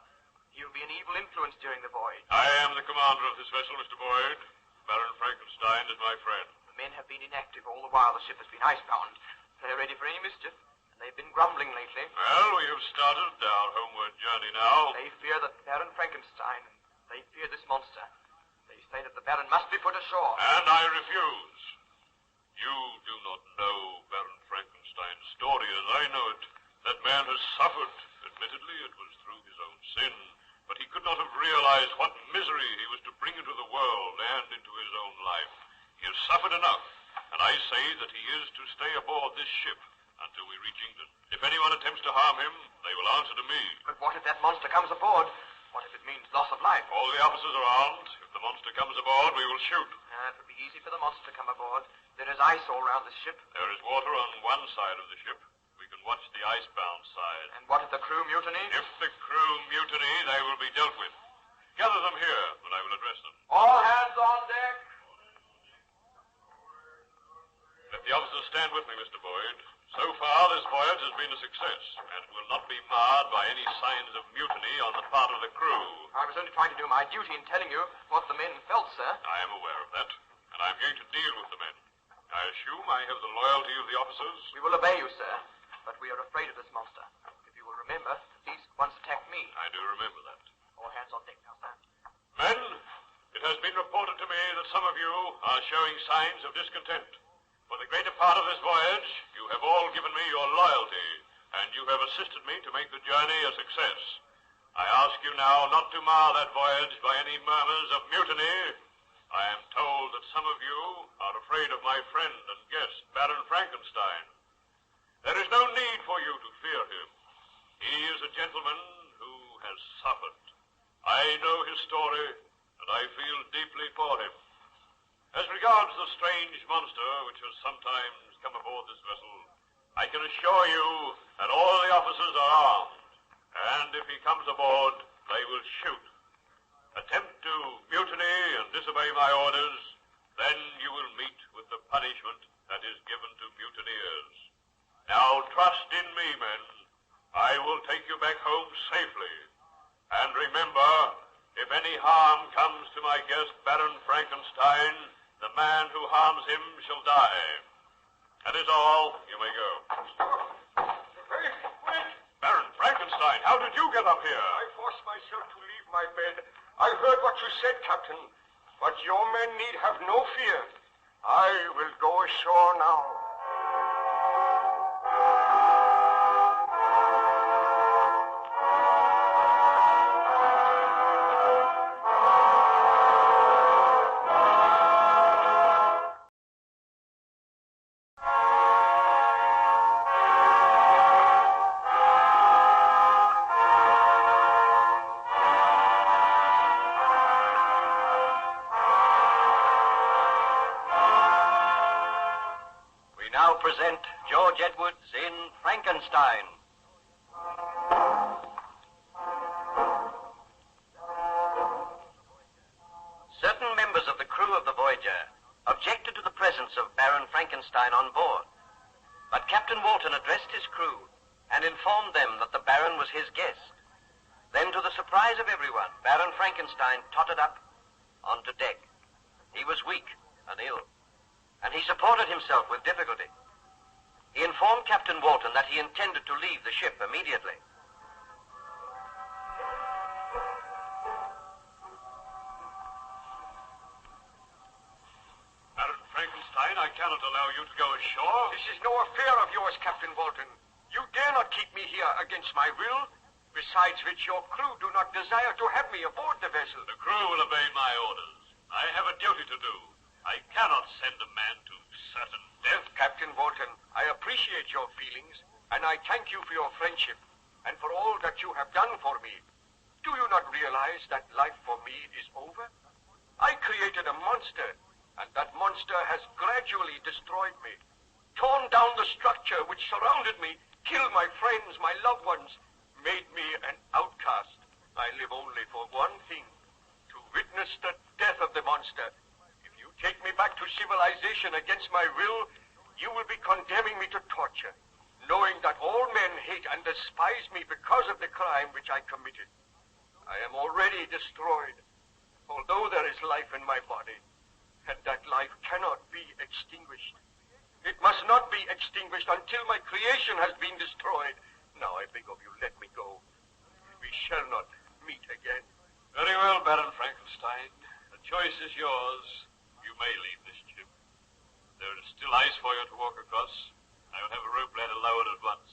He will be an evil influence during the voyage. I am the commander of this vessel, Mr. Boyd. Baron Frankenstein is my friend. The men have been inactive all the while the ship has been icebound. They're ready for any mischief, and they've been grumbling lately. Well, we have started our homeward journey now. They fear that Baron Frankenstein, and they fear this monster. They say that the Baron must be put ashore. And I refuse. You do not know Baron Frankenstein's story as I know it. That man has suffered. Admittedly, it was through his own sin, but he could not have realized what misery he was to bring into the world and into his own life. He has suffered enough, and I say that he is to stay aboard this ship until we reach England. If anyone attempts to harm him, they will answer to me. But what if that monster comes aboard? What if it means loss of life? All the officers are armed. If the monster comes aboard, we will shoot. It would be easy for the monster to come aboard. There is ice all round the ship. There is water on one side of the ship. We can watch the icebound side. And what if the crew mutiny? If the crew mutiny, they will be dealt with. Gather them here, and I will address them. All hands on deck. Let the officers stand with me, Mr. Boyd. So far, this voyage has been a success, and it will not be marred by any signs of mutiny on the part of the crew. I was only trying to do my duty in telling you what the men felt, sir. I am aware of that, and I am going to deal with the men. I assume I have the loyalty of the officers. We will obey you, sir, but we are afraid of this monster. If you will remember, the beast once attacked me. I do remember that. All hands on deck now, sir. Men, it has been reported to me that some of you are showing signs of discontent. For the greater part of this voyage, you have all given me your loyalty, and you have assisted me to make the journey a success. I ask you now not to mar that voyage by any murmurs of mutiny. I am told that some of you are afraid of my friend and guest, Baron Frankenstein. There is no need for you to fear him. He is a gentleman who has suffered. I know his story, and I feel deeply for him. As regards the strange monster which has sometimes come aboard this vessel, I can assure you that all the officers are armed, and if he comes aboard, they will shoot. Attempt to mutiny and disobey my orders, then you will meet with the punishment that is given to mutineers. Now trust in me, men. I will take you back home safely. And remember, if any harm comes to my guest, Baron Frankenstein, the man who harms him shall die. That is all. You may go. Wait! Baron Frankenstein, how did you get up here? I forced myself to leave my bed. I heard what you said, Captain. But your men need have no fear. I will go ashore now. Present George Edwards in Frankenstein. Certain members of the crew of the Voyager objected to the presence of Baron Frankenstein on board, but Captain Walton addressed his crew and informed them that the Baron was his guest. Then, to the surprise of everyone, Baron Frankenstein tottered up onto deck. He was weak and ill, and he supported himself with difficulty. He informed Captain Walton that he intended to leave the ship immediately. Baron Frankenstein, I cannot allow you to go ashore. This is no affair of yours, Captain Walton. You dare not keep me here against my will, besides which your crew do not desire to have me aboard the vessel. The crew will obey my orders. I have a duty to do. I cannot send a man to certain death. Captain Walton, I appreciate your feelings, and I thank you for your friendship, and for all that you have done for me. Do you not realize that life for me is over? I created a monster, and that monster has gradually destroyed me, torn down the structure which surrounded me, killed my friends, my loved ones, made me an outcast. I live only for one thing, to witness the death of the monster. Take me back to civilization against my will, you will be condemning me to torture, knowing that all men hate and despise me because of the crime which I committed. I am already destroyed, although there is life in my body, and that life cannot be extinguished. It must not be extinguished until my creation has been destroyed. Now I beg of you, let me go. We shall not meet again. Very well, Baron Frankenstein. The choice is yours. You may leave this ship. There is still ice for you to walk across. I will have a rope ladder lowered at once.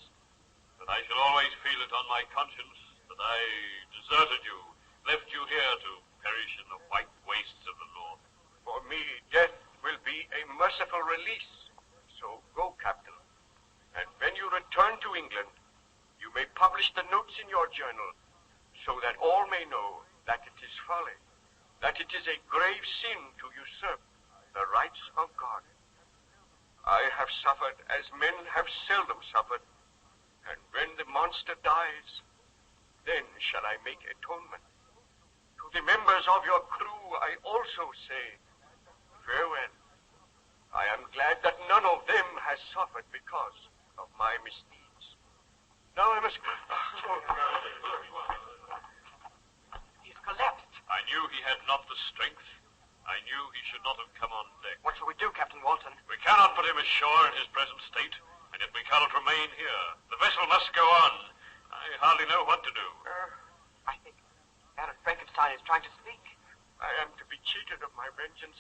But I shall always feel it on my conscience that I deserted you, left you here to perish in the white wastes of the north. For me, death will be a merciful release. So go, Captain. And when you return to England, you may publish the notes in your journal, so that all may know that it is folly, that it is a grave sin to usurp the rights of God. I have suffered as men have seldom suffered, and when the monster dies, then shall I make atonement. To the members of your crew I also say, farewell. I am glad that none of them has suffered because of my misdeeds. Now I must... He's collapsed. I knew he had not the strength. I knew he should not have come on deck. What shall we do, Captain Walton? We cannot put him ashore in his present state, and yet we cannot remain here. The vessel must go on. I hardly know what to do. I think Baron Frankenstein is trying to speak. I am to be cheated of my vengeance.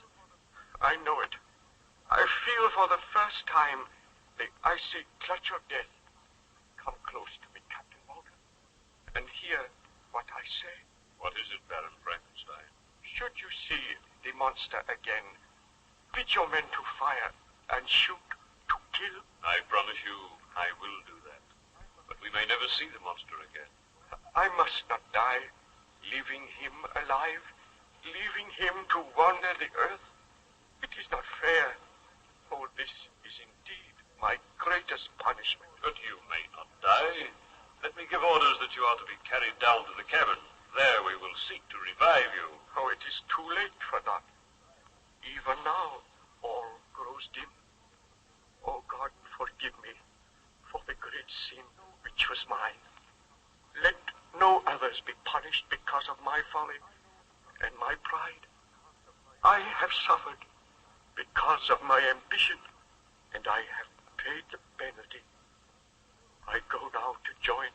I know it. I feel for the first time the icy clutch of death. Come close to me, Captain Walton, and hear what I say. What is it, Baron Frankenstein? Should you see the monster again, bid your men to fire and shoot to kill. I promise you I will do that. But we may never see the monster again. I must not die, leaving him alive, leaving him to wander the earth. It is not fair. Oh, this is indeed my greatest punishment. But you may not die. Let me give orders that you are to be carried down to the cabin. There we will seek to revive you. Oh, it is too late for that. Even now, all grows dim. Oh, God, forgive me for the great sin which was mine. Let no others be punished folly and my pride. I have suffered because of my ambition, and I have paid the penalty. I go now to join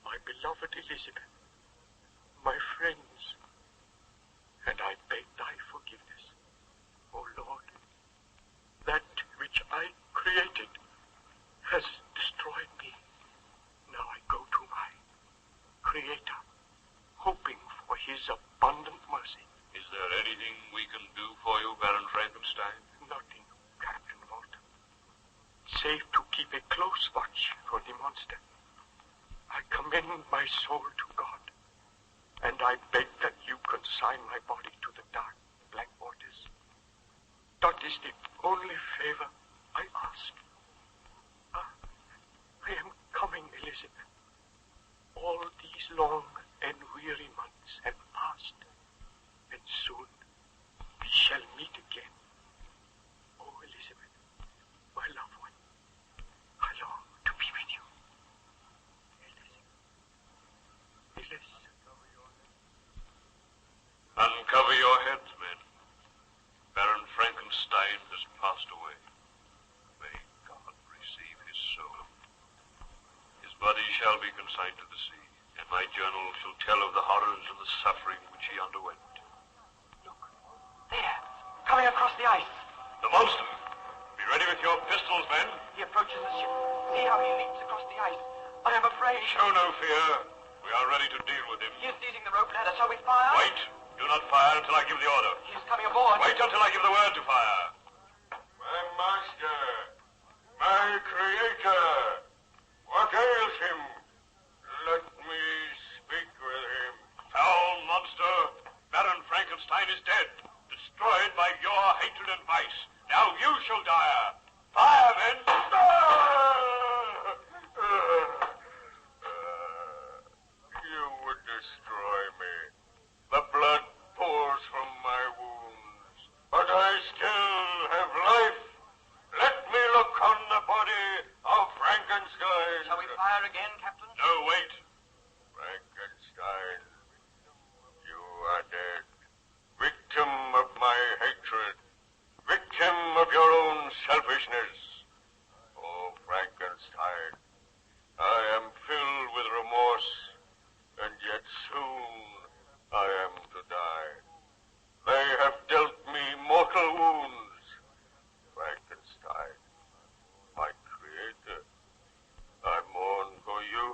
my beloved Elizabeth, my friends, and I beg thy forgiveness, O Lord. That which I created has destroyed me. Now I go to my Creator, hoping for his abundant mercy. Is there anything we can do for you, Baron Frankenstein? Nothing, Captain Walter, save to keep a close watch for the monster. I commend my soul to God, and I beg that you consign my body to the dark, black waters. That is the only favor I ask. I am coming, Elizabeth. All these long and weary months have passed, and soon we shall meet again. Oh, Elizabeth, my loved one, I long to be with you. Elizabeth. Uncover your heads, men. Baron Frankenstein has passed away. May God receive his soul. His body shall be consigned to the sea, and my journal shall tell of the horrors and the suffering which he underwent. There, coming across the ice. The monster! Be ready with your pistols, men. He approaches the ship. See how he leaps across the ice. I am afraid. Show no fear. We are ready to deal with him. He is seizing the rope ladder. Shall we fire? Wait. Do not fire until I give the order. He is coming aboard. Wait until I give the word to fire. My master, my creator, what ails him? Let me speak with him. Foul monster, Baron Frankenstein is dead, destroyed by your hatred and vice. Now you shall die. Fire, men! You would destroy me. The blood pours from my wounds, but I still have life. Let me look on the body of Frankenstein. Shall we fire again, Captain? No, wait. Frankenstein, you are dead. Victim of my hatred. Victim of your own selfishness. Oh, Frankenstein, I am filled with remorse, and yet soon I am to die. They have dealt me mortal wounds. Frankenstein, my creator, I mourn for you.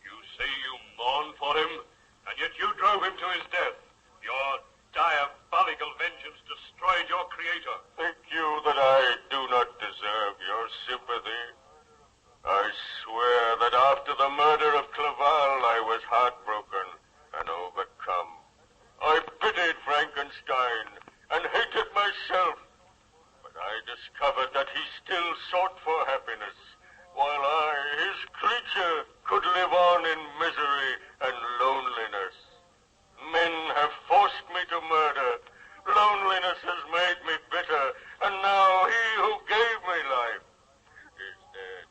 You say you mourn for him, and yet you drove him to his death. Your diabolical vengeance destroyed your creator. Think you that I do not deserve your sympathy? I swear that after the murder of Clerval, I was heartbroken and overcome. I pitied Frankenstein and hated myself, but I discovered that he still sought for happiness, while I, his creature, could live on in misery and loneliness. Men have forced me to murder. Loneliness has made me bitter, and now he who gave me life is dead.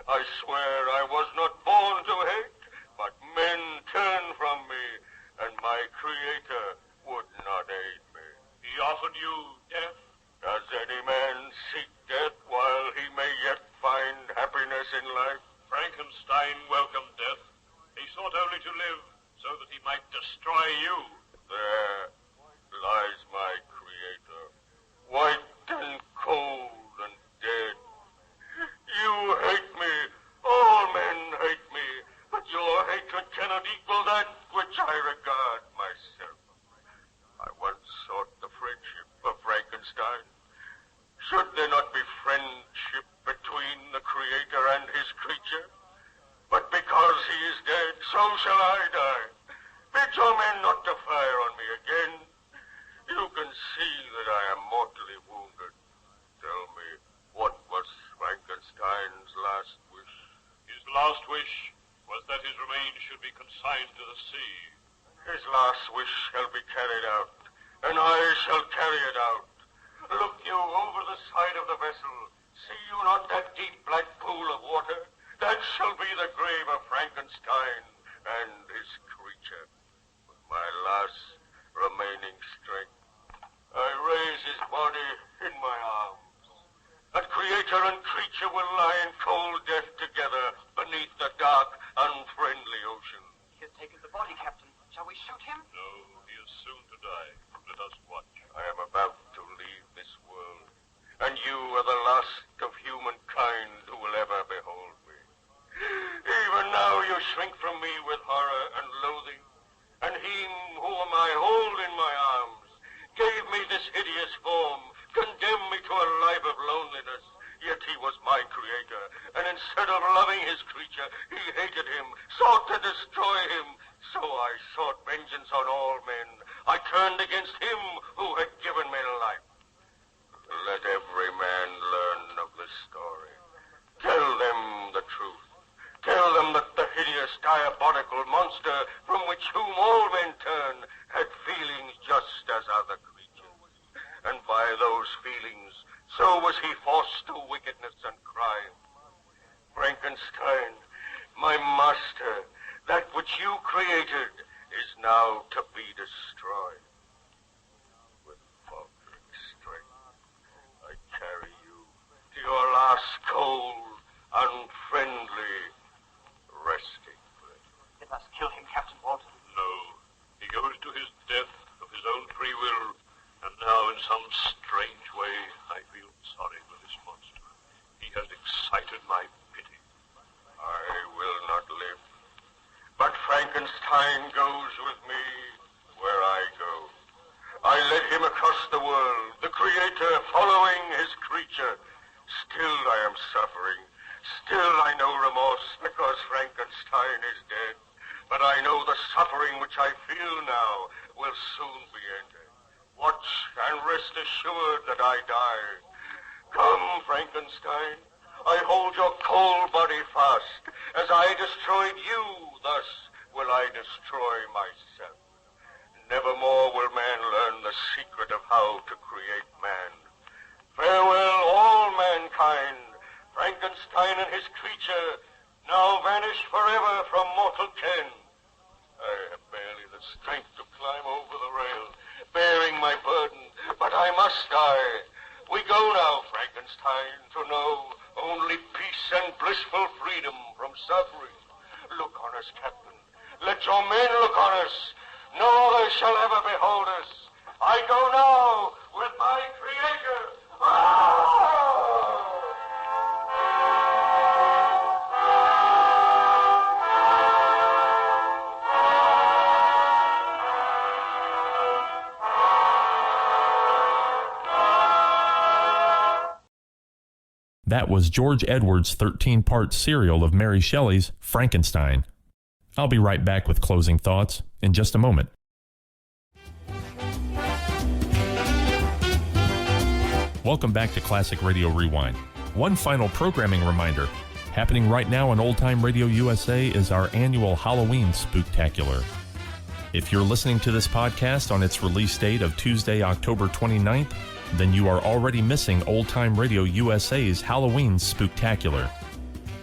I swear I was not born to hate, but men turned from me, and my creator would not aid me. He offered you death? Does any man seek death while he may yet find happiness in life? Frankenstein welcomed death. He sought only to live so that he might destroy you. There lies my creator, white and cold and dead. You hate me. All men hate me. But your hatred cannot equal that which I regard myself. I once sought the friendship of Frankenstein. Should there not be friendship between the creator and his creature? But because he is dead, so shall I die. Bid your men not to fire on me again. You can see that I am mortally wounded. Tell me, what was Frankenstein's last wish? His last wish was that his remains should be consigned to the sea. His last wish shall be carried out, and I shall carry it out. Look you over the side of the vessel. See you not that deep black pool of water? That shall be the grave of Frankenstein and his creature. But my last remaining strength. I raise his body in my arms. And creator and creature will lie in cold death together beneath the dark, unfriendly ocean. He has taken the body, Captain. Shall we shoot him? No, he is soon to die. Let us watch. I am about to leave this world, and you are the last of humankind who will ever behold me. Even now you shrink from me with horror and loathing, and him whom I hold in my arms gave me this hideous form, condemned me to a life of loneliness, yet he was my creator, and instead of loving his creature, he hated him, sought to destroy him. So I sought vengeance on all men. I turned against him who had given me life. Let every man learn of this story. Tell them the truth. Tell them that the hideous, diabolical monster from which whom all men turn had feelings just as other creatures. And by those feelings, so was he forced to wickedness and crime. Frankenstein, my master, that which you created is now to be destroyed. With faltering strength, I carry you to your last cold, unfriendly resting place. Let us kill him, Captain Walton. No, he goes to his death of his own free will, and now in some strange way I feel sorry for this monster. He has excited my pity. I will not live. But Frankenstein goes with me where I go. I led him across the world, the creator following his creature. Still I am suffering. Still I know remorse because Frankenstein is dead. But I know the suffering which I feel now will soon be ended. Watch and rest assured that I die. Come, Frankenstein. I hold your cold body fast. As I destroyed you, thus will I destroy myself. Nevermore will man learn the secret of how to create man. Farewell, all mankind. Frankenstein and his creature now vanish forever from mortal ken. I have barely the strength to climb over the rail, bearing my burden, but I must die. We go now, Frankenstein, to know only peace and blissful freedom from suffering. Look on us, Captain. Let your men look on us. No other shall ever behold us. I go now with my Creator. That was George Edwards' 13-part serial of Mary Shelley's Frankenstein. I'll be right back with closing thoughts in just a moment. Welcome back to Classic Radio Rewind. One final programming reminder. Happening right now on Old Time Radio USA is our annual Halloween Spooktacular. If you're listening to this podcast on its release date of Tuesday, October 29th, then you are already missing Old Time Radio USA's Halloween Spooktacular.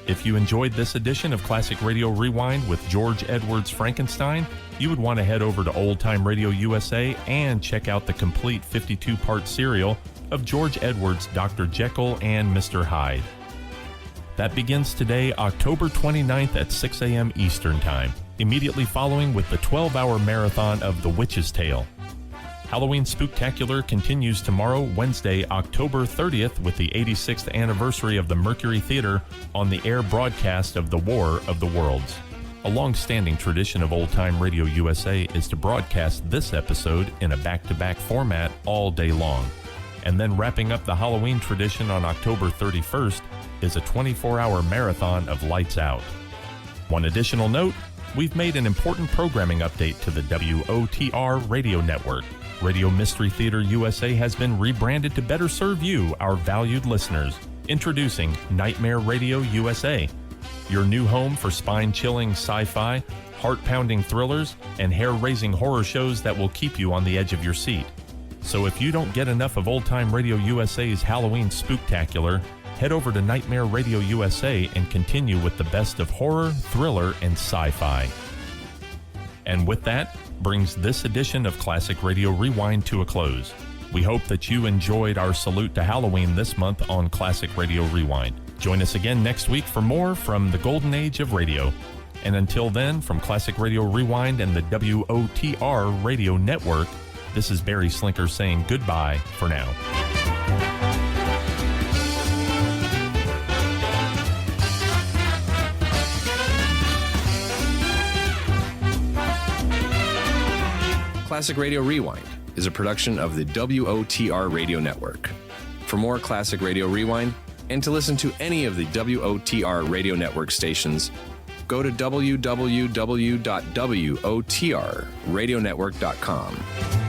If you enjoyed this edition of Classic Radio Rewind with George Edwards' Frankenstein, you would want to head over to Old Time Radio USA and check out the complete 52-part serial of George Edwards' Dr. Jekyll and Mr. Hyde. That begins today, October 29th at 6 a.m. Eastern Time, immediately following with the 12-hour marathon of The Witch's Tale. Halloween Spooktacular continues tomorrow, Wednesday, October 30th, with the 86th anniversary of the Mercury Theater on the air broadcast of The War of the Worlds. A long-standing tradition of Old Time Radio USA is to broadcast this episode in a back-to-back format all day long. And then wrapping up the Halloween tradition on October 31st is a 24-hour marathon of Lights Out. One additional note, we've made an important programming update to the WOTR radio network. Radio Mystery Theater USA has been rebranded to better serve you, our valued listeners. Introducing Nightmare Radio USA, your new home for spine-chilling sci-fi, heart-pounding thrillers, and hair-raising horror shows that will keep you on the edge of your seat. So if you don't get enough of Old Time Radio USA's Halloween Spooktacular, head over to Nightmare Radio USA and continue with the best of horror, thriller, and sci-fi. And with that, brings this edition of Classic Radio Rewind to a close. We hope that you enjoyed our salute to Halloween this month on Classic Radio Rewind. Join us again next week for more from the golden age of radio. And until then, from Classic Radio Rewind and the WOTR Radio Network, this is Barry Slinker saying goodbye for now. Classic Radio Rewind is a production of the WOTR Radio Network. For more Classic Radio Rewind, and to listen to any of the WOTR Radio Network stations, go to www.wotrradionetwork.com.